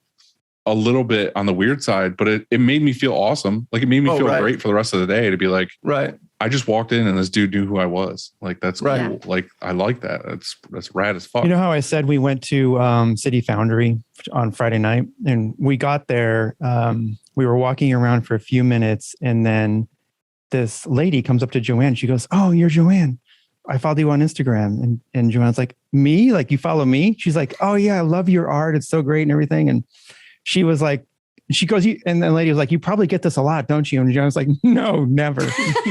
a little bit on the weird side, but it made me feel awesome. Like it made me feel great for the rest of the day to be like, I just walked in and this dude knew who I was. Like, that's cool. Like, I like that. That's rad as fuck. You know how I said we went to City Foundry on Friday night and we got there. We were walking around for a few minutes and then this lady comes up to Joanne. She goes, oh, you're Joanne. I followed you on Instagram. And Joanne's like, me? Like, you follow me? She's like, oh yeah, I love your art. It's so great and everything. And she was like, she goes, and the lady was like, you probably get this a lot, don't you? And Joanne's like, no, never.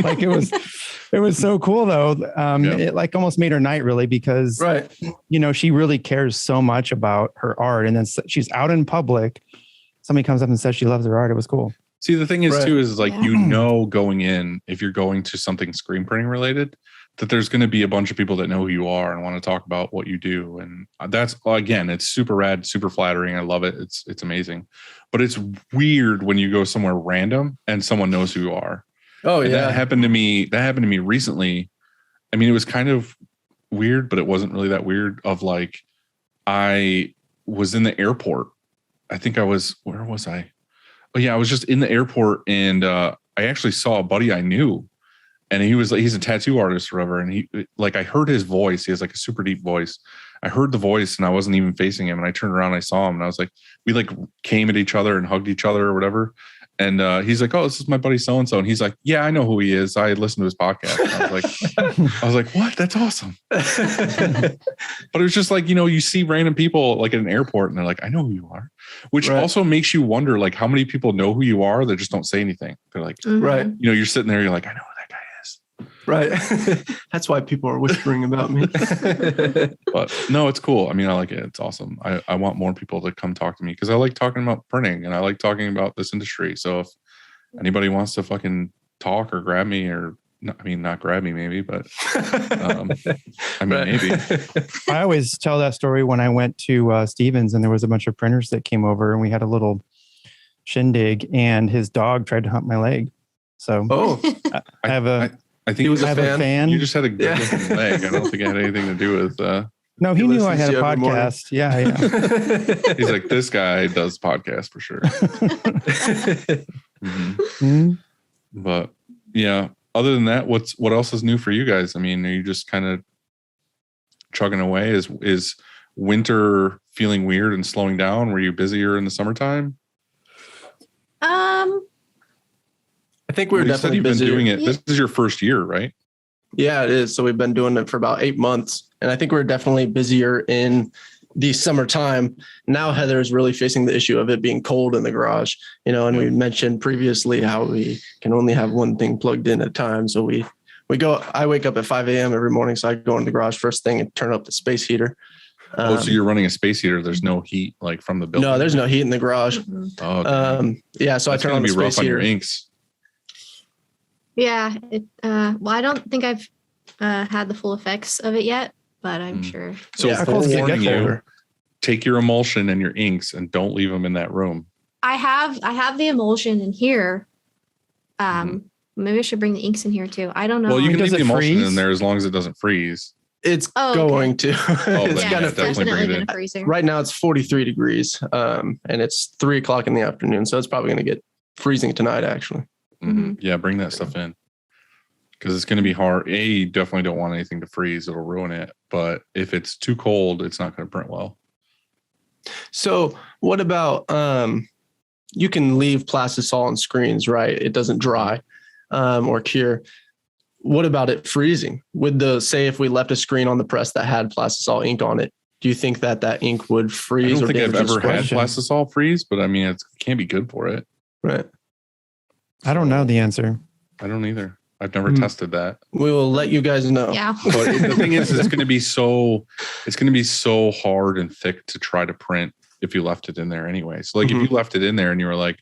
Like it was so cool though. It like almost made her night really because, she really cares so much about her art. And then she's out in public. Somebody comes up and says she loves her art. It was cool. See, the thing is too, is like, going in, if you're going to something screen printing related, that there's going to be a bunch of people that know who you are and want to talk about what you do. And that's, again, it's super rad, super flattering. I love it. It's amazing, but it's weird when you go somewhere random and someone knows who you are. Oh yeah. That happened to me recently. I mean, it was kind of weird, but it wasn't really that weird of like, I was in the airport. I think where was I? Oh yeah. I was just in the airport and I actually saw a buddy I knew. And he's a tattoo artist or whatever. And I heard his voice. He has like a super deep voice. I heard the voice and I wasn't even facing him. And I turned around and I saw him and I was like, we like came at each other and hugged each other or whatever. And he's like, oh, this is my buddy so-and-so. And he's like, yeah, I know who he is. I listened to his podcast. And I was like, what? That's awesome. But it was just like, you see random people like at an airport and they're like, I know who you are, which also makes you wonder like how many people know who you are that just don't say anything. They're like, you're sitting there, you're like, I know who that guy is. Right. That's why people are whispering about me. But no, it's cool. I mean, I like it. It's awesome. I want more people to come talk to me because I like talking about printing and I like talking about this industry. So if anybody wants to fucking talk or grab me or not grab me maybe, but maybe. I always tell that story when I went to Stevens and there was a bunch of printers that came over and we had a little shindig and his dog tried to hump my leg. So I think he was a fan. You just had a good looking leg. I don't think it had anything to do with. No, he knew I had a podcast. Yeah. He's like, this guy does podcast for sure. But yeah, other than that, what else is new for you guys? I mean, are you just kind of chugging away? Is winter feeling weird and slowing down? Were you busier in the summertime? I think we're definitely been doing it. This is your first year, right? Yeah, it is. So we've been doing it for about 8 months. And I think we're definitely busier in the summertime. Now Heather is really facing the issue of it being cold in the garage, and we mentioned previously how we can only have one thing plugged in at a time. So I wake up at 5 a.m. every morning. So I go in the garage first thing and turn up the space heater. So you're running a space heater. The's no heat like from the building? No, there's no heat in the garage. Oh, okay. So I turn on the space heater. Rough on your inks. Yeah. I don't think I've had the full effects of it yet, but I'm sure. So forewarning you, take your emulsion and your inks and don't leave them in that room. I have the emulsion in here. Maybe I should bring the inks in here too. I don't know. Well, you can leave the emulsion freeze? in there as long as it doesn't freeze. It's going to. It's then gonna definitely bring it in. freezer. Right now it's 43 degrees, and it's 3:00 in the afternoon, so it's probably going to get freezing tonight. Actually, Yeah, bring that stuff in because it's going to be hard. You definitely don't want anything to freeze; it'll ruin it. But if it's too cold, it's not going to print well. So what about you can leave plastisol on screens, right? It doesn't dry or cure. What about it freezing? Say if we left a screen on the press that had plastisol ink on it, do you think that ink would freeze? I don't think I've ever had screen? plastisol freeze, but I mean, it can't be good for it. Right. I don't know the answer. I don't either. I've never tested that. We will let you guys know. Yeah. But the thing is, it's going to be so hard and thick to try to print if you left it in there anyway. So like if you left it in there and you were like,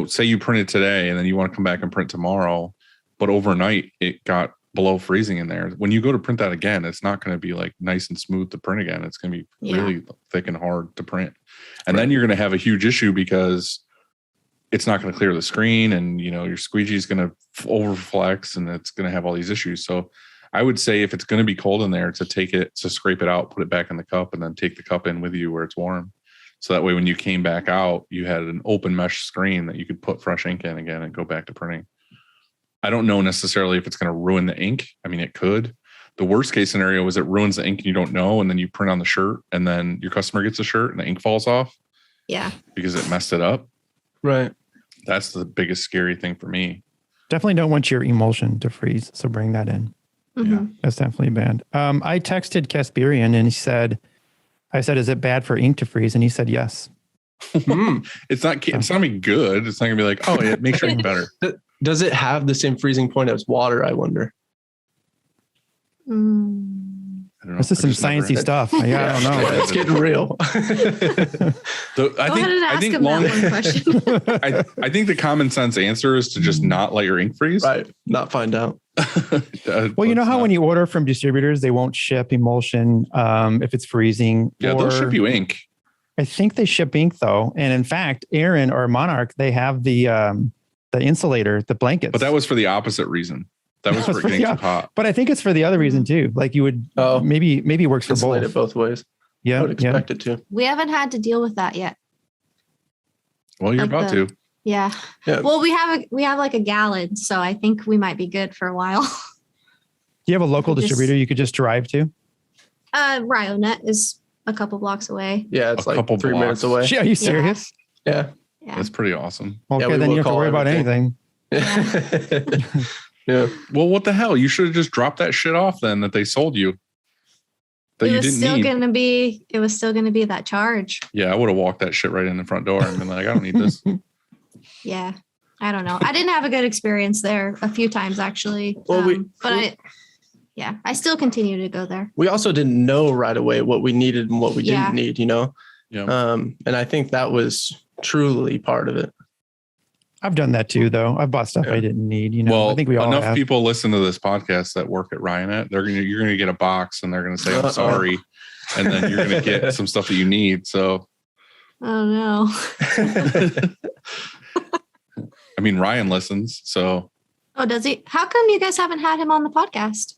say you printed today and then you want to come back and print tomorrow, but overnight it got below freezing in there. When you go to print that again, it's not going to be like nice and smooth to print again. It's going to be really thick and hard to print. And then you're going to have a huge issue because it's not going to clear the screen and, your squeegee is going to overflex and it's going to have all these issues. So I would say if it's going to be cold in there to scrape it out, put it back in the cup and then take the cup in with you where it's warm. So that way, when you came back out, you had an open mesh screen that you could put fresh ink in again and go back to printing. I don't know necessarily if it's going to ruin the ink. I mean, it could. The worst case scenario is it ruins the ink and you don't know, and then you print on the shirt and then your customer gets a shirt and the ink falls off. Yeah. Because it messed it up. Right. That's the biggest scary thing for me. Definitely don't want your emulsion to freeze. So bring that in. Mm-hmm. That's definitely bad. I texted Kasperian and I said, is it bad for ink to freeze? And he said, yes. It's not going to be good. It's not going to be like, oh, it makes your ink better. Does it have the same freezing point as water? I wonder. I don't know. This is some sciencey stuff. I don't know. It's getting real. I think the common sense answer is to just not let your ink freeze. Right. Not find out. Well, you know how when you order from distributors, they won't ship emulsion if it's freezing. Yeah, they'll ship you ink. I think they ship ink though. And in fact, Aaron or Monarch, they have the insulator, the blankets. But that was for the opposite reason. That was for getting too hot. But I think it's for the other reason too. Like you would maybe it works for insulate both. it both ways. Yeah. I would expect it to. We haven't had to deal with that yet. Well, you're about to. Yeah. Well, we have like a gallon, so I think we might be good for a while. Do you have a local distributor you could just drive to? Ryonet is a couple blocks away. Yeah, it's like 3 minutes away. Are you serious? Yeah. That's pretty awesome. Okay, then you don't have to worry about anything. Yeah. Well, what the hell? You should have just dropped that shit off then that they sold you. That you didn't need. It was still gonna be that charge. Yeah, I would have walked that shit right in the front door and been like, I don't need this. Yeah. I don't know. I didn't have a good experience there a few times actually. Well, I still continue to go there. We also didn't know right away what we needed and what we didn't need, Yeah. And I think that was truly part of it. I've done that too, though. I've bought stuff I didn't need. Well, I think we all enough have. people listen to this podcast that work at Ryonet. You're gonna get a box and they're gonna say, I'm sorry. And then you're gonna get some stuff that you need. So oh no. I mean, Ryan listens, so. Oh, does he? How come you guys haven't had him on the podcast?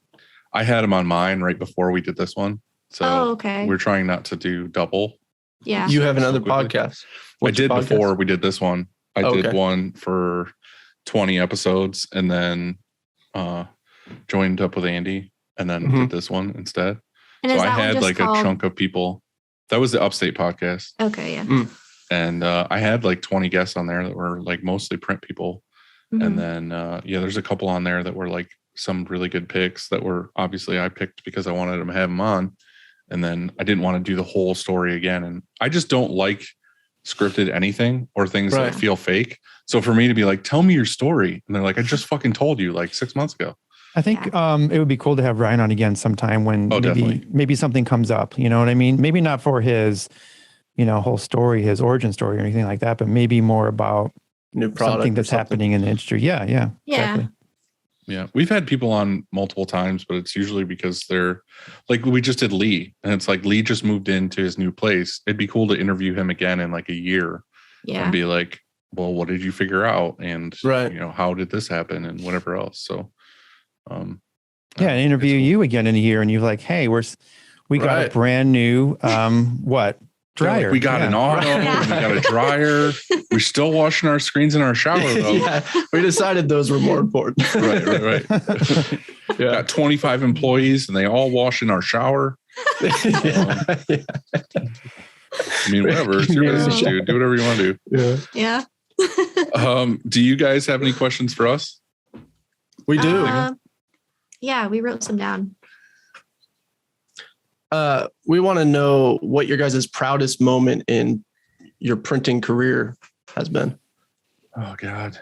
I had him on mine right before we did this one. So okay. We're trying not to do double. Yeah. You have another podcast. I did before we did this one. I did one for 20 episodes and then joined up with Andy and then did this one instead. And so I had like a chunk of people. That was the Upstate podcast. Okay, yeah. And I had like 20 guests on there that were like mostly print people. And then, there's a couple on there that were like some really good picks that were obviously I picked because I wanted them to have them on. And then I didn't want to do the whole story again. And I just don't like scripted anything or things that feel fake. So for me to be like, tell me your story. And they're like, I just fucking told you like 6 months ago. I think it would be cool to have Ryan on again sometime when maybe something comes up. You know what I mean? Maybe not for his, whole story, his origin story or anything like that, but maybe more about new product, something that's happening in the industry. Yeah. Exactly. Yeah. We've had people on multiple times, but it's usually because they're like, we just did Lee, and it's like Lee just moved into his new place. It'd be cool to interview him again in like a year and be like, well, what did you figure out? And how did this happen and whatever else. So, and interview you again in a year, and you're like, hey, we got a brand new, dryer. Like, we got an auto, we got a dryer. We're still washing our screens in our shower though. We decided those were more important. Right. Got 25 employees and they all wash in our shower. I mean, whatever. It's your business, dude. Do whatever you want to do. Yeah. Do you guys have any questions for us? We do. Yeah, we wrote some down. We want to know what your guys' proudest moment in your printing career has been. Oh God.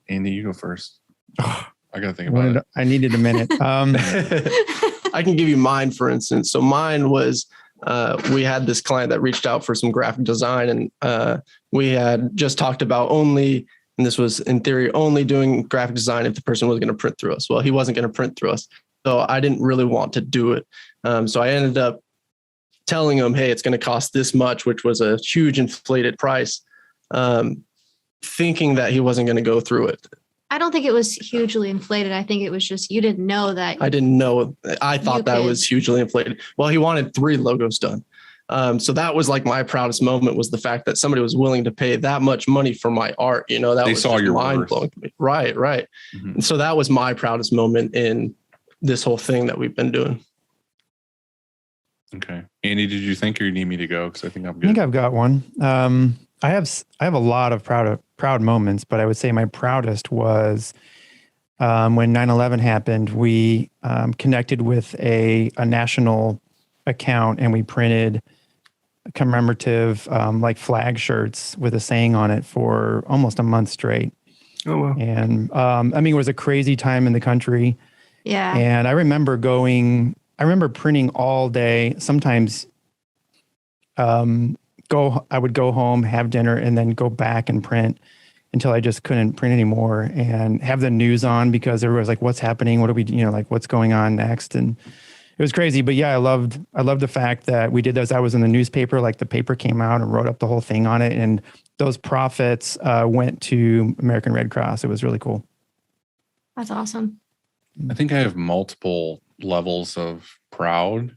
Andy, you go first. I gotta think about it. I needed a minute. I can give you mine, for instance. So mine was, we had this client that reached out for some graphic design, and we had just talked about and this was in theory, only doing graphic design if the person was going to print through us. Well, he wasn't going to print through us. So I didn't really want to do it. So I ended up telling him, hey, it's going to cost this much, which was a huge inflated price, thinking that he wasn't going to go through it. I don't think it was hugely inflated. I think it was just, you didn't know that. I didn't know. I thought that was hugely inflated. Well, he wanted 3 logos done. So that was like my proudest moment, was the fact that somebody was willing to pay that much money for my art. That they was saw your mind blowing to me. Right. Mm-hmm. And so that was my proudest moment in this whole thing that we've been doing. Okay. Andy, did you think, or you need me to go? Because I think I'm good. I think I've got one. I have a lot of proud moments, but I would say my proudest was when 9/11 happened. We connected with a national account, and we printed commemorative like flag shirts with a saying on it for almost a month straight. Oh wow! And it was a crazy time in the country. Yeah. And I remember printing all day. Sometimes I would go home, have dinner, and then go back and print until I just couldn't print anymore, and have the news on because everybody was like, what's happening? What are we, what's going on next? And it was crazy. But yeah, I loved the fact that we did those. I was in the newspaper, like the paper came out and wrote up the whole thing on it. And those profits went to American Red Cross. It was really cool. That's awesome. I think I have multiple levels of proud.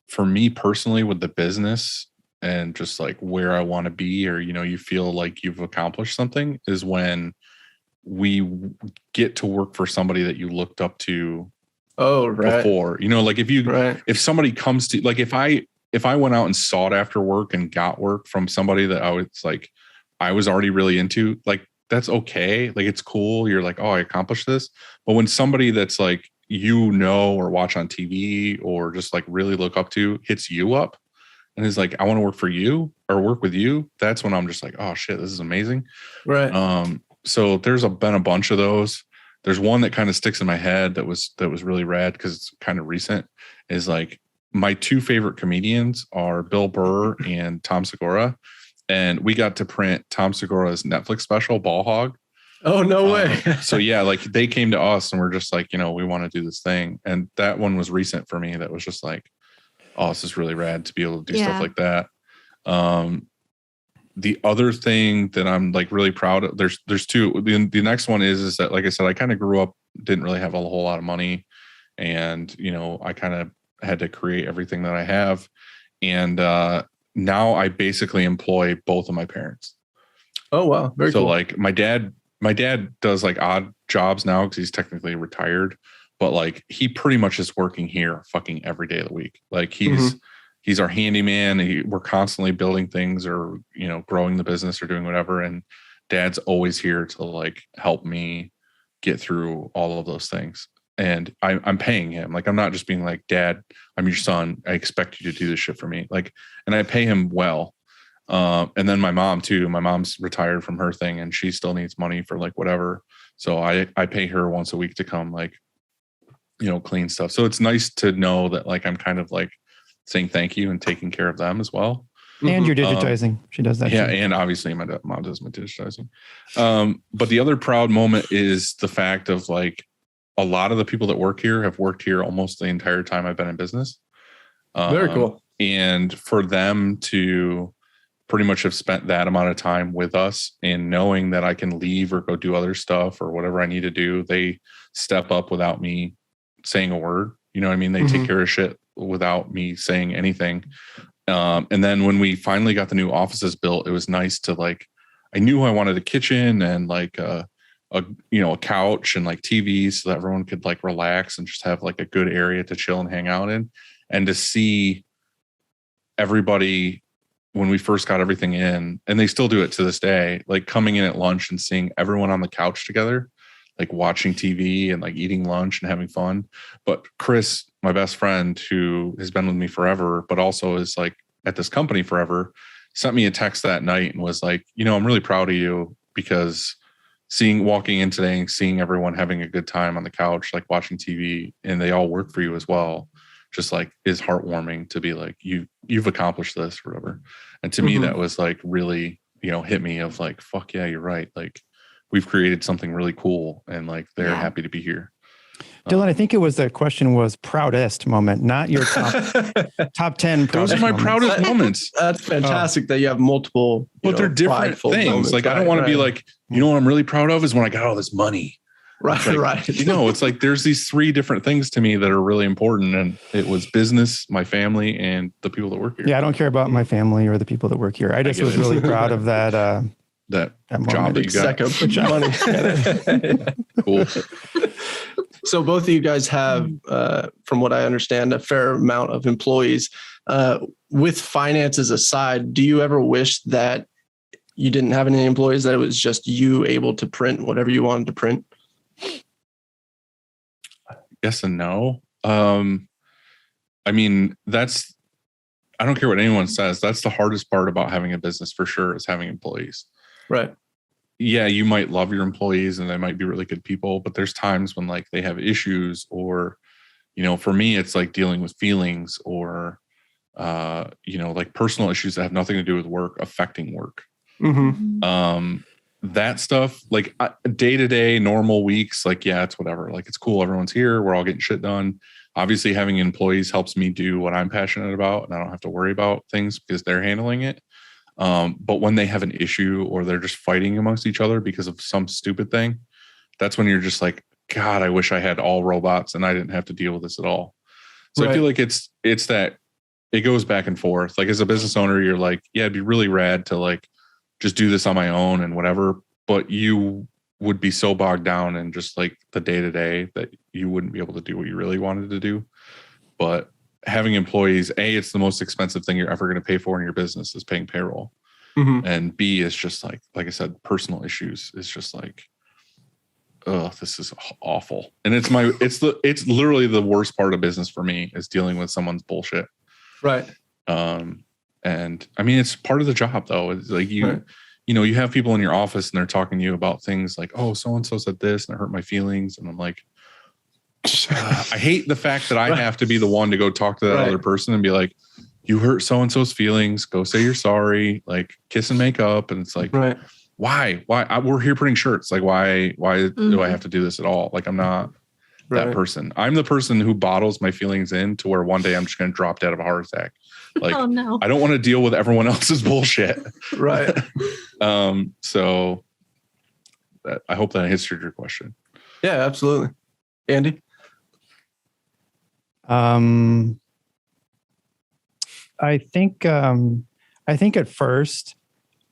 For me personally, with the business and just like where I want to be, or, you feel like you've accomplished something, is when we get to work for somebody that you looked up to before. Like if somebody comes to, like, if I went out and sought after work and got work from somebody that I was already really into, like, that's okay. Like, it's cool. You're like, oh, I accomplished this. But when somebody that's like, or watch on TV or just like really look up to hits you up and is like, I want to work for you or work with you, that's when I'm just like, oh shit, this is amazing. Right. So there's been a bunch of those. There's one that kind of sticks in my head that was really rad because it's kind of recent, is like my 2 favorite comedians are Bill Burr and Tom Segura. And we got to print Tom Segura's Netflix special, Ball Hog. Oh, no way. So yeah, like they came to us and we're just like, we want to do this thing. And that one was recent for me. That was just like, oh, this is really rad to be able to do stuff like that. The other thing that I'm like really proud of, there's 2. The next one is that, like I said, I kind of grew up, didn't really have a whole lot of money. And, I kind of had to create everything that I have. And now I basically employ both of my parents. Oh, wow. Very cool. So like my dad does like odd jobs now because he's technically retired, but like he pretty much is working here fucking every day of the week. Like he's our handyman. We're constantly building things or, growing the business or doing whatever. And Dad's always here to like help me get through all of those things. And I'm paying him. Like, I'm not just being like, Dad, I'm your son, I expect you to do this shit for me. Like, and I pay him well. And then my mom too. My mom's retired from her thing and she still needs money for like whatever. So I pay her once a week to come like, clean stuff. So it's nice to know that like I'm kind of like saying thank you and taking care of them as well. And you're digitizing. She does that. Yeah. too. And obviously my mom does my digitizing. But the other proud moment is the fact of like, a lot of the people that work here have worked here almost the entire time I've been in business. Very cool. And for them to pretty much have spent that amount of time with us and knowing that I can leave or go do other stuff or whatever I need to do, they step up without me saying a word. You know what I mean? They take care of shit without me saying anything. And then when we finally got the new offices built, it was nice to like, I knew I wanted a kitchen and like a couch and like TVs so that everyone could like relax and just have like a good area to chill and hang out in. And to see everybody when we first got everything in, and they still do it to this day, like coming in at lunch and seeing everyone on the couch together, like watching TV and like eating lunch and having fun. But Chris, my best friend who has been with me forever, but also is like at this company forever, sent me a text that night and was like, I'm really proud of you because walking in today and seeing everyone having a good time on the couch, like watching TV, and they all work for you as well, just like is heartwarming to be like, you've accomplished this or whatever. And to me, that was like really, hit me of like, fuck yeah, you're right. Like we've created something really cool and like, they're happy to be here. Dylan, I think the question was proudest moment, not your top 10. Those are my proudest moments. That's fantastic that you have multiple, but they're different things. Moments. Like, I don't want to be like, what I'm really proud of is when I got all this money. Right. Like, right. It's like, there's these 3 different things to me that are really important. And it was business, my family, and the people that work here. Yeah. I don't care about my family or the people that work here. I just was really proud of that. That job that you got. Cool. So both of you guys have, from what I understand, a fair amount of employees. With finances aside, do you ever wish that you didn't have any employees, that it was just you able to print whatever you wanted to print? Yes and no. I mean, I don't care what anyone says. That's the hardest part about having a business for sure, is having employees. Right. Yeah, you might love your employees and they might be really good people, but there's times when like they have issues or, for me, it's like dealing with feelings or, like personal issues that have nothing to do with work affecting work. That stuff, like day-to-day normal weeks, like, yeah, it's whatever. Like, it's cool. Everyone's here. We're all getting shit done. Obviously having employees helps me do what I'm passionate about and I don't have to worry about things because they're handling it. But when they have an issue or they're just fighting amongst each other because of some stupid thing, that's when you're just like, God, I wish I had all robots and I didn't have to deal with this at all. So right. I feel like it's that it goes back and forth. Like as a business owner, you're like, yeah, it'd be really rad to like just do this on my own and whatever. But you would be so bogged down in just like the day to day that you wouldn't be able to do what you really wanted to do. But having employees, A, it's the most expensive thing you're ever going to pay for in your business is paying payroll. And B, is just like I said, personal issues. It's just like, oh, this is awful. And it's literally the worst part of business for me is dealing with someone's bullshit. Right. And I mean, it's part of the job though. It's like you have people in your office and they're talking to you about things like, oh, so-and-so said this and it hurt my feelings. And I'm like, I hate the fact that I have to be the one to go talk to that other person and be like, you hurt so-and-so's feelings. Go say you're sorry, like kiss and make up. And it's like, why? We're here printing shirts. Like, why do I have to do this at all? Like, I'm not that person. I'm the person who bottles my feelings in to where one day I'm just going to drop dead of a heart attack. Like, oh, no. I don't want to deal with everyone else's bullshit. Right. So I hope that answered your question. Yeah, absolutely. Andy? I think at first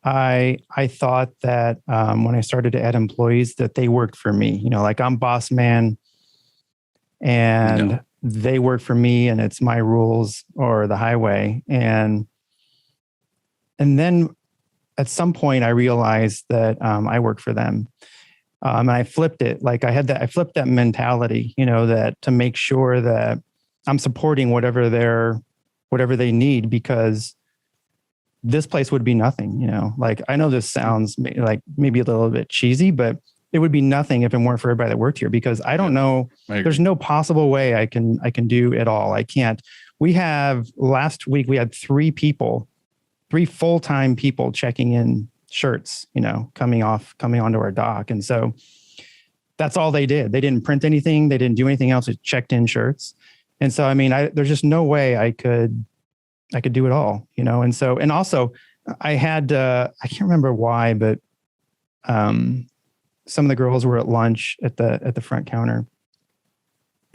I thought that when I started to add employees that they worked for me, like I'm boss man and they work for me and it's my rules or the highway. And then at some point I realized that I work for them. And I flipped it. Like I flipped that mentality, that to make sure that I'm supporting whatever they need, because this place would be nothing, like I know this sounds like maybe a little bit cheesy, but it would be nothing if it weren't for everybody that worked here, because I don't know, there's no possible way I can do it all. I can't. Last week we had 3 people 3 full-time people checking in shirts, coming onto our dock. And so that's all they did. They didn't print anything. They didn't do anything else. They checked in shirts. And so, I mean, there's just no way I could do it all, And so, and also I had, I can't remember why, but some of the girls were at lunch at the front counter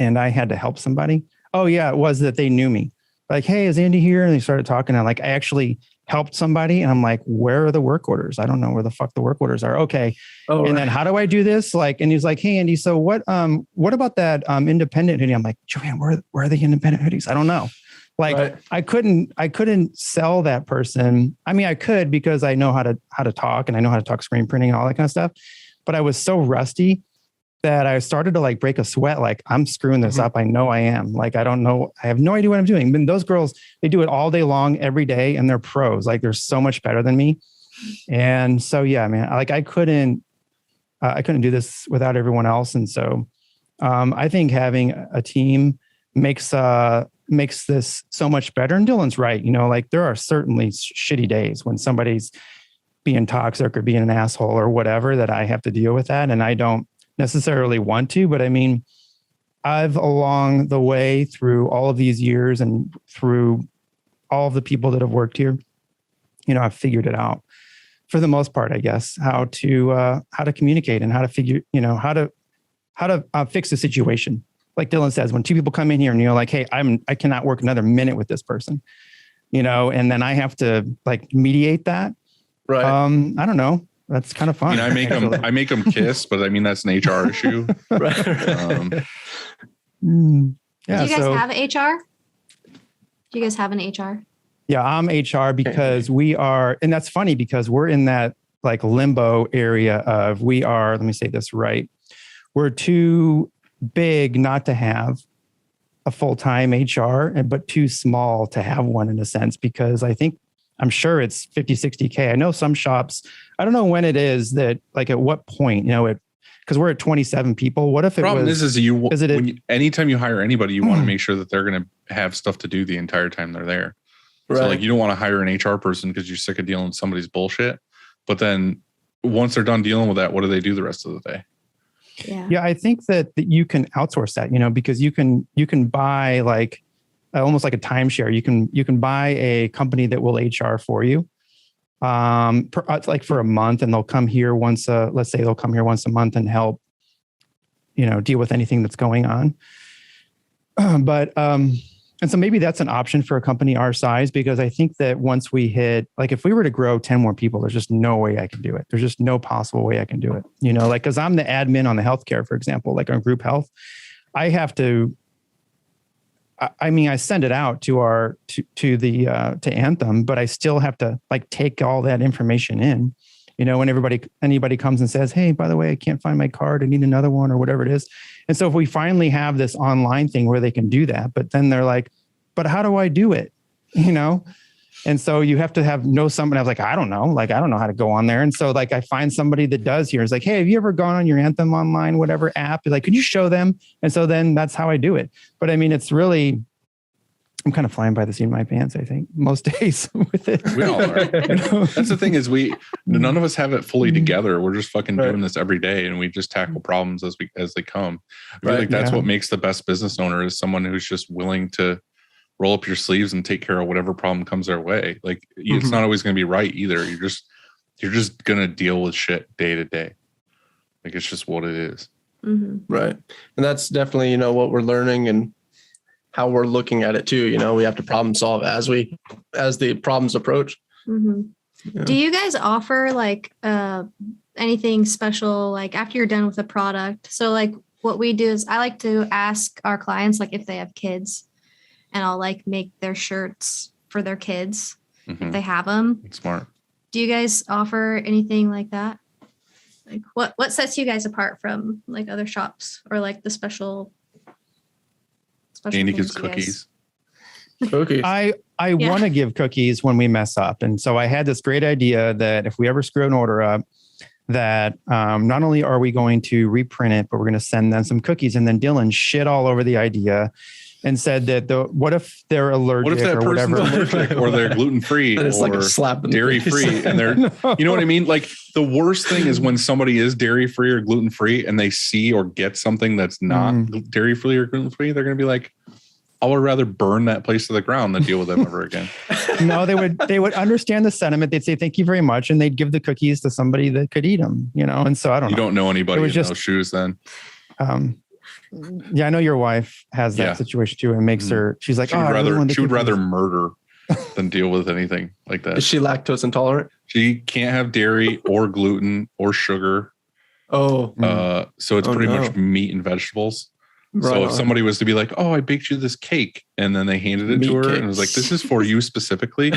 and I had to help somebody. Oh yeah. It was that they knew me. Like, hey, is Andy here? And they started talking. And I actually helped somebody. And I'm like, where are the work orders? I don't know where the fuck the work orders are. Okay. Oh, and then how do I do this? And he's like, hey, Andy, so what about that independent hoodie? I'm like, Joanne, where are the independent hoodies? I don't know. Right. I couldn't sell that person. I mean, I could because I know how to talk and I know how to talk screen printing and all that kind of stuff. But I was so rusty that I started to break a sweat. I'm screwing this up. I know I am. I don't know. I have no idea what I'm doing. But those girls, they do it all day long, every day, and they're pros. They're so much better than me. And so, yeah, man, I couldn't do this without everyone else. And so, I think having a team makes this so much better. And Dylan's right. There are certainly shitty days when somebody's being toxic or being an asshole or whatever that I have to deal with that. And I don't necessarily want to, but I mean, I've along the way through all of these years and through all of the people that have worked here, I've figured it out for the most part, I guess, how to communicate and how to figure, how to fix the situation. Like Dylan says, when 2 people come in here and you're like, hey, I cannot work another minute with this person, and then I have to mediate that. Right. I don't know. That's kind of fun. I make them kiss, but I mean, that's an HR issue. Right. Yeah. Do you guys have HR? Do you guys have an HR? Yeah, I'm HR because we are, and that's funny because we're in that limbo area of let me say this right. We're too big not to have a full-time HR, but too small to have one in a sense, because I'm sure it's 50, 60K. I know some shops, I don't know when it is that, at what point, because we're at 27 people. What if it problem was? Anytime you hire anybody, you want to make sure that they're going to have stuff to do the entire time they're there. Right. So you don't want to hire an HR person because you're sick of dealing with somebody's bullshit. But then once they're done dealing with that, what do they do the rest of the day? Yeah. I think that you can outsource that, because you can buy almost like a timeshare. You can buy a company that will HR for you, for a month, and they'll come here let's say they'll come here once a month and help, deal with anything that's going on. And so maybe that's an option for a company our size, because I think that once we hit, if we were to grow 10 more people, there's just no way I can do it. There's just no possible way I can do it. Because I'm the admin on the healthcare, for example, on group health, I have to, I send it out to Anthem, but I still have to take all that information in, when anybody comes and says, hey, by the way, I can't find my card, I need another one or whatever it is. And so if we finally have this online thing where they can do that, but then they're like, but how do I do it? And so you have to know somebody. I was like, I don't know. I don't know how to go on there. And so I find somebody that does here. It's like, hey, have you ever gone on your Anthem online, whatever app? Could you show them? And so then that's how I do it. But I mean, it's really, I'm kind of flying by the seat of my pants, I think, most days with it. We all are. That's the thing is none of us have it fully together. We're just fucking doing this every day, and we just tackle problems as they come. I feel like that's what makes the best business owner is someone who's just willing to roll up your sleeves and take care of whatever problem comes their way. It's not always going to be right either. You're just going to deal with shit day to day. It's just what it is. Mm-hmm. Right. And that's definitely, what we're learning and how we're looking at it too. We have to problem solve as the problems approach. Mm-hmm. Yeah. Do you guys offer anything special, after you're done with the product? So what we do is I like to ask our clients, if they have kids, and I'll make their shirts for their kids if they have them. That's smart. Do you guys offer anything like that? What sets you guys apart from other shops or the special Andy gives cookies. Cookies. I want to give cookies when we mess up. And so I had this great idea that if we ever screw an order up, that not only are we going to reprint it, but we're going to send them some cookies. And then Dylan shit all over the idea. and said that what if they're allergic? What if that or person's whatever? allergic or they're gluten-free It's like a or slap in the dairy-free face. and they're, you know what I mean? Like the worst thing is when somebody is dairy-free or gluten-free and they see or get something that's not dairy-free or gluten-free, they're going to be like, I would rather burn that place to the ground than deal with them ever again. No, they would understand the sentiment. They'd say, thank you very much. And they'd give the cookies to somebody that could eat them, you know? And so I don't know. You don't know anybody in those shoes then. Yeah, I know your wife has that situation too, and makes her. She's like, she would rather murder than deal with anything like that. Is she lactose intolerant? She can't have dairy or gluten or sugar. So it's pretty much meat and vegetables. Right so if somebody was to be like, "Oh, I baked you this cake," and then they handed it to her and was like, "This is for you specifically,"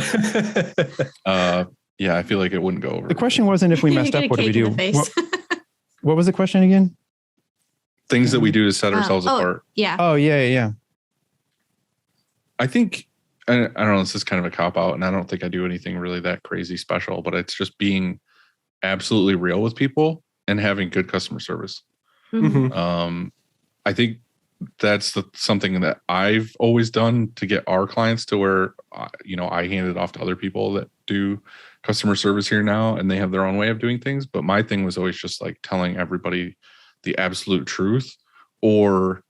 I feel like it wouldn't go over. The question wasn't if we messed up, what do we do? What was the question again? Things that we do to set ourselves apart. Yeah. Oh, yeah. I think, I don't know, this is kind of a cop-out, and I don't think I do anything really that crazy special, but it's just being absolutely real with people and having good customer service. Mm-hmm. I think that's something that I've always done to get our clients to where, I hand it off to other people that do customer service here now, and they have their own way of doing things. But my thing was always just like telling everybody the absolute truth, or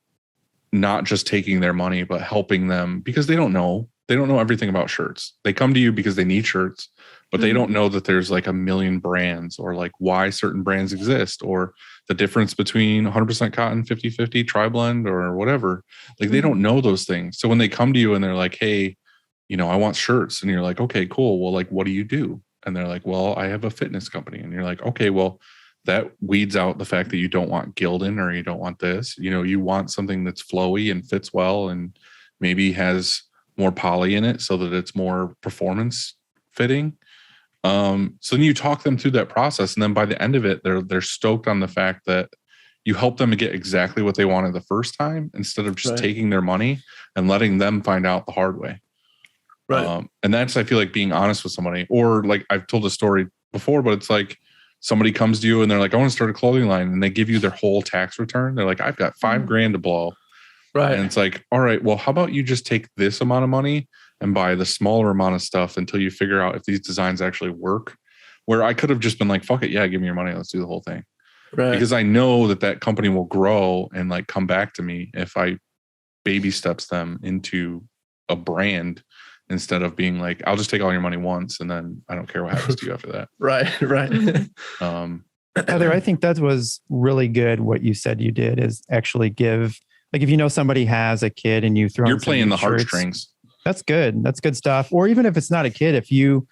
not just taking their money, but helping them because they don't know everything about shirts. They come to you because they need shirts, but they don't know that there's like a million brands or like why certain brands exist or the difference between 100% cotton, 50-50 tri-blend or whatever. Like they don't know those things. So when they come to you and they're like, hey, I want shirts, and you're like, okay, cool. Well, like, what do you do? And they're like, well, I have a fitness company. And you're like, okay, well, that weeds out the fact that you don't want Gildan or you don't want this. You want something that's flowy and fits well and maybe has more poly in it so that it's more performance fitting. So then you talk them through that process, and then by the end of it, they're stoked on the fact that you help them to get exactly what they wanted the first time instead of just taking their money and letting them find out the hard way. Right. And that's, I feel like, being honest with somebody. Or like I've told a story before, but it's like somebody comes to you and they're like, I want to start a clothing line, and they give you their whole tax return. They're like, I've got $5,000 to blow. Right. And it's like, all right, well, how about you just take this amount of money and buy the smaller amount of stuff until you figure out if these designs actually work, where I could have just been like, fuck it. Yeah, give me your money. Let's do the whole thing. Right. Because I know that company will grow and like come back to me if I baby steps them into a brand instead of being like, I'll just take all your money once and then I don't care what happens to you after that. Right. Heather, I think that was really good. What you said you did is actually give, like, if somebody has a kid and you throw, you're playing the heartstrings. That's good. That's good stuff. Or even if it's not a kid, if you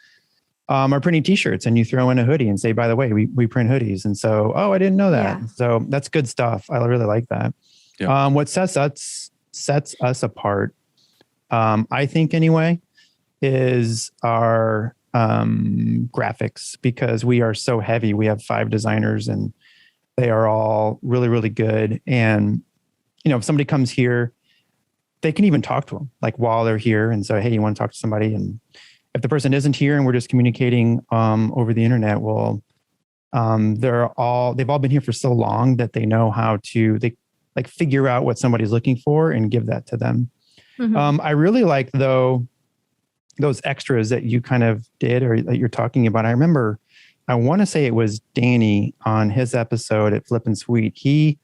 are printing t-shirts and you throw in a hoodie and say, by the way, we print hoodies. And so, I didn't know that. Yeah. So that's good stuff. I really like that. Yeah. What sets us apart, I think anyway, is our graphics, because we are so heavy. We have 5 designers and they are all really, really good. And, if somebody comes here, they can even talk to them like while they're here and say, hey, you want to talk to somebody? And if the person isn't here and we're just communicating over the internet, well, they've all been here for so long that they know how to figure out what somebody's looking for and give that to them. Mm-hmm. I really like though those extras that you kind of did or that you're talking about. I remember, I want to say it was Danny on his episode at Flip and Sweet. He,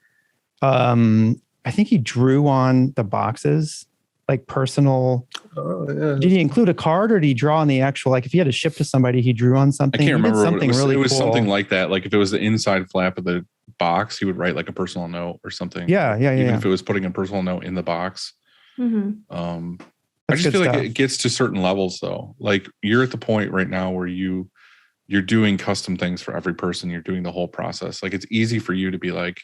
I think he drew on the boxes, like personal. Oh, yeah. Did he include a card or did he draw on the actual, like if he had to ship to somebody, he drew on something? I can't remember. Something it was cool. Something like that. Like if it was the inside flap of the box, he would write like a personal note or something. Yeah. Even if it was putting a personal note in the box. Mm-hmm. I just feel like it gets to certain levels though. Like you're at the point right now where you're doing custom things for every person. You're doing the whole process. Like it's easy for you to be like,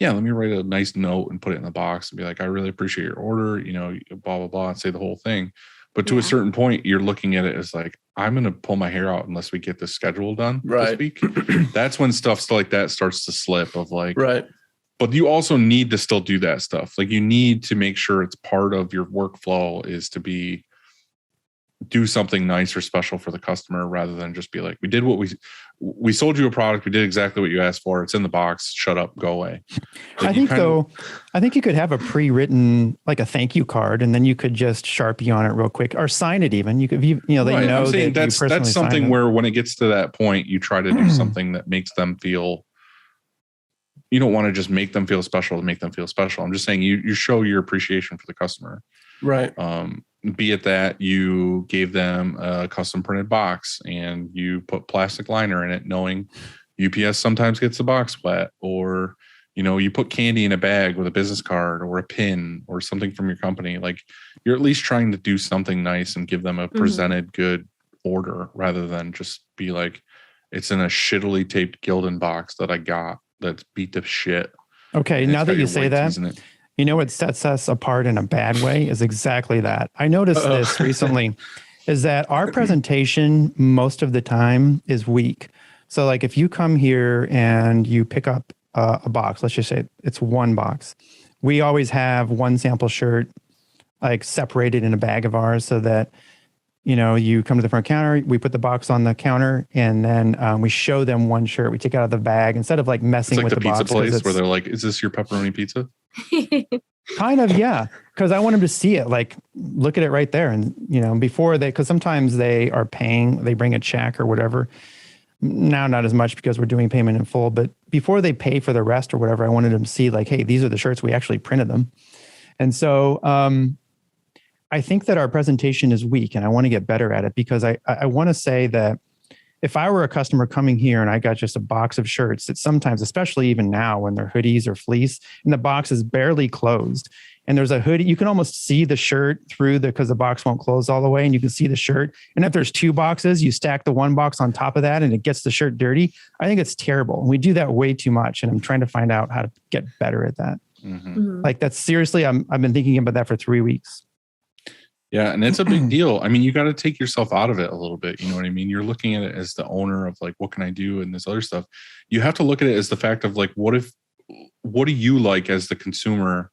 yeah, let me write a nice note and put it in the box and be like, I really appreciate your order, blah, blah, blah, and say the whole thing. But to a certain point, you're looking at it as like, I'm going to pull my hair out unless we get the schedule done this week. That's when stuff like that starts to slip of like, right. But you also need to still do that stuff. Like you need to make sure it's part of your workflow is to be do something nice or special for the customer rather than just be like, we did what we sold you a product. We did exactly what you asked for. It's in the box. Shut up. Go away. Like I think you could have a pre-written, like a thank you card, and then you could just Sharpie on it real quick or sign it even. You could, that's something where when it gets to that point, you try to do something that makes them feel, you don't want to just make them feel special to make them feel special. I'm just saying you show your appreciation for the customer. Right. Be it that you gave them a custom printed box and you put plastic liner in it, knowing UPS sometimes gets the box wet, or, you put candy in a bag with a business card or a pin or something from your company. Like, you're at least trying to do something nice and give them a presented good order rather than just be like, it's in a shittily taped Gildan box that I got that's beat to shit. Okay. Now that you say that, you know what sets us apart in a bad way is exactly that. I noticed this recently, is that our presentation most of the time is weak. So like if you come here and you pick up a box, let's just say it's one box. We always have one sample shirt like separated in a bag of ours so that, you come to the front counter, we put the box on the counter, and then we show them one shirt. We take it out of the bag instead of like messing with the box. It's like the pizza place where they're like, is this your pepperoni pizza? Kind of, yeah. Because I want them to see it, like look at it right there. And, because sometimes they are paying, they bring a check or whatever. Now, not as much because we're doing payment in full, but before they pay for the rest or whatever, I wanted them to see like, hey, these are the shirts. We actually printed them. And so, I think that our presentation is weak, and I want to get better at it because I want to say that if I were a customer coming here and I got just a box of shirts, that sometimes, especially even now when they're hoodies or fleece and the box is barely closed and there's a hoodie, you can almost see the shirt through because the box won't close all the way and you can see the shirt. And if there's two boxes, you stack the one box on top of that and it gets the shirt dirty. I think it's terrible. And we do that way too much. And I'm trying to find out how to get better at that. Like that's seriously, I've been thinking about that for 3 weeks. Yeah. And it's a big deal. I mean, you got to take yourself out of it a little bit. You know what I mean? You're looking at it as the owner of like, what can I do? And this other stuff. You have to look at it as the fact of like, what do you like as the consumer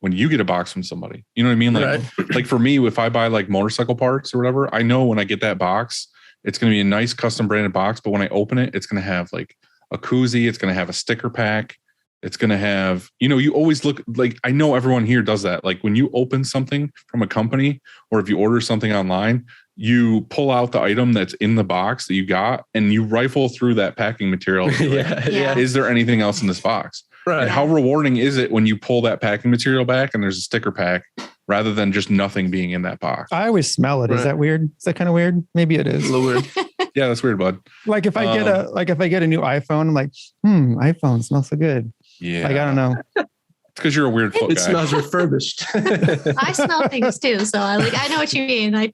when you get a box from somebody? You know what I mean? Like, like for me, if I buy like motorcycle parts or whatever, I know when I get that box, it's going to be a nice custom branded box. But when I open it, it's going to have like a koozie. It's going to have a sticker pack. It's going to have, you always look like, I know everyone here does that. Like when you open something from a company or if you order something online, you pull out the item that's in the box that you got and you rifle through that packing material. Is there anything else in this box? Right. And how rewarding is it when you pull that packing material back and there's a sticker pack rather than just nothing being in that box? I always smell it. Is that weird? Is that kind of weird? Maybe it is. A little weird. Yeah, that's weird, bud. Like if I get a new iPhone, I'm like, iPhone smells so good. Yeah. Like, I don't know. It's because you're a weird foot guy. It smells refurbished. I smell things too. So I know what you mean. I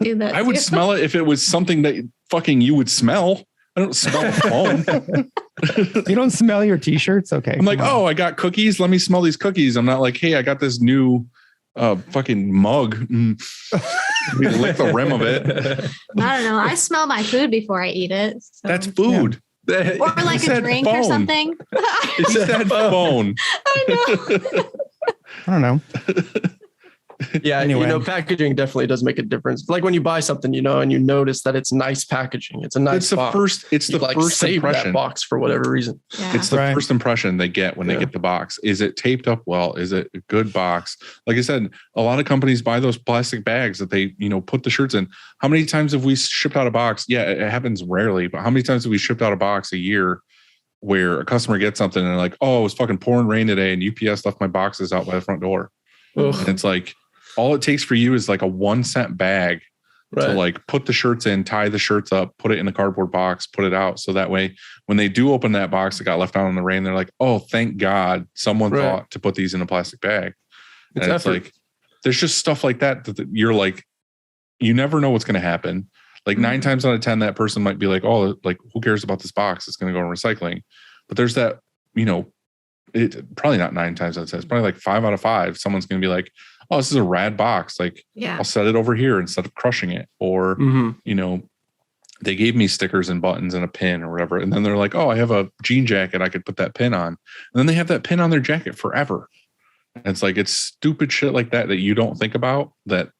do that. I would smell it if it was something that fucking you would smell. I don't smell phone. You don't smell your t-shirts? Okay. I'm like, I got cookies. Let me smell these cookies. I'm not like, hey, I got this new fucking mug. We lick the rim of it. I don't know. I smell my food before I eat it. So. That's food. Yeah. Or like a drink phone. Or something. He said phone. I know. I don't know. Yeah, anyway. Packaging definitely does make a difference. Like when you buy something, and you notice that it's nice packaging. It's a nice box. It's the first save impression. That box for whatever reason. Yeah. It's the first impression they get when they get the box. Is it taped up well? Is it a good box? Like I said, a lot of companies buy those plastic bags that they, put the shirts in. How many times have we shipped out a box? Yeah, it happens rarely, but how many times have we shipped out a box a year where a customer gets something and they're like, oh, it was fucking pouring rain today and UPS left my boxes out by the front door. And it's like, all it takes for you is like a 1 cent bag to like put the shirts in, tie the shirts up, put it in the cardboard box, put it out. So that way, when they do open that box that got left out in the rain, they're like, oh, thank God someone thought to put these in a plastic bag. And it's like, there's just stuff like that you're like, you never know what's going to happen. Like 9 times out of 10, that person might be like, oh, like who cares about this box? It's going to go in recycling. But there's that, it probably not 9 times out of 10. It's probably like 5 out of 5. Someone's going to be like, oh, this is a rad box. Like, I'll set it over here instead of crushing it. Or, they gave me stickers and buttons and a pin or whatever. And then they're like, oh, I have a jean jacket. I could put that pin on. And then they have that pin on their jacket forever. And it's like, it's stupid shit like that you don't think about that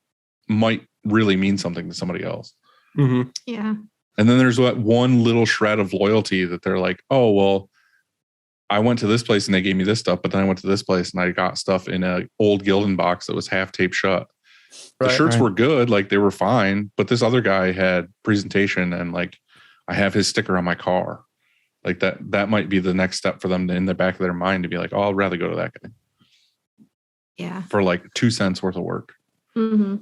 might really mean something to somebody else. Mm-hmm. Yeah. And then there's that one little shred of loyalty that they're like, oh, well, I went to this place and they gave me this stuff, but then I went to this place and I got stuff in an old Gildan box that was half taped shut. The shirts were good, like they were fine, but this other guy had presentation and like I have his sticker on my car. Like that might be the next step for them in the back of their mind to be like, oh, I'd rather go to that guy. Yeah. For like 2 cents worth of work. Mm-hmm.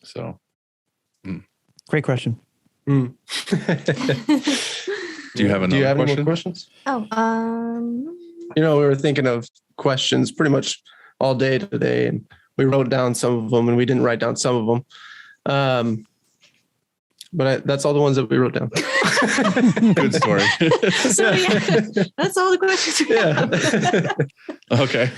So. Great question. Do you have any more questions? Oh, we were thinking of questions pretty much all day today, and we wrote down some of them, and we didn't write down some of them. But that's all the ones that we wrote down. Good story. So yeah, that's all the questions. Yeah. Okay.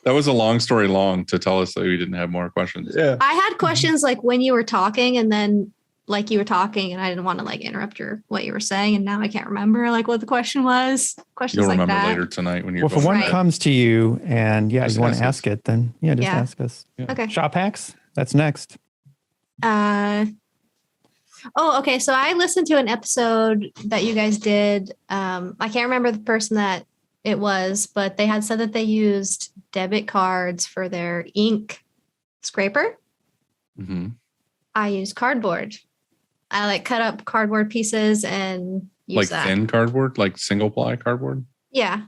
That was a long story to tell us that we didn't have more questions. Yeah. I had questions like when you were talking, and then like you were talking, and I didn't want to like interrupt what you were saying, and now I can't remember like what the question was. Questions You'll like remember that later tonight when you're. Well, if one comes to you and you want to ask it, then just ask us. Yeah. Okay. Shop hacks. That's next. Oh, okay. So I listened to an episode that you guys did. I can't remember the person that it was, but they had said that they used debit cards for their ink scraper. Mm-hmm. I use cardboard. I like cut up cardboard pieces and use like that. thin cardboard, like single ply cardboard. Yeah.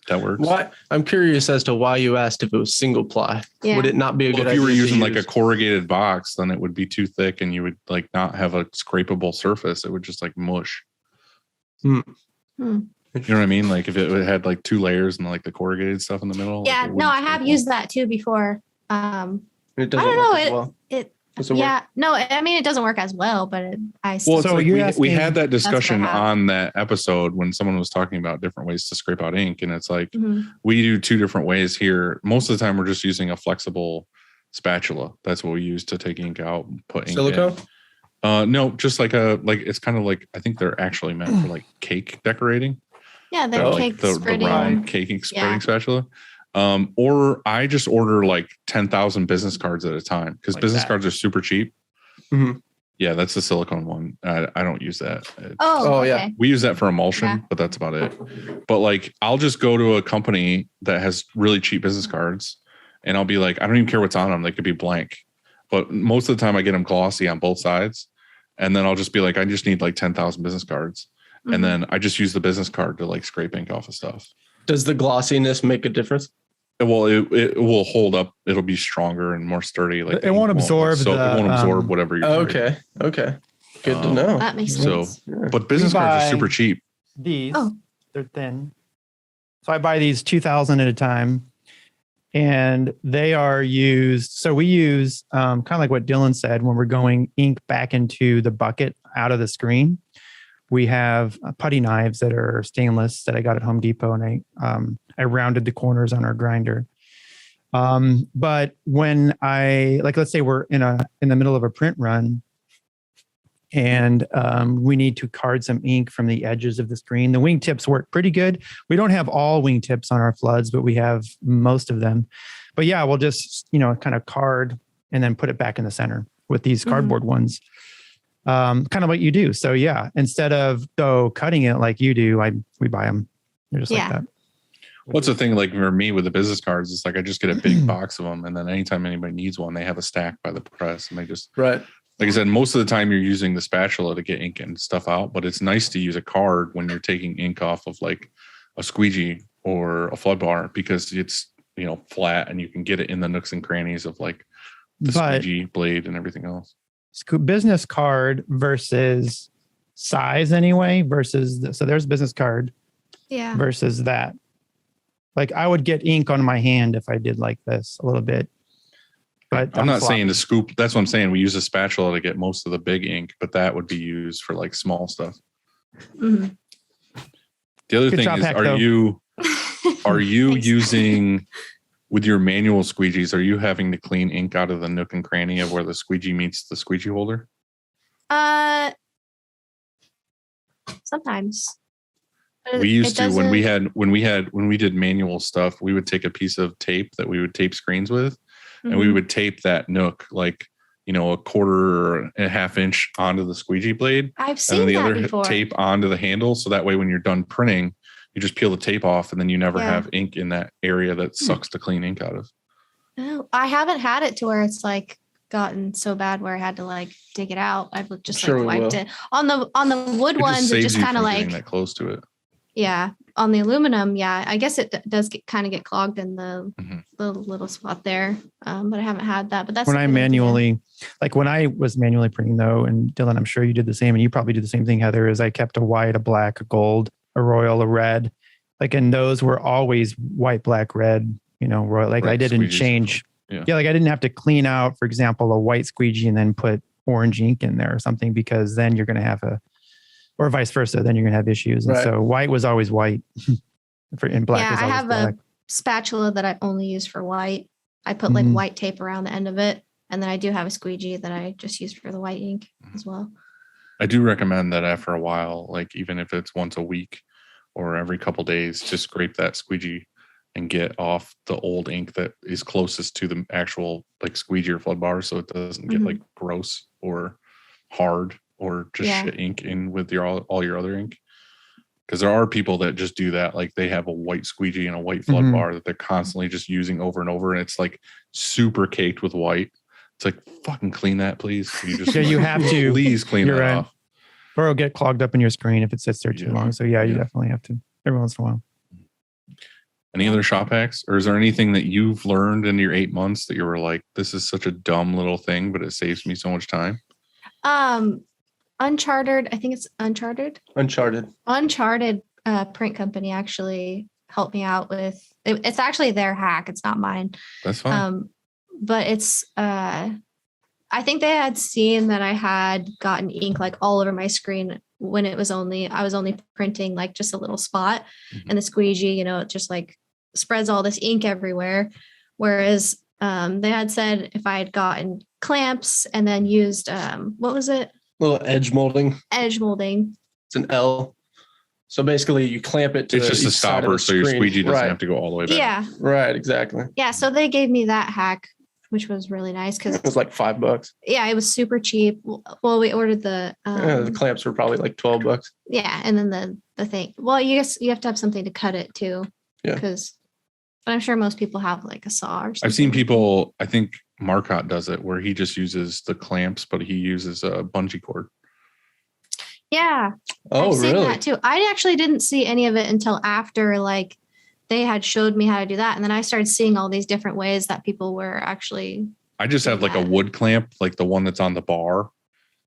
That works. Why? I'm curious as to why you asked if it was single ply. Yeah. Would it not be a good idea? If you were using like use? a corrugated box, then it would be too thick and you would like not have a scrapable surface. It would just like mush. You know what I mean? Like if it had like 2 layers and like the corrugated stuff in the middle. Yeah. Like No, I have used that too before. It I doesn't don't know. work as well. Yeah. No, I mean, it doesn't work as well, but Well, So like you're we had that That's what I discussion have. on that episode when someone was talking about different ways to scrape out ink. And it's like, Mhm. we do 2 different ways here. Most of the time we're just using a flexible spatula. That's what we use to take ink out and put ink Silicone? in. No, just like it's kind of like, I think they're actually meant for like cake decorating. Yeah, They're they're like cake the spreading. round cake spreading Yeah. spatula. Or I just order like 10,000 business cards at a time because Like business that. cards are super cheap. Mhm. Yeah, that's the silicone one. I don't use that. Oh, yeah. okay. We use that for emulsion, Yeah. but that's about it. But like, I'll just go to a company that has really cheap business cards and I'll be like, I don't even care what's on them. They could be blank, but most of the time I get them glossy on both sides. And then I'll just be like, I just need like 10,000 business cards. Mhm. And then I just use the business card to like scrape ink off of stuff. Does the glossiness make a difference? Well, it will hold up. It'll be stronger and more sturdy. Like It won't absorb so it won't absorb whatever you're doing. Okay. Good to know. That makes So, sense. but business cards are buy- super cheap. These, Oh. they're thin. So I buy these 2,000 at a time and they are used. So we use kind of like what Dylan said, when we're going ink back into the bucket out of the screen, we have putty knives that are stainless that I got at Home Depot, and I rounded the corners on our grinder. But when let's say we're in the middle of a print run and we need to card some ink from the edges of the screen, the wingtips work pretty good. We don't have all wingtips on our floods, but we have most of them. But yeah, we'll just, kind of card and then put it back in the center with these cardboard ones. Kind of what you do. So yeah, instead of cutting it like you do, we buy them. They're just like that. What's the thing like for me with the business cards? It's like I just get a big box of them, and then anytime anybody needs one, they have a stack by the press, and they just Right. Like I said, most of the time you're using the spatula to get ink and stuff out, but it's nice to use a card when you're taking ink off of like a squeegee or a flood bar because it's flat and you can get it in the nooks and crannies of like the squeegee blade and everything else. Business card versus size anyway so there's business card versus that. Like I would get ink on my hand if I did like this a little bit. But I'm not saying to scoop. That's what I'm saying. We use a spatula to get most of the big ink, but that would be used for like small stuff. Mm-hmm. The other thing is, are you using with your manual squeegees? Are you having to clean ink out of the nook and cranny of where the squeegee meets the squeegee holder? Sometimes. We used to when we did manual stuff. We would take a piece of tape that we would tape screens with, and we would tape that nook like a quarter and a half inch onto the squeegee blade. I've seen and then the that other before. tape onto the handle. So that way, when you're done printing, you just peel the tape off and then you never have ink in that area that sucks the clean ink out of. Oh, I haven't had it to where it's like gotten so bad where I had to like dig it out. I've just like wiped it on the wood ones. It just kind of like that close to it. Yeah. On the aluminum. Yeah. I guess it does kind of get clogged in the little spot there. But I haven't had that, but that's when I manually, like when I was manually printing though, and Dylan, I'm sure you did the same, and you probably do the same thing, Heather, is I kept a white, a black, a gold, a royal, a red, like, and those were always white, black, red, royal, like I didn't change. Yeah. Like I didn't have to clean out, for example, a white squeegee and then put orange ink in there or something, because then you're going to have or vice versa, then you're going to have issues. And so white was always white and black was always black. Yeah, I have a spatula that I only use for white. I put like white tape around the end of it. And then I do have a squeegee that I just use for the white ink as well. I do recommend that after a while, like even if it's once a week or every couple days, just scrape that squeegee and get off the old ink that is closest to the actual like squeegee or flood bar, so it doesn't get like gross or hard or just shit ink in with all your other ink. Because there are people that just do that. Like they have a white squeegee and a white flood bar that they're constantly just using over and over. And it's like super caked with white. It's like, fucking clean that, please. You just you have to. Please clean that off. Or it'll get clogged up in your screen if it sits there too long. So you definitely have to every once in a while. Any other shop hacks? Or is there anything that you've learned in your 8 months that you were like, this is such a dumb little thing, but it saves me so much time? Uncharted. I think it's Uncharted. Uncharted print company actually helped me out with it. It's actually their hack. It's not mine. That's fine. But it's I think they had seen that I had gotten ink like all over my screen when I was only printing like just a little spot, and the squeegee, it just like spreads all this ink everywhere. Whereas they had said if I had gotten clamps and then used what was it? Little edge molding. It's an L. So basically you clamp it to it's just a stopper so your squeegee doesn't have to go all the way back. Yeah. Right, exactly. Yeah. So they gave me that hack, which was really nice because it was like $5. Yeah, it was super cheap. Well, we ordered the clamps were probably like $12. Yeah, and then the thing. Well, you have to have something to cut it too. Yeah. But I'm sure most people have like a saw or something. I've seen people, I think Marcotte does it where he just uses the clamps, but he uses a bungee cord. Yeah. Oh, I've seen really? that too. I actually didn't see any of it until after like they had showed me how to do that. And then I started seeing all these different ways that people were actually. I just have like a wood clamp, like the one that's on the bar.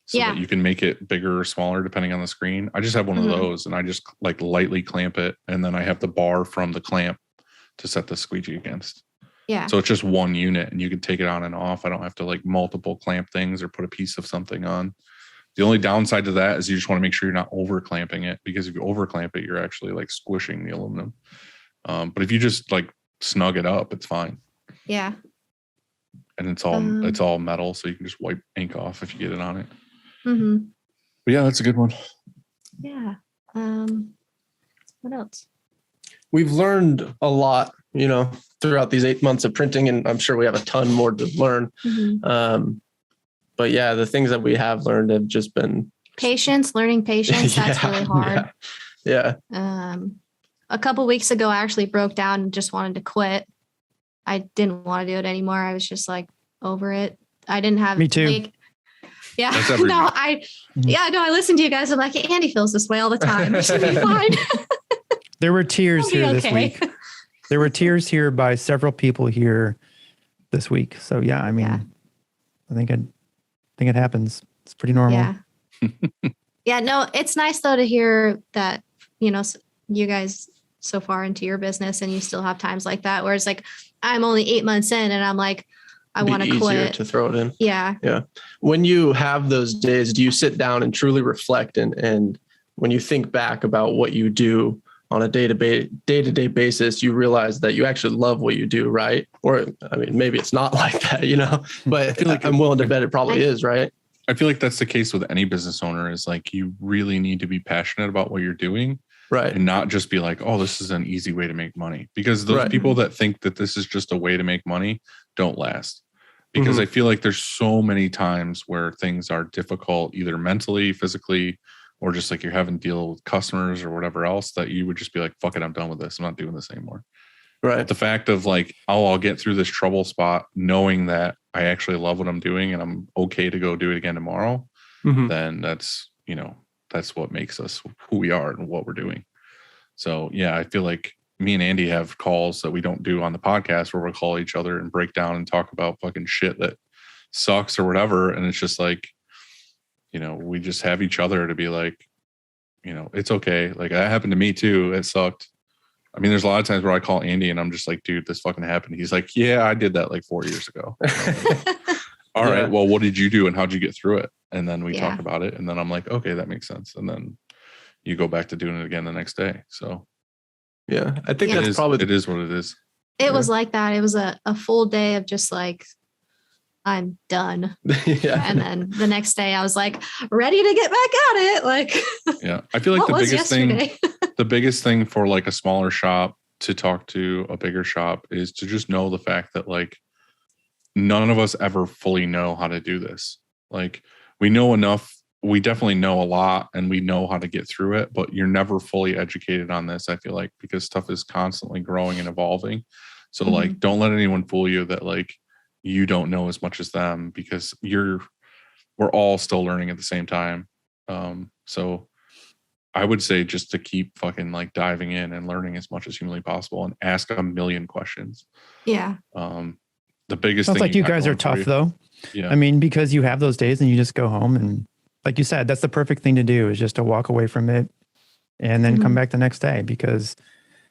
So that you can make it bigger or smaller depending on the screen. I just have one of those and I just like lightly clamp it. And then I have the bar from the clamp to set the squeegee against. Yeah. So it's just one unit and you can take it on and off. I don't have to like multiple clamp things or put a piece of something on. The only downside to that is you just want to make sure you're not over clamping it, because if you over clamp it, you're actually like squishing the aluminum. But if you just like snug it up, it's fine. Yeah. And it's all metal, so you can just wipe ink off if you get it on it. Mm-hmm. But yeah, that's a good one. Yeah. What else? We've learned a lot, throughout these 8 months of printing, and I'm sure we have a ton more to learn. Mm-hmm. But yeah, the things that we have learned have just been learning patience. That's really hard. Yeah. A couple weeks ago, I actually broke down and just wanted to quit. I didn't want to do it anymore. I was just like over it. I didn't have me too. Yeah. I listen to you guys. I'm like, Andy feels this way all the time. It should be fine. There were tears here this week. There were tears here by several people here this week. So yeah, I mean, I think it happens. It's pretty normal. Yeah. Yeah. No, it's nice though to hear that, you guys so far into your business and you still have times like that where it's like, I'm only 8 months in and I'm like, I want to quit. To throw it in. Yeah. Yeah. When you have those days, do you sit down and truly reflect? And when you think back about what you do on a day-to-day basis, you realize that you actually love what you do, right? Or, I mean, maybe it's not like that, but I feel like I'm willing to bet it probably is, right? I feel like that's the case with any business owner, is like, you really need to be passionate about what you're doing. Right. And not just be like, oh, this is an easy way to make money, because those people that think that this is just a way to make money don't last. because I feel like there's so many times where things are difficult, either mentally, physically, or just like you're having to deal with customers or whatever else, that you would just be like, fuck it, I'm done with this. I'm not doing this anymore. Right. But the fact of like, I'll get through this trouble spot knowing that I actually love what I'm doing and I'm okay to go do it again tomorrow, then that's, you know, that's what makes us who we are and what we're doing. So yeah, I feel like me and Andy have calls that we don't do on the podcast where we'll call each other and break down and talk about fucking shit that sucks or whatever. And it's just like, you know, we just have each other to be like, you know, it's okay. Like that happened to me too. It sucked. I mean, there's a lot of times where I call Andy and I'm just like, dude, this fucking happened. He's like, yeah, I did that like 4 years ago. All right. Well, what did you do and how'd you get through it? And then we talk about it. And then I'm like, okay, that makes sense. And then you go back to doing it again the next day. So yeah, I think that's probably, it is what it is. It was like that. It was a full day of just like, I'm done. And then the next day I was like, ready to get back at it. Like, yeah, I feel like the biggest thing for like a smaller shop to talk to a bigger shop is to just know the fact that like none of us ever fully know how to do this. Like we know enough. We definitely know a lot and we know how to get through it, but you're never fully educated on this. I feel like because stuff is constantly growing and evolving. So like, don't let anyone fool you that like, you don't know as much as them because we're all still learning at the same time. So I would say just to keep fucking like diving in and learning as much as humanly possible and ask a million questions. Yeah. The biggest Sounds thing like you guys are tough though. Yeah. I mean, because you have those days and you just go home and like you said, that's the perfect thing to do is just to walk away from it and then come back the next day because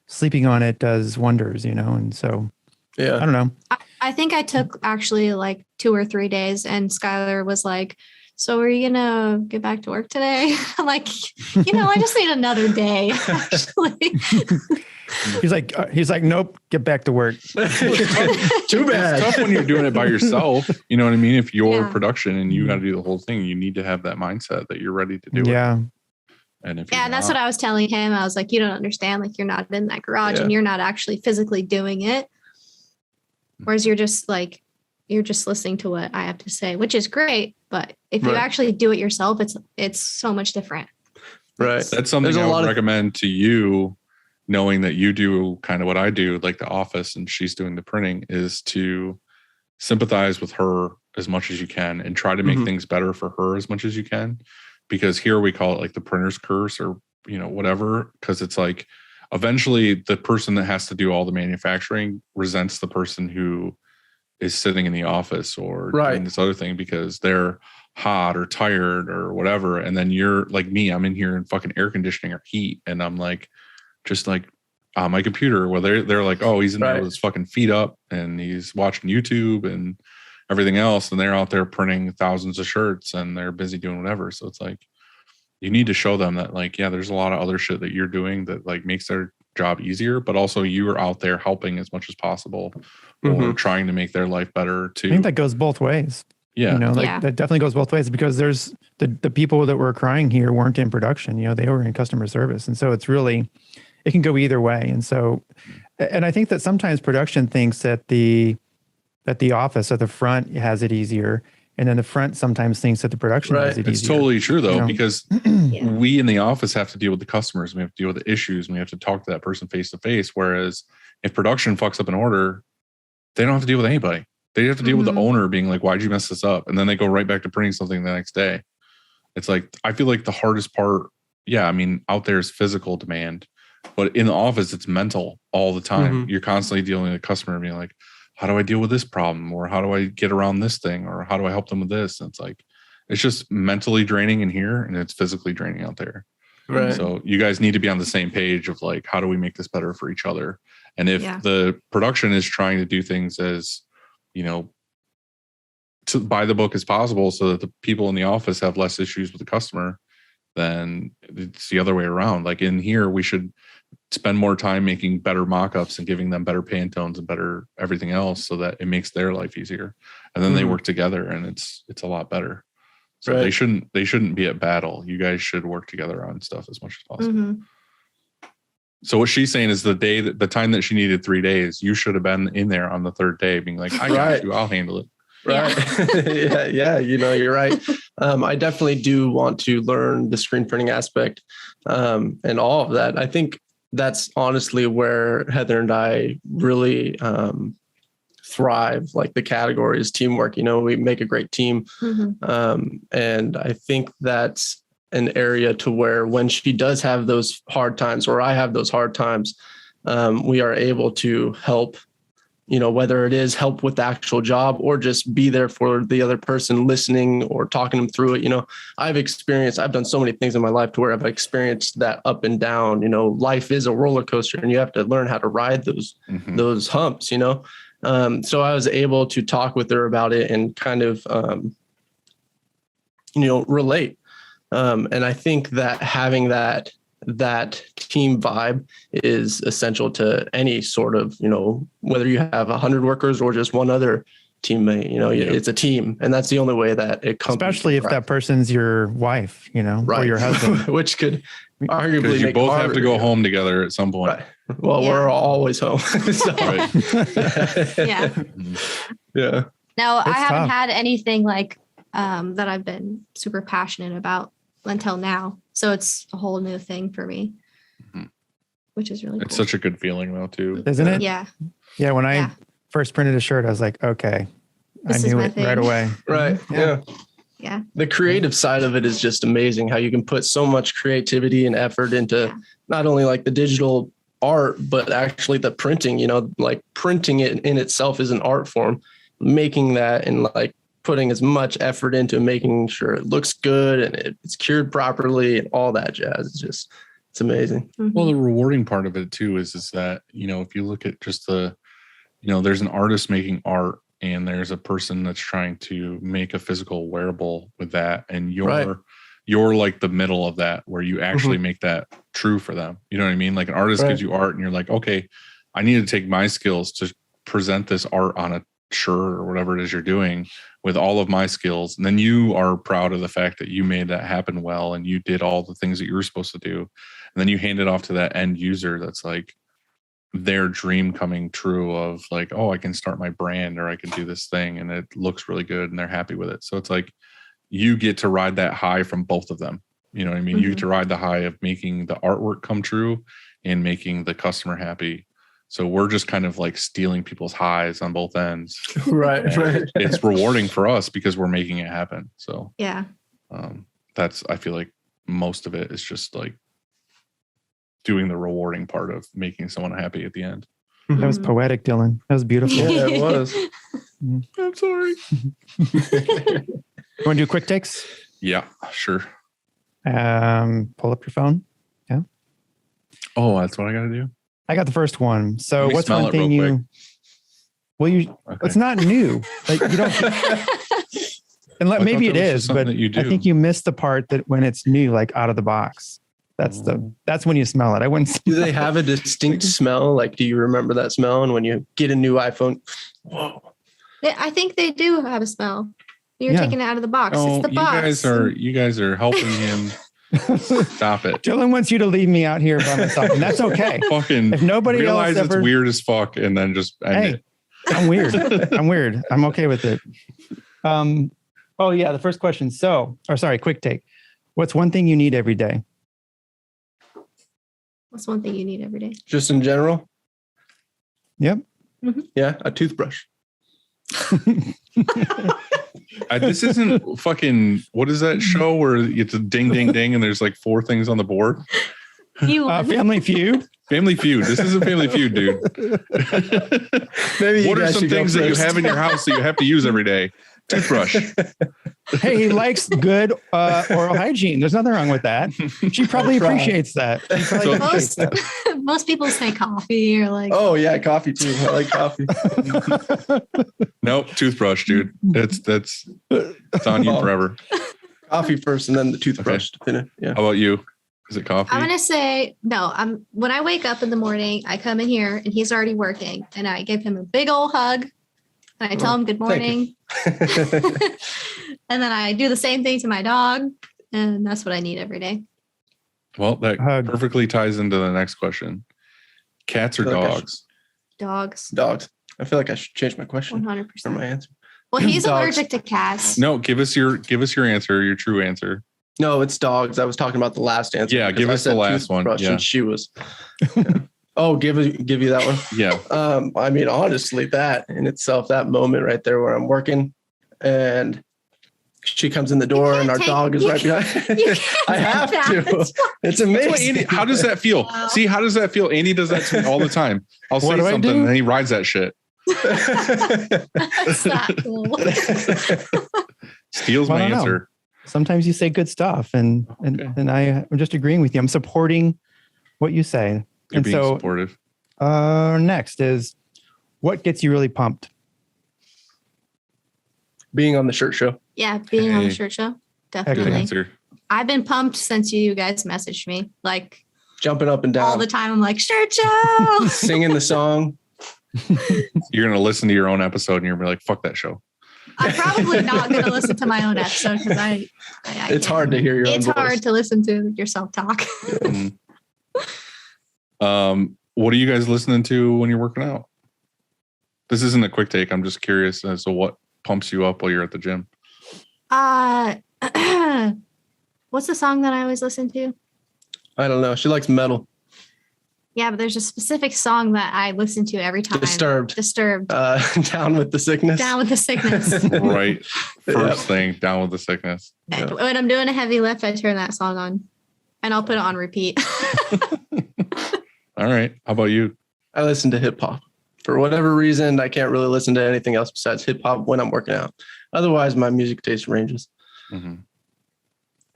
sleeping on it does wonders, you know? And so, yeah, I don't know. I think I took actually like 2 or 3 days and Skyler was like, so are you going to get back to work today? I'm like, you know, I just need another day. Actually. He's like, nope, get back to work. Too bad. It's tough when you're doing it by yourself. You know what I mean? If you're production and you got to do the whole thing, you need to have that mindset that you're ready to do it. Yeah. And if and that's what I was telling him. I was like, you don't understand. Like you're not in that garage and you're not actually physically doing it. Whereas you're just listening to what I have to say, which is great. But if you actually do it yourself, it's so much different. Right. That's something I would recommend to you, knowing that you do kind of what I do, like the office, and she's doing the printing, is to sympathize with her as much as you can and try to make things better for her as much as you can. Because here we call it like the printer's curse or, you know, whatever, because it's like eventually the person that has to do all the manufacturing resents the person who is sitting in the office or doing this other thing because they're hot or tired or whatever. And then you're like me, I'm in here in fucking air conditioning or heat. And I'm like, just like on my computer where they're like, oh, he's in there with his fucking feet up and he's watching YouTube and everything else. And they're out there printing thousands of shirts and they're busy doing whatever. So it's like, you need to show them that like, yeah, there's a lot of other shit that you're doing that like makes their job easier, but also you are out there helping as much as possible or trying to make their life better too. I think that goes both ways. Yeah. You know, like that definitely goes both ways because there's the people that were crying here weren't in production, you know, they were in customer service. And so it's really, it can go either way. And so, and I think that sometimes production thinks that the office at the front has it easier. And then the front sometimes thinks that the production has it easier. It's totally true though, you know? because we in the office have to deal with the customers. We have to deal with the issues and we have to talk to that person face to face. Whereas if production fucks up an order, they don't have to deal with anybody. They have to deal with the owner being like, why'd you mess this up? And then they go right back to printing something the next day. It's like, I feel like the hardest part, I mean, out there is physical demand, but in the office, it's mental all the time. You're constantly dealing with a customer being like, how do I deal with this problem? Or how do I get around this thing? Or how do I help them with this? And it's like, it's just mentally draining in here and it's physically draining out there. Right. So you guys need to be on the same page of like, how do we make this better for each other? And if the production is trying to do things as, you know, to by the book as possible so that the people in the office have less issues with the customer, then it's the other way around. Like in here, we should spend more time making better mock-ups and giving them better Pantones and better everything else so that it makes their life easier. And then they work together and it's a lot better. So they shouldn't be at battle. You guys should work together on stuff as much as possible. So what she's saying is the time that she needed 3 days, you should have been in there on the third day being like, I got you, I'll handle it. Right. Yeah. You're right. I definitely do want to learn the screen printing aspect and all of that. I think that's honestly where Heather and I really thrive. Like the category is teamwork. We make a great team. And I think that's an area to where when she does have those hard times or I have those hard times, we are able to help, whether it is help with the actual job or just be there for the other person listening or talking them through it. I've done so many things in my life to where I've experienced that up and down. Life is a roller coaster and you have to learn how to ride those humps, So I was able to talk with her about it and kind of, relate. And I think that having that team vibe is essential to any sort of, whether you have 100 workers or just one other teammate, it's a team. And that's the only way that it comes. Especially if that person's your wife, right. Or your husband. Which could arguably you both have to go home together at some point. Right. Well, we're always home. So. Yeah. Yeah. No, I haven't had anything like that I've been super passionate about until now. So it's a whole new thing for me, which is really cool. It's such a good feeling though, too. Isn't it? Yeah. Yeah. When I first printed a shirt, I was like, okay, I knew it right away. Right. Yeah. Yeah. The creative side of it is just amazing how you can put so much creativity and effort into not only like the digital art, but actually the printing, like printing it in itself is an art form, making that and like putting as much effort into making sure it looks good and it's cured properly and all that jazz. It's amazing. Well, the rewarding part of it too is that, if you look at just there's an artist making art and there's a person that's trying to make a physical wearable with that. And you're like the middle of that where you actually make that true for them. You know what I mean? Like an artist gives you art and you're like, okay, I need to take my skills to present this art on a shirt or whatever it is you're doing with all of my skills. And then you are proud of the fact that you made that happen well and you did all the things that you were supposed to do. And then you hand it off to that end user that's like their dream coming true of like, oh, I can start my brand or I can do this thing and it looks really good and they're happy with it. So it's like you get to ride that high from both of them. You know what I mean? You get to ride the high of making the artwork come true and making the customer happy. So we're just kind of like stealing people's highs on both ends. Right. It's rewarding for us because we're making it happen. So yeah, I feel like most of it is just like doing the rewarding part of making someone happy at the end. That was poetic, Dylan. That was beautiful. Yeah, it was. I'm sorry. You want to do quick takes? Yeah, sure. Pull up your phone. Yeah. Oh, that's what I got to do. I got the first one. So what's one thing you? Well, it's not new. Like you don't. And maybe it is, but I think you missed the part that when it's new, like out of the box. That's when you smell it. I wouldn't. Do they have a distinct smell? Like, do you remember that smell? And when you get a new iPhone, whoa. I think they do have a smell. You're taking it out of the box. Oh, it's the box. You guys are helping him. Stop it. Dylan wants you to leave me out here by myself, and that's okay. Fucking if nobody realize else it's weird as fuck, and then just end it. I'm weird. I'm okay with it. Oh yeah, the first question. Quick take. What's one thing you need every day? What's one thing you need every day? Just in general? Yep. Mm-hmm. Yeah, a toothbrush. This isn't fucking, what is that show where it's a ding, ding, ding, and there's like 4 things on the board? Family Feud? Family Feud. This isn't Family Feud, dude. Maybe what are some things that you have in your house that you have to use every day? Toothbrush. Hey, he likes good oral hygiene. There's nothing wrong with that. She probably appreciates that. Most people say coffee or like. Oh yeah, coffee too. I like coffee. Nope, toothbrush, dude. It's on you forever. Coffee first, and then the toothbrush. Okay. Yeah. How about you? Is it coffee? I'm gonna say no. When I wake up in the morning, I come in here and he's already working, and I give him a big old hug. And I tell him good morning. And then I do the same thing to my dog. And that's what I need every day. Well, that perfectly ties into the next question. Cats or dogs? Dogs. Dogs. I feel like I should change my question. 100%. Or my answer. Well, he's Dogs. allergic to cats. No, give us your answer, your true answer. No, it's dogs. I was talking about the last answer. Yeah, give us the last one. Yeah. And she was. Yeah. Oh, give you that one. Yeah. I mean, honestly, that in itself, that moment right there where I'm working and she comes in the door and our dog is right behind. I have to. It's amazing. Andy, how does that feel? Wow. See, how does that feel? Andy does that to me all the time. I'll say something and then he rides that shit. That's not cool. Steals my answer. Sometimes you say good stuff, and I'm just agreeing with you. I'm supporting what you say. You're being supportive. Next is, what gets you really pumped? Being on the shirt show. Yeah, being on the shirt show. Good Definitely. answer. I've been pumped since you guys messaged me. Like Jumping up and down. all the time. I'm like, shirt show. Singing the song. You're going to listen to your own episode and you're going to be like, fuck that show. I'm probably not going to listen to my own episode because I it's hard to hear your own It's voice. hard to listen to yourself talk. What are you guys listening to when you're working out? This isn't a quick take. I'm just curious as to what pumps you up while you're at the gym. What's the song that I always listen to? I don't know. She likes metal. Yeah, but there's a specific song that I listen to every time. Disturbed. Down with the sickness. Down with the sickness. Right. First thing, down with the sickness. Yep. When I'm doing a heavy lift, I turn that song on and I'll put it on repeat. All right. How about you? I listen to hip hop. For whatever reason, I can't really listen to anything else besides hip hop when I'm working out. Otherwise, my music taste ranges. Mm-hmm.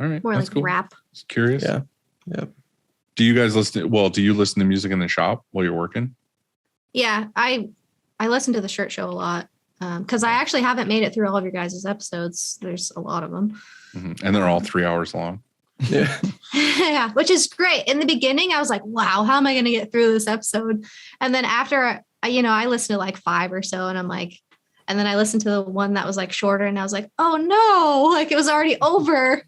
All right. More That's like cool. rap. Just curious. Yeah. Yeah. Do you guys do you listen to music in the shop while you're working? Yeah, I listen to the shirt show a lot because I actually haven't made it through all of your guys' episodes. There's a lot of them. Mm-hmm. And they're all 3 hours long. Yeah. Yeah, which is great. In the beginning, I was like, wow, how am I going to get through this episode? And then after, I listened to like 5 or so and I'm like, and then I listened to the one that was like shorter and I was like, oh no, like it was already over.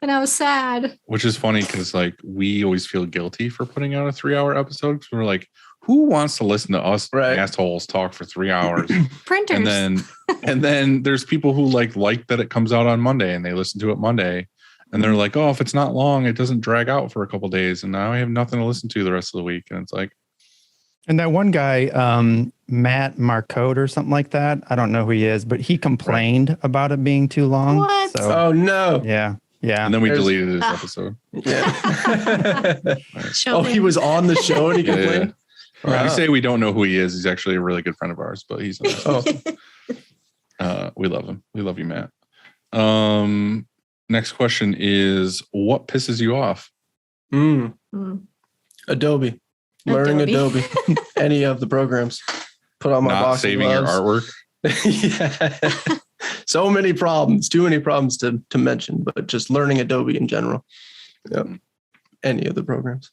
And I was sad. Which is funny because like we always feel guilty for putting out a 3-hour episode because we're like, who wants to listen to us assholes talk for 3 hours? Printers. And then there's people who like that it comes out on Monday and they listen to it Monday. And they're like, oh, if it's not long, it doesn't drag out for a couple of days. And now I have nothing to listen to the rest of the week. And it's like. And that one guy, Matt Marcotte or something like that. I don't know who he is, but he complained about it being too long. What? So, Oh, no. yeah. Yeah. And then we deleted his episode. Yeah. Show He was on the show and he complained. Yeah. Wow. We say we don't know who he is. He's actually a really good friend of ours, but he's we love him. We love you, Matt. Next question is, what pisses you off? Adobe. Learning Adobe. Any of the programs. Put on my Not box. saving your artwork. Yeah. So many problems. Too many problems to mention, but just learning Adobe in general. Yep. Any of the programs.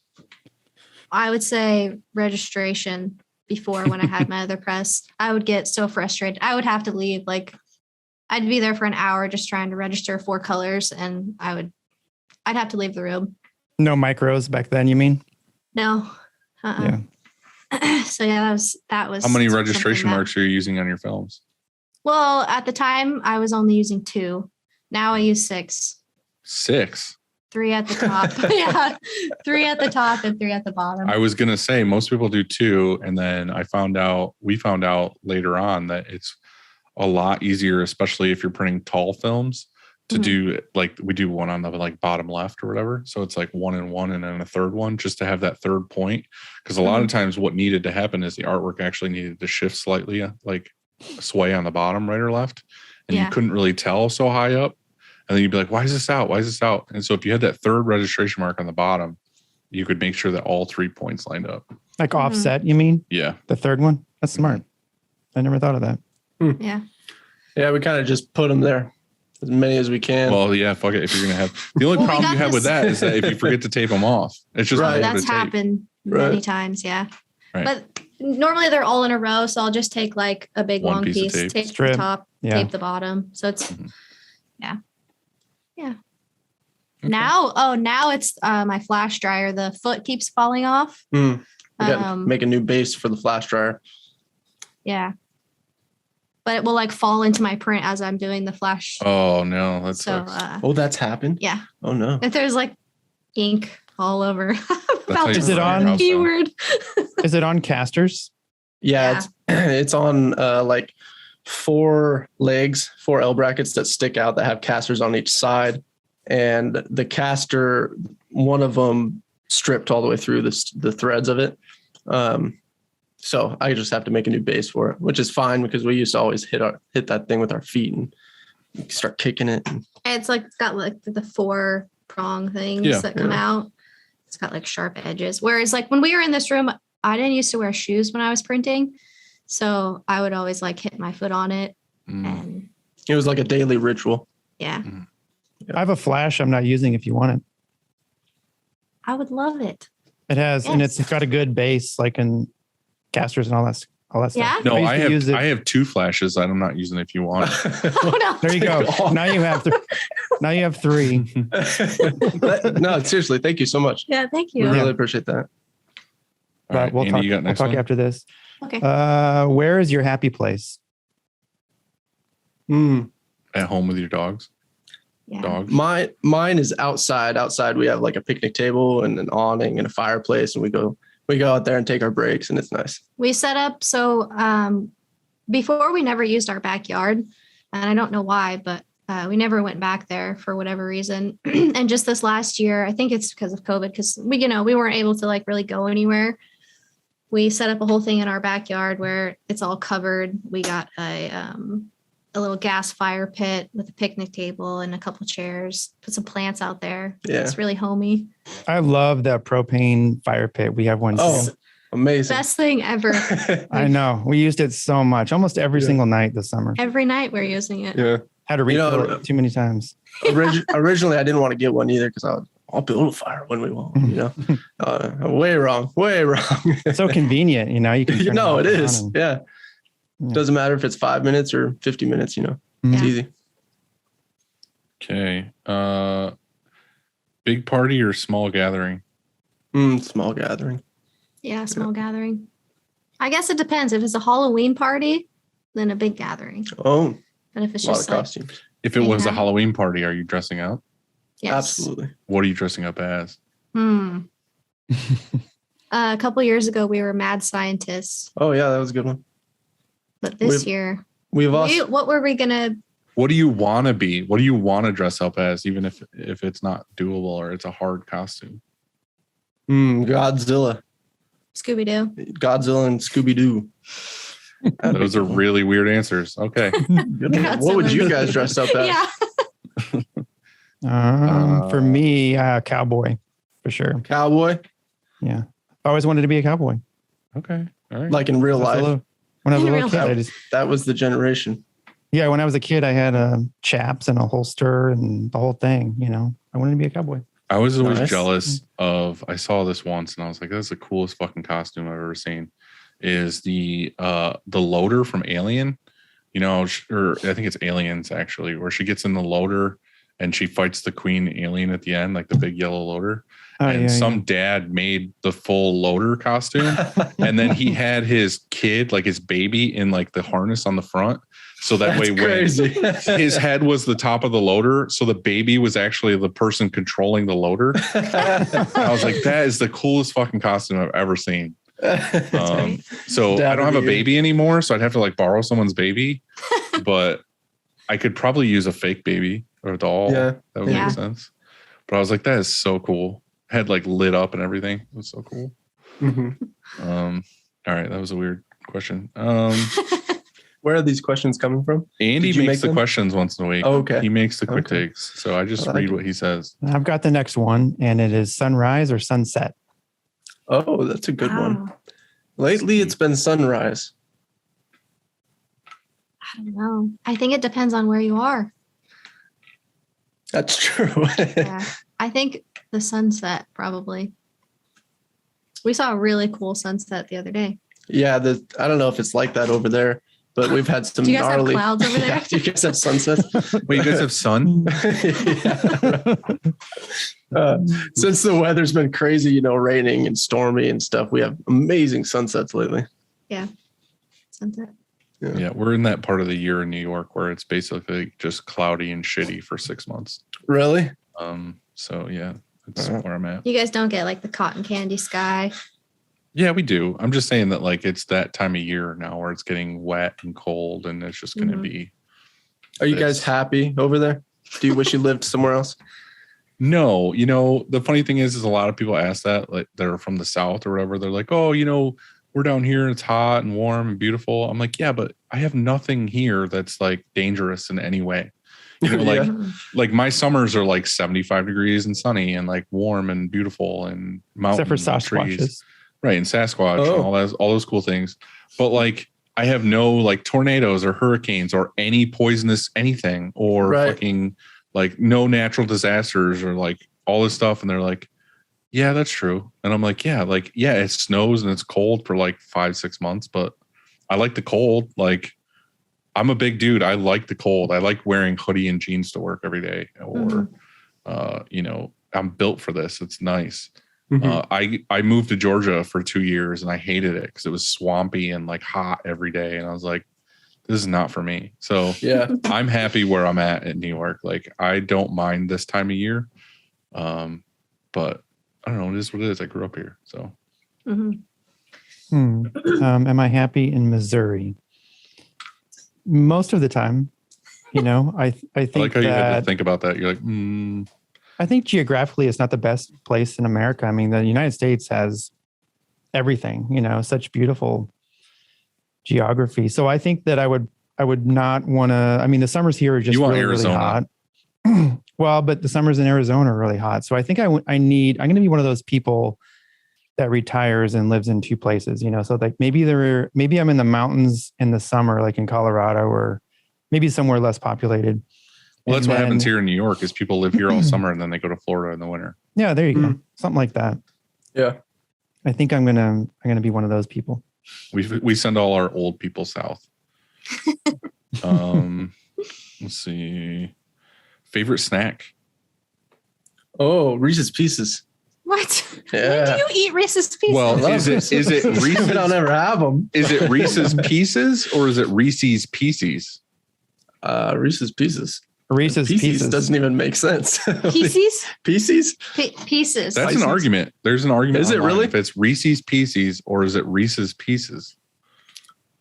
I would say registration before when I had my other press. I would get so frustrated. I would have to leave. Like I'd be there for an hour just trying to register 4 colors and I'd have to leave the room. No micros back then, you mean? No. Yeah. So yeah, that was. How many registration marks are you using on your films? Well, at the time I was only using 2. Now I use 6. 6? 3 at the top. Yeah. 3 at the top and 3 at the bottom. I was going to say most people do 2. And then we found out later on that it's a lot easier, especially if you're printing tall films, to do like we do one on the like bottom left or whatever. So it's like 1 and 1 and then a third one just to have that third point. Because a lot of times what needed to happen is the artwork actually needed to shift slightly, like sway on the bottom, right or left. And you couldn't really tell so high up. And then you'd be like, why is this out? Why is this out? And so if you had that third registration mark on the bottom, you could make sure that all 3 points lined up. Like offset, you mean? Yeah. The third one? That's smart. I never thought of that. Yeah. Yeah, we kind of just put them there. As many as we can. Well, yeah, fuck it. If you're going to have the only problem you have with that is that if you forget to tape them off, it's just Right. That's happened many times. Yeah. Right. But normally they're all in a row. So I'll just take like a big One long piece of piece, tape. tape Strip. the top, tape the bottom. So it's, yeah. Okay. Now it's my flash dryer. The foot keeps falling off. We got to make a new base for the flash dryer. Yeah. but it will like fall into my print as I'm doing the flash. Oh no, that's so. That's happened. Yeah. Oh no. If there's like ink all over. Is it on keyword? Is it on casters? Yeah. It's on like 4 legs, 4 L brackets that stick out that have casters on each side, and the caster, one of them stripped all the way through the threads of it. So I just have to make a new base for it, which is fine because we used to always hit that thing with our feet and start kicking it. It's like, it's got like the 4 prong things that come out. It's got like sharp edges. Whereas like when we were in this room, I didn't used to wear shoes when I was printing. So I would always like hit my foot on it. And it was like a daily ritual. Yeah. I have a flash I'm not using if you want it. I would love it. It has, and it's got a good base, like in casters and all that stuff. Yeah? No, I have 2 flashes that I'm not using if you want. Oh, no. There you go. Now you have now you have 3. No, seriously, thank you so much. Yeah, thank you. We really appreciate that. All right, we'll Andy, talk after this. Okay. Where is your happy place? At home with your dogs. Yeah. Dogs. Mine is outside. Outside, we have like a picnic table and an awning and a fireplace, and we go out there and take our breaks, and it's nice. We set up before we never used our backyard, and I don't know why, but we never went back there for whatever reason. And just this last year, I think it's because of COVID, because we weren't able to like really go anywhere. We set up a whole thing in our backyard where it's all covered. We got a little gas fire pit with a picnic table and a couple chairs, put some plants out there. Yeah. It's really homey. I love that propane fire pit. We have one. Oh, amazing. Best thing ever. I know. We used it so much, almost every single night this summer. Every night we're using it. Yeah. Had to refill it too many times. Originally, I didn't want to get one either because I'll build a fire when we want, way wrong. So convenient, you can. It is. Yeah. Doesn't matter if it's 5 minutes or 50 minutes, it's easy. Okay. Big party or small gathering? Small gathering. Yeah, small gathering. I guess it depends. If it's a Halloween party, then a big gathering. Oh. But if it's a lot just of costumes. If it was a Halloween party, are you dressing up? Yes. Absolutely. What are you dressing up as? A couple years ago, we were mad scientists. Oh, yeah, that was a good one. But this year, what were we going to... What do you want to be? What do you want to dress up as, even if it's not doable or it's a hard costume? Godzilla. Scooby-Doo. Godzilla and Scooby-Doo. Those are really weird answers. Okay. What would you guys dress up as? Yeah. For me, cowboy, for sure. Cowboy? Yeah. I always wanted to be a cowboy. Okay. All right. Like in real life. When I was a little kid, that was the generation. Yeah, when I was a kid, I had chaps and a holster and the whole thing. I wanted to be a cowboy. I was always jealous of. I saw this once, and I was like, "That's the coolest fucking costume I've ever seen." Is the loader from Alien? Or I think it's Aliens actually, where she gets in the loader and she fights the queen alien at the end, like the big yellow loader. And dad made the full loader costume. And then he had his kid, like his baby, in like the harness on the front. So that way when his head was the top of the loader, so the baby was actually the person controlling the loader. I was like, that is the coolest fucking costume I've ever seen. So I don't have a baby anymore, so I'd have to like borrow someone's baby. But I could probably use a fake baby or a doll. Yeah. That would make sense. But I was like, that is so cool. Had like lit up and everything. It was so cool. All right, that was a weird question. Where are these questions coming from? Andy makes the questions once in a week. Oh, okay. He makes the quick takes. So I just read what he says. I've got the next one, and it is sunrise or sunset. Oh, that's a good one. Lately, it's been sunrise. I don't know. I think it depends on where you are. That's true. Yeah. I think the sunset, probably. We saw a really cool sunset the other day. Yeah, I don't know if it's like that over there, but we've had some gnarly... Do you guys have clouds over there? Yeah, do you guys have sunsets? Wait, you guys have sun? Since the weather's been crazy, raining and stormy and stuff, we have amazing sunsets lately. Yeah. Sunset. Yeah, we're in that part of the year in New York where it's basically just cloudy and shitty for 6 months. Really? So yeah, that's where I'm at. You guys don't get like the cotton candy sky. Yeah, we do. I'm just saying that like it's that time of year now where it's getting wet and cold, and it's just going to be. Are you guys happy over there? Do you wish you lived somewhere else? No, the funny thing is a lot of people ask that, like they're from the South or whatever. They're like, oh, we're down here and it's hot and warm and beautiful. I'm like, yeah, but I have nothing here that's like dangerous in any way. Like my summers are like 75 degrees and sunny and like warm and beautiful and mountains. Except for Sasquatches. Trees. Right. And Sasquatch and all those cool things. But like, I have no like tornadoes or hurricanes or any poisonous anything or fucking like no natural disasters or like all this stuff. And they're like, yeah, that's true. And I'm like, yeah, it snows and it's cold for like 5-6 months, but I like the cold. Like I'm a big dude. I like the cold. I like wearing hoodie and jeans to work every day or, I'm built for this. It's nice. I moved to Georgia for 2 years and I hated it because it was swampy and like hot every day. And I was like, this is not for me. So yeah, I'm happy where I'm at in New York. Like I don't mind this time of year. But I don't know. It is what it is. I grew up here. So am I happy in Missouri? Most of the time, I think I like how you had to think about that. You're like, I think geographically it's not the best place in America. I mean, the United States has everything, such beautiful geography. So I think that I would not want to, I mean, the summers here are just really hot. Well, but the summers in Arizona are really hot. So I think I'm going to be one of those people that retires and lives in two places, so like maybe I'm in the mountains in the summer, like in Colorado or maybe somewhere less populated. Well, that's what happens here in New York is people live here all summer and then they go to Florida in the winter. Yeah, there you go. Something like that. Yeah. I think I'm going to be one of those people. We send all our old people south. Let's see. Favorite snack? Oh, Reese's Pieces. What? Yeah. When do you eat Reese's Pieces? Well, is it Reese's? I'll never have them. Is it Reese's Pieces or is it Reese's Pieces? Reese's Pieces. Reese's Pieces doesn't even make sense. Pieces? Pieces? Pieces. That's an argument. There's an argument. Is it really? If it's Reese's Pieces or is it Reese's Pieces?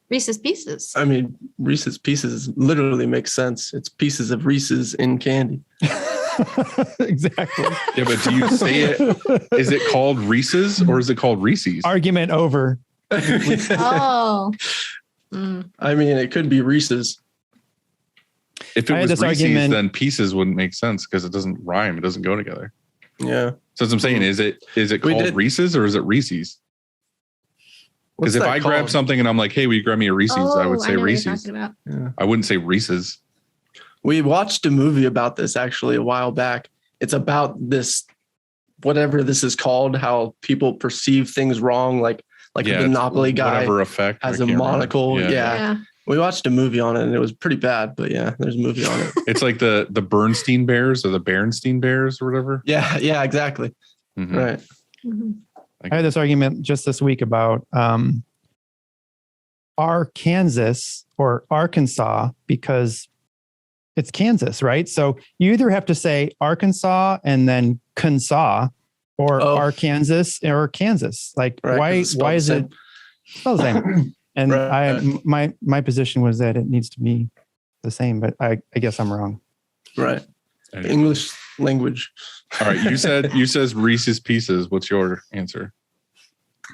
Reese's Pieces. I mean, Reese's Pieces literally makes sense. It's pieces of Reese's in candy. Exactly. Yeah, but do you say it? Is it called Reese's or is it called Reese's? Argument over. Oh. I mean, it could be Reese's. If it was Reese's, then Pieces wouldn't make sense because it doesn't rhyme. It doesn't go together. Yeah. So that's what I'm saying. Is it called Reese's or is it Reese's? Because if I grab something and I'm like, hey, will you grab me a Reese's? I would say Reese's. Yeah. I wouldn't say Reese's. We watched a movie about this actually a while back. It's about this, whatever this is called, how people perceive things wrong. Like a Monopoly guy effect has a monocle. Yeah. We watched a movie on it and it was pretty bad, but yeah, there's a movie on it. It's like the Bernstein Bears or the Berenstein Bears or whatever. Yeah, exactly. Mm-hmm. Right. Mm-hmm. I had this argument just this week about Arkansas or Arkansas because it's Kansas, right? So you either have to say Arkansas and then Kansas or Arkansas or Kansas. Like why is it the same? And my position was that it needs to be the same, but I guess I'm wrong. Right. English language. All right. You says Reese's Pieces. What's your answer?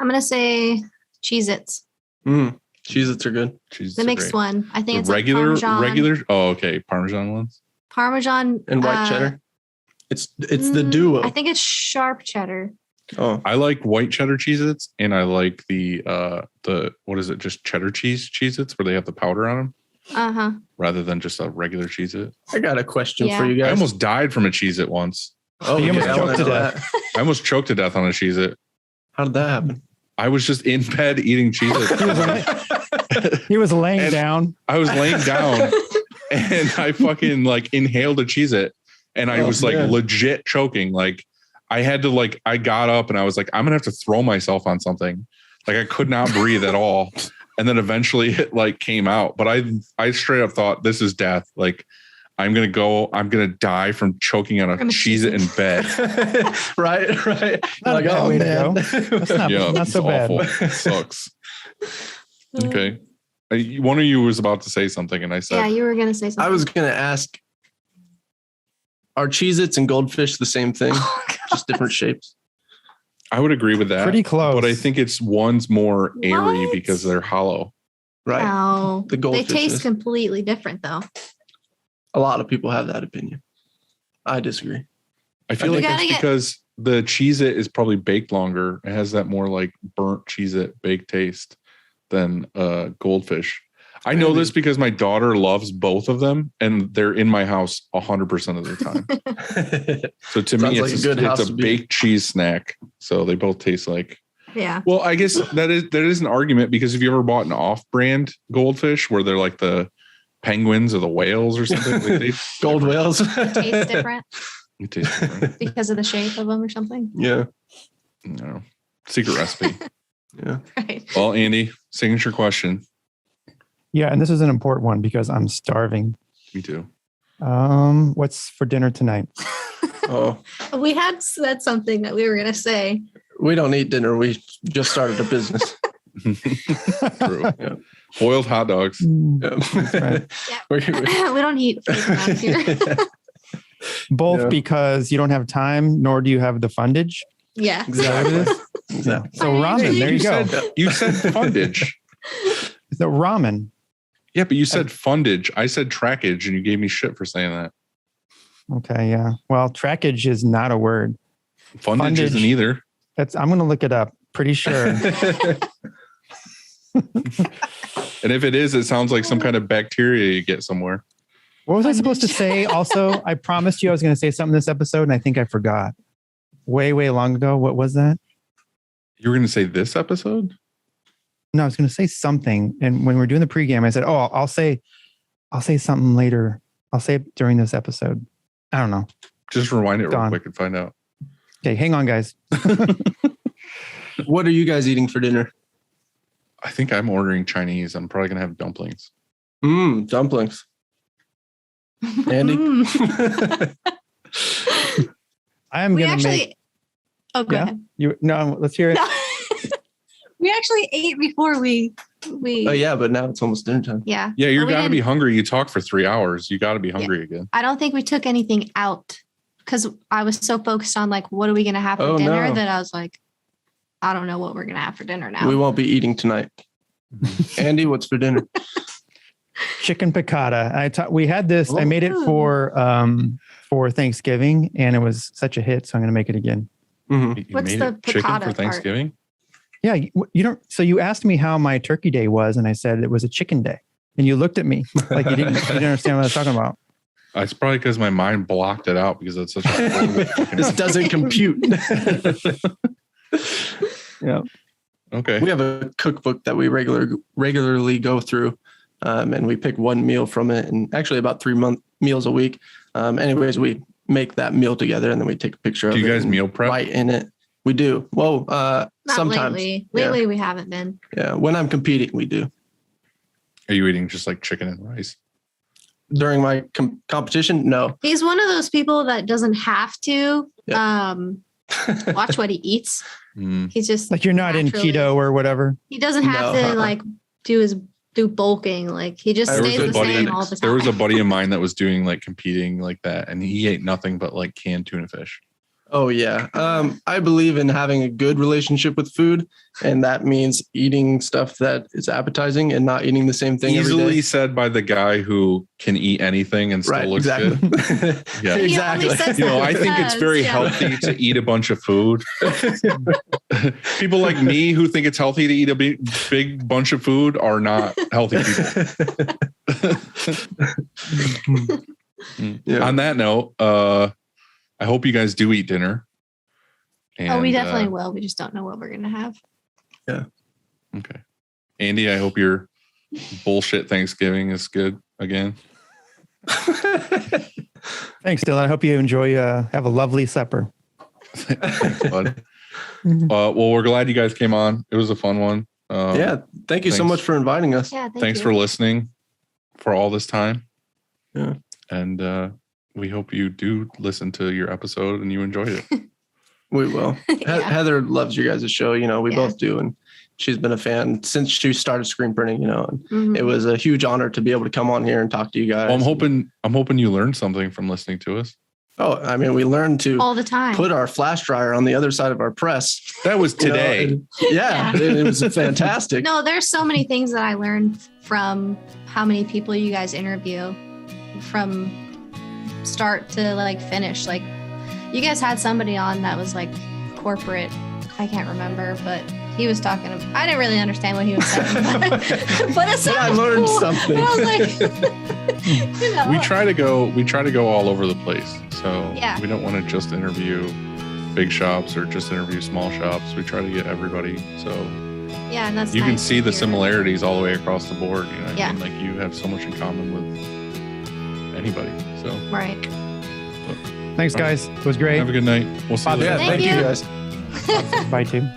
I'm going to say Cheez-Its. Cheez-Its are good. Cheez-Its the mixed one. I think it's regular. Parmesan. Oh, okay. Parmesan ones. Parmesan. And white cheddar. It's the duo. I think it's sharp cheddar. Oh, I like white cheddar Cheez-Its and I like the what is it? Just cheddar Cheez-Its where they have the powder on them. Uh-huh. Rather than just a regular Cheez-It. I got a question for you guys. I almost died from a Cheez-It once. Oh, you almost choked to death. I almost choked to death on a Cheez-It. How did that happen? I was just in bed eating Cheez-Its. He was laying down. I was laying down and I fucking inhaled a Cheez-It and I was legit choking. Like I had to I got up and I was like, I'm going to have to throw myself on something. Like I could not breathe at all. And then eventually it like came out. But I straight up thought this is death. Like I'm going to die from choking on a Cheez-It in bed. Right. Like, oh man, that's not so awful. bad. It sucks. Okay. One of you was about to say something and I said, yeah, you were going to say something. I was going to ask, are Cheez-Its and Goldfish the same thing? Just different shapes? I would agree with that. Pretty close. But I think one's more airy because they're hollow. Right. No, The Goldfish they taste is. completely different though. A lot of people have that opinion. I disagree. I feel like it's because the Cheez-It is probably baked longer. It has that more like burnt Cheez-It baked taste than Goldfish. I know this because my daughter loves both of them and they're in my house 100% of the time. So to me, it's a baked cheese snack. So they both taste like. Yeah. Well, I guess that is an argument because if you ever bought an off-brand Goldfish where they're like the penguins or the whales or something, like gold whales taste different. It tastes different because of the shape of them or something. Yeah. No. Secret recipe. Yeah. Right. Well, Andy, signature question. Yeah, and this is an important one because I'm starving. Me too. What's for dinner tonight? Oh, we had said something that we were going to say. We don't eat dinner. We just started a business. True. Yeah. Boiled hot dogs. Yeah. Right. We don't eat food around here. Both because you don't have time, nor do you have the fundage. Yeah. Exactly. So ramen, there you go. You said fundage. So ramen. Yeah, but you said fundage. I said trackage, and you gave me shit for saying that. Okay, yeah. Well, trackage is not a word. Fundage isn't either. I'm going to look it up. Pretty sure. And if it is, it sounds like some kind of bacteria you get somewhere. What was I supposed to say? Also, I promised you I was going to say something this episode, and I think I forgot. Way long ago. What was that? You were going to say this episode? No, I was going to say something. And when we were doing the pregame, I said, "Oh, I'll say something later. I'll say it during this episode." I don't know. Just rewind it real quick and find out. Okay, hang on, guys. What are you guys eating for dinner? I think I'm ordering Chinese. I'm probably going to have dumplings. Dumplings. Andy? I am going to make... Oh, go ahead. No, let's hear it. No. We actually ate before we. Oh yeah, but now it's almost dinner time. Yeah. Yeah, you're got to be hungry. You talk for 3 hours. You got to be hungry again. I don't think we took anything out because I was so focused on like, what are we going to have for dinner that I was like, I don't know what we're going to have for dinner now. We won't be eating tonight. Andy, what's for dinner? Chicken piccata. We had this. I made it for Thanksgiving, and it was such a hit. So I'm going to make it again. Mm-hmm. What's the chicken for Thanksgiving? Part? Yeah, you don't. So you asked me how my turkey day was, and I said it was a chicken day, and you looked at me like you didn't understand what I was talking about. It's probably because my mind blocked it out because it's such a. This doesn't compute. Yeah. Okay. We have a cookbook that we regularly go through, and we pick one meal from it, and actually about 3 meals a week. Anyways, we make that meal together, and then we take a picture of it. Do you guys meal prep? Right in it. We do. Well, not sometimes. Lately, we haven't been. Yeah. When I'm competing, we do. Are you eating just like chicken and rice? During my competition? No. He's one of those people that doesn't have to watch what he eats. He's just like, you're not in keto or whatever. He doesn't have to like do bulking. Like he just stays the same all the time. There was a buddy of mine that was doing like competing like that, and he ate nothing but like canned tuna fish. Oh, yeah. I believe in having a good relationship with food, and that means eating stuff that is appetizing and not eating the same thing every day. Easily said by the guy who can eat anything and still looks good. Yeah, exactly. I think it's very healthy to eat a bunch of food. People like me who think it's healthy to eat a big bunch of food are not healthy people. On that note, I hope you guys do eat dinner. And, we definitely will. We just don't know what we're going to have. Yeah. Okay. Andy, I hope your bullshit Thanksgiving is good again. Thanks, Dylan. I hope you enjoy, have a lovely supper. Thanks, bud. Well, we're glad you guys came on. It was a fun one. Thank you so much for inviting us. Yeah, thanks for listening for all this time. Yeah. And we hope you do listen to your episode and you enjoyed it. We will. Heather loves you guys' show. We both do. And she's been a fan since she started screen printing, and it was a huge honor to be able to come on here and talk to you guys. Well, I'm hoping you learned something from listening to us. Oh, I mean, we learned to all the time put our flash dryer on the other side of our press. That was today. It was fantastic. No, there's so many things that I learned from how many people you guys interview from start to like finish. Like you guys had somebody on that was like corporate. I can't remember, but he was talking. I didn't really understand what he was saying, but it sounded I learned cool. something. And I was like, we try to go all over the place. So we don't want to just interview big shops or just interview small shops. We try to get everybody. So and that's you nice can see the hear. similarities all the way across the board. You know what I mean? Yeah. Like you have so much in common with anybody. So Right. Thanks, guys. It was great. Have a good night. We'll see you later. Thank you guys. Bye, too.